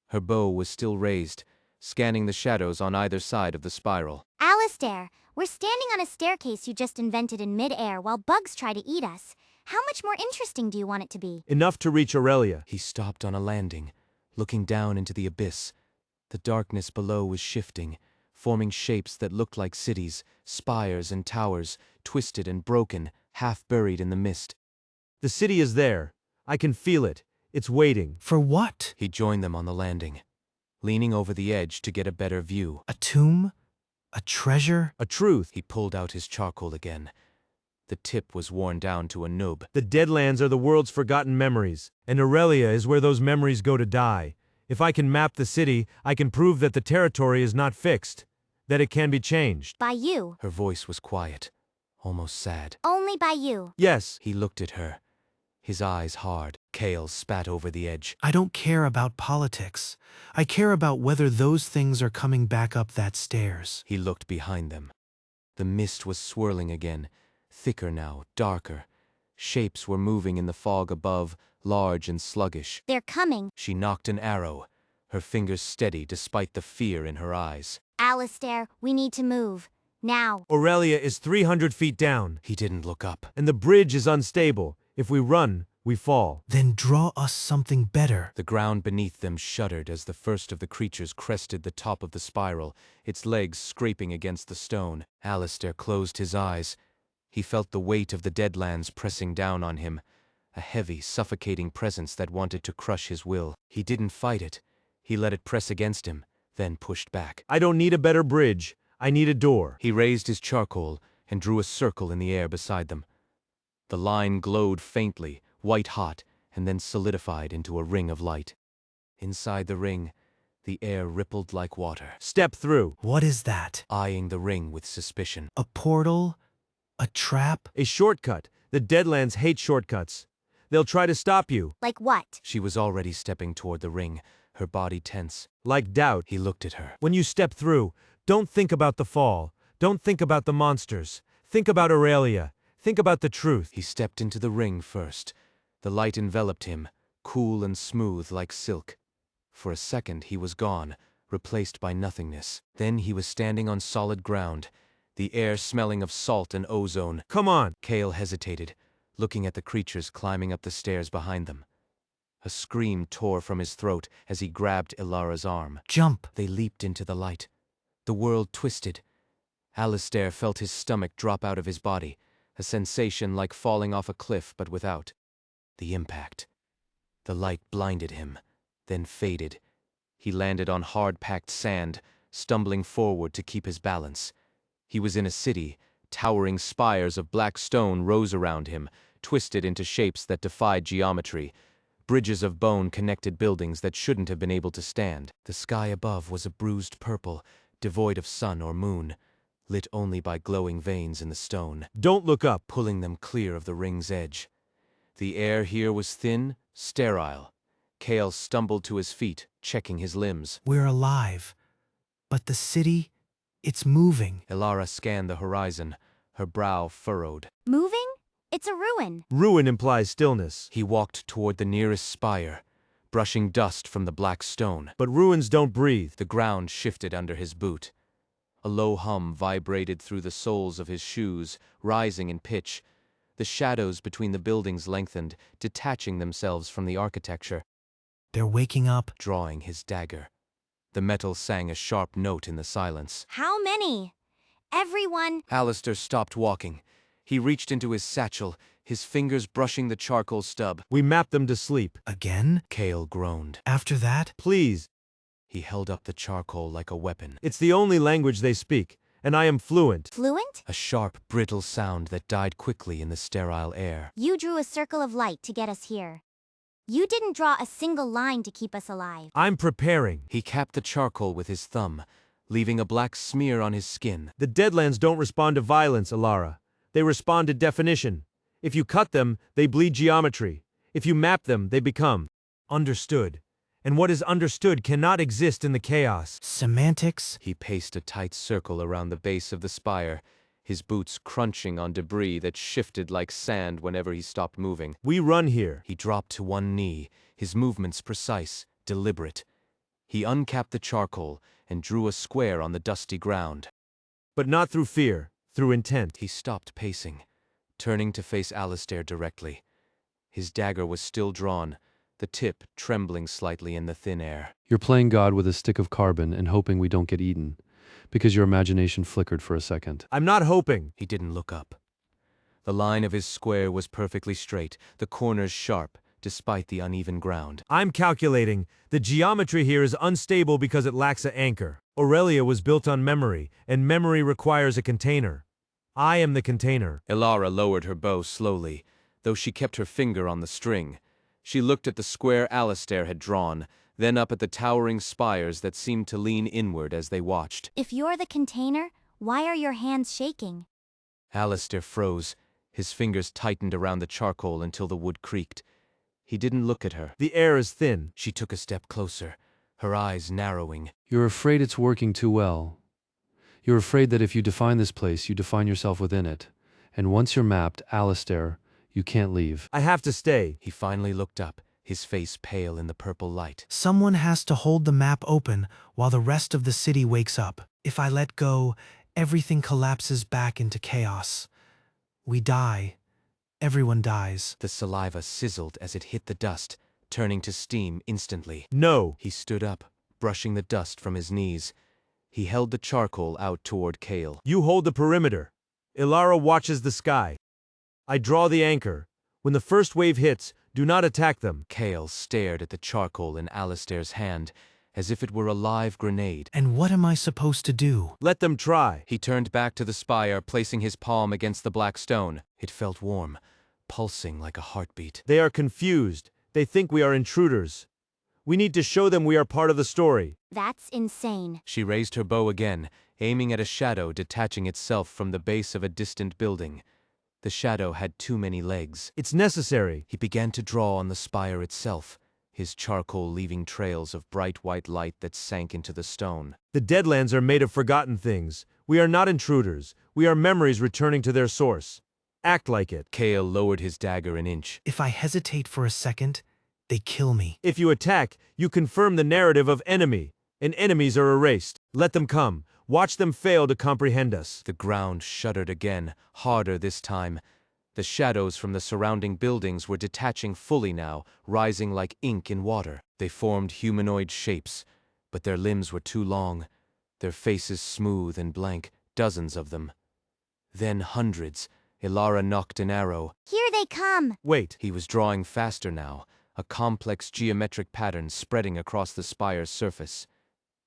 Her bow was still raised, scanning the shadows on either side of the spiral. Alistair, we're standing on a staircase you just invented in mid-air while bugs try to eat us. How much more interesting do you want it to be? Enough to reach Aurelia. He stopped on a landing, looking down into the abyss. The darkness below was shifting, forming shapes that looked like cities, spires and towers, twisted and broken, half buried in the mist. The city is there. I can feel it. It's waiting. For what? He joined them on the landing, leaning over the edge to get a better view. A tomb? A treasure? A truth. He pulled out his charcoal again. The tip was worn down to a nub. The Deadlands are the world's forgotten memories, and Aurelia is where those memories go to die. If I can map the city, I can prove that the territory is not fixed, that it can be changed. By you. Her voice was quiet, almost sad. Only by you. Yes. He looked at her, his eyes hard. Kale spat over the edge. I don't care about politics. I care about whether those things are coming back up that stairs. He looked behind them. The mist was swirling again, thicker now, darker. Shapes were moving in the fog above, large and sluggish. They're coming. She knocked an arrow, her fingers steady despite the fear in her eyes. Alistair, we need to move. Now. Aurelia is 300 feet down. He didn't look up. And the bridge is unstable. If we run, we fall. Then draw us something better. The ground beneath them shuddered as the first of the creatures crested the top of the spiral, its legs scraping against the stone. Alistair closed his eyes. He felt the weight of the Deadlands pressing down on him, a heavy, suffocating presence that wanted to crush his will. He didn't fight it. He let it press against him, then pushed back. I don't need a better bridge. I need a door. He raised his charcoal and drew a circle in the air beside them. The line glowed faintly, white-hot, and then solidified into a ring of light. Inside the ring, the air rippled like water. Step through. What is that? Eyeing the ring with suspicion. A portal? A trap? A shortcut. The Deadlands hate shortcuts. They'll try to stop you. Like what? She was already stepping toward the ring, her body tense. Like doubt. He looked at her. When you step through, don't think about the fall. Don't think about the monsters. Think about Aurelia. Think about the truth. He stepped into the ring first. The light enveloped him, cool and smooth like silk. For a second he was gone, replaced by nothingness. Then he was standing on solid ground, the air smelling of salt and ozone. Come on. Kale hesitated, looking at the creatures climbing up the stairs behind them. A scream tore from his throat as he grabbed Ilara's arm. Jump. They leaped into the light. The world twisted. Alistair felt his stomach drop out of his body, a sensation like falling off a cliff but without the impact. The light blinded him, then faded. He landed on hard-packed sand, stumbling forward to keep his balance. He was in a city. Towering spires of black stone rose around him, twisted into shapes that defied geometry. Bridges of bone connected buildings that shouldn't have been able to stand. The sky above was a bruised purple, devoid of sun or moon, lit only by glowing veins in the stone. Don't look up. Pulling them clear of the ring's edge. The air here was thin, sterile. Kale stumbled to his feet, checking his limbs. We're alive. But the city, it's moving. Ilara scanned the horizon, her brow furrowed. Moving? It's a ruin. Ruin implies stillness. He walked toward the nearest spire, brushing dust from the black stone. But ruins don't breathe. The ground shifted under his boot. A low hum vibrated through the soles of his shoes, rising in pitch. The shadows between the buildings lengthened, detaching themselves from the architecture. They're waking up. Drawing his dagger. The metal sang a sharp note in the silence. How many? Everyone. Alistair stopped walking. He reached into his satchel, his fingers brushing the charcoal stub. We mapped them to sleep. Again? Kale groaned. After that? Please. He held up the charcoal like a weapon. It's the only language they speak, and I am fluent. Fluent? A sharp, brittle sound that died quickly in the sterile air. You drew a circle of light to get us here. You didn't draw a single line to keep us alive. I'm preparing. He capped the charcoal with his thumb, leaving a black smear on his skin. The Deadlands don't respond to violence, Ilara. They respond to definition. If you cut them, they bleed geometry. If you map them, they become understood. And what is understood cannot exist in the chaos. Semantics? He paced a tight circle around the base of the spire, his boots crunching on debris that shifted like sand whenever he stopped moving. We run here. He dropped to one knee, his movements precise, deliberate. He uncapped the charcoal and drew a square on the dusty ground. But not through fear, through intent. He stopped pacing, turning to face Alistair directly. His dagger was still drawn, the tip trembling slightly in the thin air. You're playing God with a stick of carbon and hoping we don't get eaten, because your imagination flickered for a second. I'm not hoping. He didn't look up. The line of his square was perfectly straight, the corners sharp, despite the uneven ground. I'm calculating. The geometry here is unstable because it lacks an anchor. Aurelia was built on memory, and memory requires a container. I am the container. Ilara lowered her bow slowly, though she kept her finger on the string. She looked at the square Alistair had drawn, then up at the towering spires that seemed to lean inward as they watched. If you're the container, why are your hands shaking? Alistair froze. His fingers tightened around the charcoal until the wood creaked. He didn't look at her. The air is thin. She took a step closer, her eyes narrowing. You're afraid it's working too well. You're afraid that if you define this place, you define yourself within it. And once you're mapped, Alistair, you can't leave. I have to stay. He finally looked up, his face pale in the purple light. Someone has to hold the map open while the rest of the city wakes up. If I let go, everything collapses back into chaos. We die. everyone dies. The saliva sizzled as it hit the dust, turning to steam instantly. No. He stood up, brushing the dust from his knees. He held the charcoal out toward Kale. You hold the perimeter. Ilara watches the sky. I draw the anchor. When the first wave hits, do not attack them. Kale stared at the charcoal in Alistair's hand, as if it were a live grenade. And what am I supposed to do? Let them try. He turned back to the spire, placing his palm against the black stone. It felt warm, pulsing like a heartbeat. They are confused. They think we are intruders. We need to show them we are part of the story. That's insane. She raised her bow again, aiming at a shadow detaching itself from the base of a distant building. The shadow had too many legs. It's necessary. He began to draw on the spire itself, his charcoal leaving trails of bright white light that sank into the stone. The Deadlands are made of forgotten things. We are not intruders. We are memories returning to their source. Act like it. Kale lowered his dagger an inch. If I hesitate for a second, they kill me. If you attack, you confirm the narrative of enemy, and enemies are erased. Let them come. Watch them fail to comprehend us. The ground shuddered again, harder this time. The shadows from the surrounding buildings were detaching fully now, rising like ink in water. They formed humanoid shapes, but their limbs were too long, their faces smooth and blank, dozens of them. Then hundreds. Ilara knocked an arrow. Here they come. Wait. He was drawing faster now, a complex geometric pattern spreading across the spire's surface.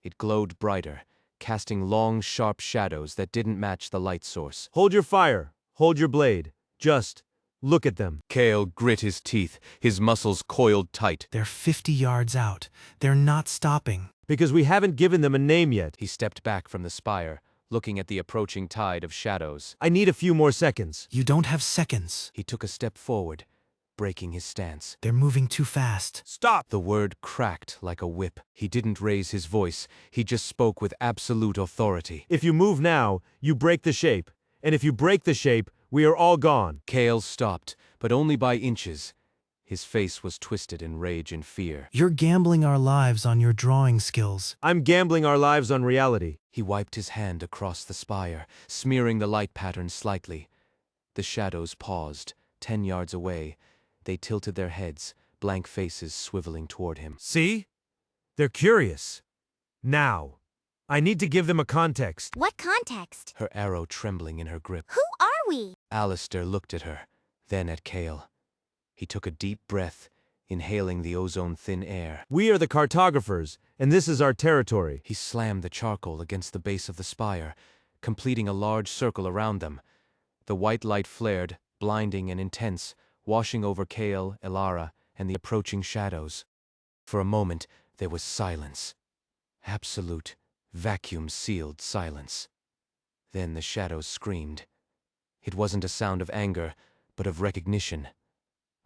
It glowed brighter, casting long, sharp shadows that didn't match the light source. Hold your fire. Hold your blade. Just look at them. Kale grit his teeth, his muscles coiled tight. They're 50 yards out. They're not stopping. Because we haven't given them a name yet. He stepped back from the spire, looking at the approaching tide of shadows. I need a few more seconds. You don't have seconds. He took a step forward, breaking his stance. They're moving too fast. Stop! The word cracked like a whip. He didn't raise his voice. He just spoke with absolute authority. If you move now, you break the shape. And if you break the shape, we are all gone. Kale stopped, but only by inches. His face was twisted in rage and fear. You're gambling our lives on your drawing skills. I'm gambling our lives on reality. He wiped his hand across the spire, smearing the light pattern slightly. The shadows paused, 10 yards away. They tilted their heads, blank faces swiveling toward him. See? They're curious. Now, I need to give them a context. What context? Her arrow trembling in her grip. Who are we? Alistair looked at her, then at Kale. He took a deep breath, inhaling the ozone-thin air. We are the cartographers, and this is our territory. He slammed the charcoal against the base of the spire, completing a large circle around them. The white light flared, blinding and intense, washing over Kale, Ilara, and the approaching shadows. For a moment, there was silence. Absolute, vacuum-sealed silence. Then the shadows screamed. It wasn't a sound of anger, but of recognition,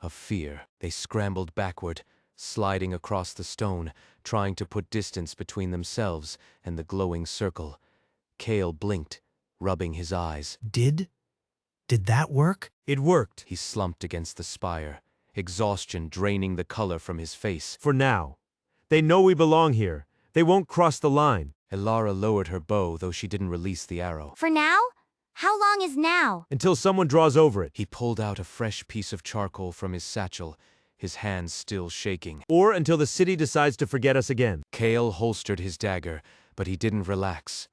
of fear. They scrambled backward, sliding across the stone, trying to put distance between themselves and the glowing circle. Kale blinked, rubbing his eyes. Did that work? It worked. He slumped against the spire, exhaustion draining the color from his face. For now. They know we belong here. They won't cross the line. Ilara lowered her bow, though she didn't release the arrow. For now? How long is now? Until someone draws over it. He pulled out a fresh piece of charcoal from his satchel, his hands still shaking. Or until the city decides to forget us again. Kale holstered his dagger, but he didn't relax.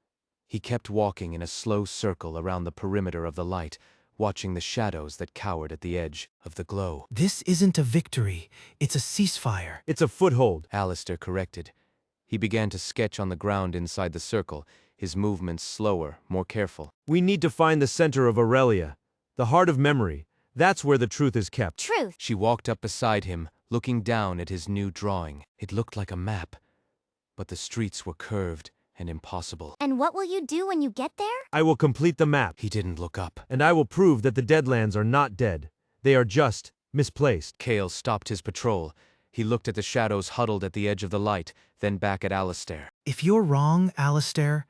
He kept walking in a slow circle around the perimeter of the light, watching the shadows that cowered at the edge of the glow. This isn't a victory. It's a ceasefire. It's a foothold. Alistair corrected. He began to sketch on the ground inside the circle, his movements slower, more careful. We need to find the center of Aurelia, the heart of memory. That's where the truth is kept. Truth. She walked up beside him, looking down at his new drawing. It looked like a map, but the streets were curved and impossible. And what will you do when you get there? I will complete the map. He didn't look up. And I will prove that the Deadlands are not dead. They are just misplaced. Kale stopped his patrol. He looked at the shadows huddled at the edge of the light, then back at Alistair. If you're wrong, Alistair,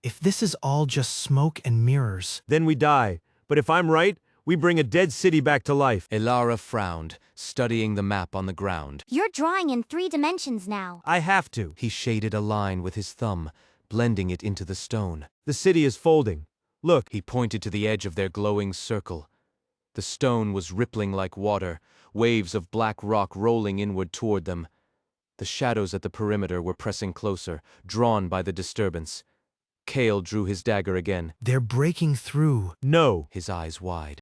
if this is all just smoke and mirrors, then we die. But if I'm right, we bring a dead city back to life. Ilara frowned, studying the map on the ground. You're drawing in 3 dimensions now. I have to. He shaded a line with his thumb, blending it into the stone. The city is folding. Look. He pointed to the edge of their glowing circle. The stone was rippling like water, waves of black rock rolling inward toward them. The shadows at the perimeter were pressing closer, drawn by the disturbance. Kale drew his dagger again. They're breaking through. No. His eyes wide.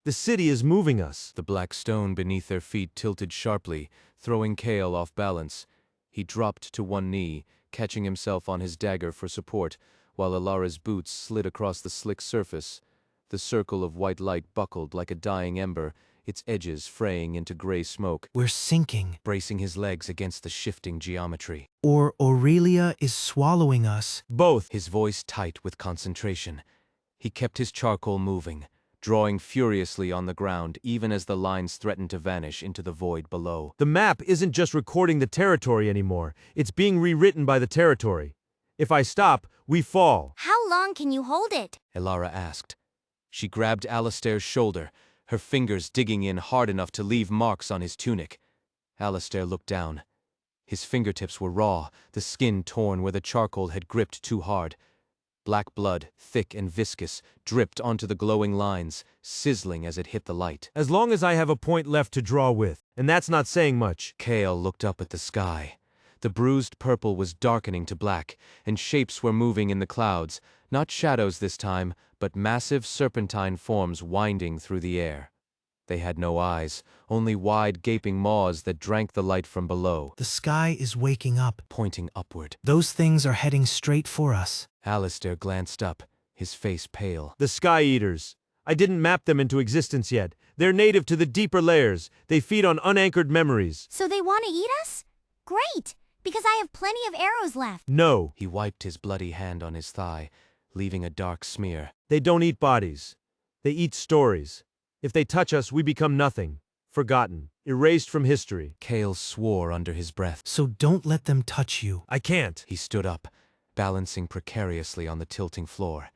The city is moving us. The black stone beneath their feet tilted sharply, throwing Kale off balance. He dropped to one knee, catching himself on his dagger for support, while Ilara's boots slid across the slick surface. The circle of white light buckled like a dying ember, its edges fraying into gray smoke. We're sinking. Bracing his legs against the shifting geometry. Or Aurelia is swallowing us. Both. His voice tight with concentration. He kept his charcoal moving, drawing furiously on the ground even as the lines threatened to vanish into the void below. The map isn't just recording the territory anymore. It's being rewritten by the territory. If I stop, we fall. How long can you hold it? Ilara asked. She grabbed Alistair's shoulder, her fingers digging in hard enough to leave marks on his tunic. Alistair looked down. His fingertips were raw, the skin torn where the charcoal had gripped too hard. Black blood, thick and viscous, dripped onto the glowing lines, sizzling as it hit the light. As long as I have a point left to draw with, and that's not saying much. Kale looked up at the sky. The bruised purple was darkening to black, and shapes were moving in the clouds, not shadows this time, but massive serpentine forms winding through the air. They had no eyes, only wide gaping maws that drank the light from below. The sky is waking up. Pointing upward. Those things are heading straight for us. Alistair glanced up, his face pale. The Sky Eaters. I didn't map them into existence yet. They're native to the deeper layers. They feed on unanchored memories. So they want to eat us? Great, because I have plenty of arrows left. No. He wiped his bloody hand on his thigh, leaving a dark smear. They don't eat bodies. They eat stories. If they touch us, we become nothing. Forgotten. Erased from history. Kale swore under his breath. So don't let them touch you. I can't. He stood up, balancing precariously on the tilting floor.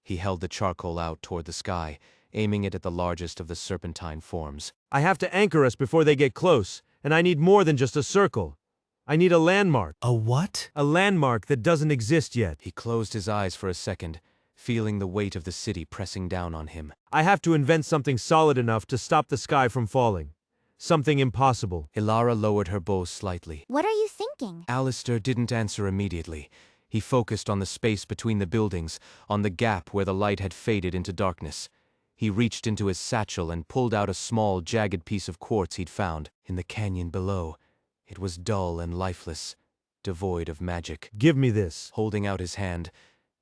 He held the charcoal out toward the sky, aiming it at the largest of the serpentine forms. I have to anchor us before they get close, and I need more than just a circle. I need a landmark. A what? A landmark that doesn't exist yet. He closed his eyes for a second, feeling the weight of the city pressing down on him. I have to invent something solid enough to stop the sky from falling. Something impossible. Ilara lowered her bow slightly. What are you thinking? Alistair didn't answer immediately. He focused on the space between the buildings, on the gap where the light had faded into darkness. He reached into his satchel and pulled out a small, jagged piece of quartz he'd found in the canyon below. It was dull and lifeless, devoid of magic. Give me this. Holding out his hand,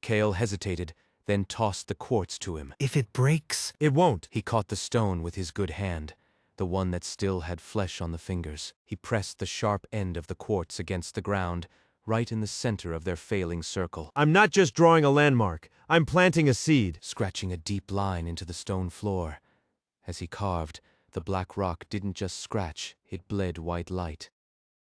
Kale hesitated, then tossed the quartz to him. If it breaks... It won't. He caught the stone with his good hand, the one that still had flesh on the fingers. He pressed the sharp end of the quartz against the ground, right in the center of their failing circle. I'm not just drawing a landmark. I'm planting a seed. Scratching a deep line into the stone floor. As he carved, the black rock didn't just scratch, it bled white light.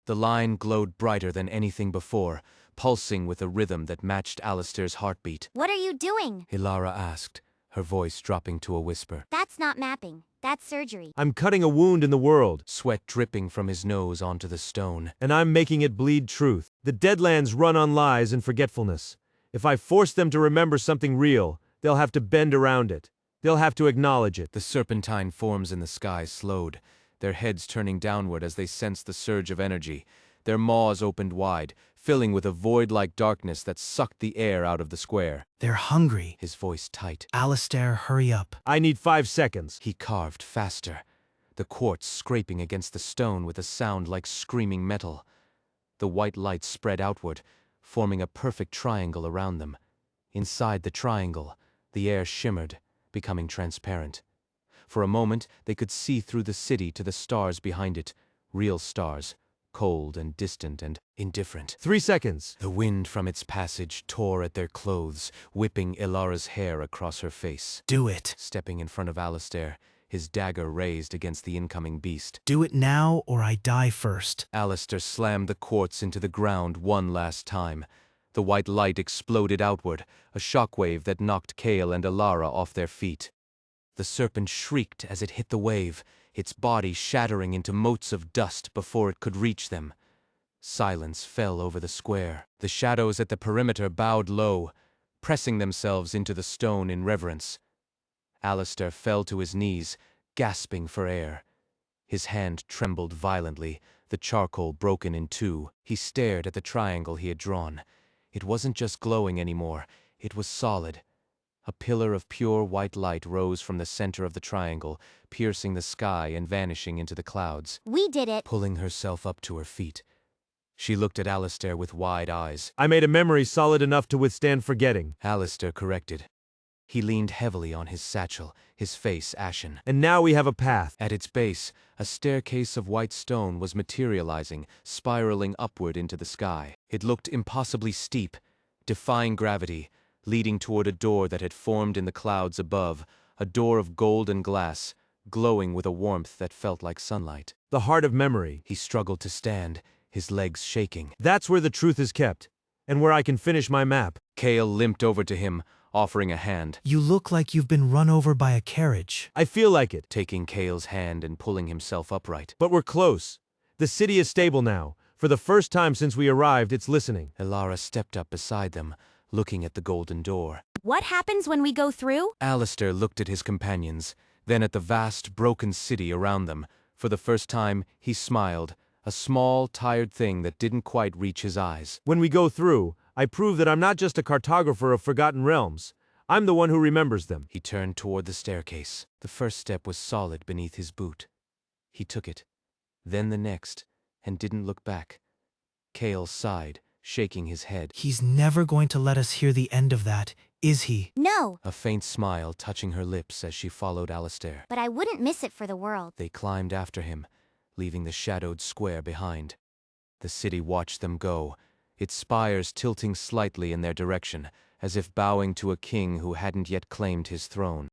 The line glowed brighter than anything before, pulsing with a rhythm that matched Alistair's heartbeat. What are you doing? Ilara asked, her voice dropping to a whisper. That's not mapping. That's surgery. I'm cutting a wound in the world. Sweat dripping from his nose onto the stone. And I'm making it bleed truth. The Deadlands run on lies and forgetfulness. If I force them to remember something real, they'll have to bend around it. They'll have to acknowledge it. The serpentine forms in the sky slowed, their heads turning downward as they sensed the surge of energy. Their maws opened wide, filling with a void-like darkness that sucked the air out of the square. They're hungry. His voice tight. Alistair, hurry up. I need 5 seconds. He carved faster, the quartz scraping against the stone with a sound like screaming metal. The white light spread outward, forming a perfect triangle around them. Inside the triangle, the air shimmered, becoming transparent. For a moment, they could see through the city to the stars behind it, real stars, cold and distant and indifferent. 3 seconds. The wind from its passage tore at their clothes, whipping Ilara's hair across her face. Do it. Stepping in front of Alistair, his dagger raised against the incoming beast. Do it now or I die first. Alistair slammed the quartz into the ground one last time. The white light exploded outward, a shockwave that knocked Kale and Ilara off their feet. The serpent shrieked as it hit the wave, its body shattering into motes of dust before it could reach them. Silence fell over the square. The shadows at the perimeter bowed low, pressing themselves into the stone in reverence. Alistair fell to his knees, gasping for air. His hand trembled violently, the charcoal broken in two. He stared at the triangle he had drawn. It wasn't just glowing anymore, it was solid. A pillar of pure white light rose from the center of the triangle, piercing the sky and vanishing into the clouds. We did it. Pulling herself up to her feet, she looked at Alistair with wide eyes. I made a memory solid enough to withstand forgetting. Alistair corrected. He leaned heavily on his satchel, his face ashen. And now we have a path. At its base, a staircase of white stone was materializing, spiraling upward into the sky. It looked impossibly steep, defying gravity, leading toward a door that had formed in the clouds above, a door of gold and glass, glowing with a warmth that felt like sunlight. The heart of memory. He struggled to stand, his legs shaking. That's where the truth is kept, and where I can finish my map. Kale limped over to him, offering a hand. You look like you've been run over by a carriage. I feel like it. Taking Kale's hand and pulling himself upright. But we're close. The city is stable now. For the first time since we arrived, it's listening. Elara stepped up beside them, looking at the golden door. What happens when we go through? Alistair looked at his companions, then at the vast, broken city around them. For the first time, he smiled, a small, tired thing that didn't quite reach his eyes. When we go through, I prove that I'm not just a cartographer of forgotten realms. I'm the one who remembers them. He turned toward the staircase. The first step was solid beneath his boot. He took it, then the next, and didn't look back. Kale sighed, shaking his head. He's never going to let us hear the end of that, is he? No, A faint smile touching her lips as she followed Alistair. but I wouldn't miss it for the world. They climbed after him, leaving the shadowed square behind. The city watched them go, its spires tilting slightly in their direction, as if bowing to a king who hadn't yet claimed his throne.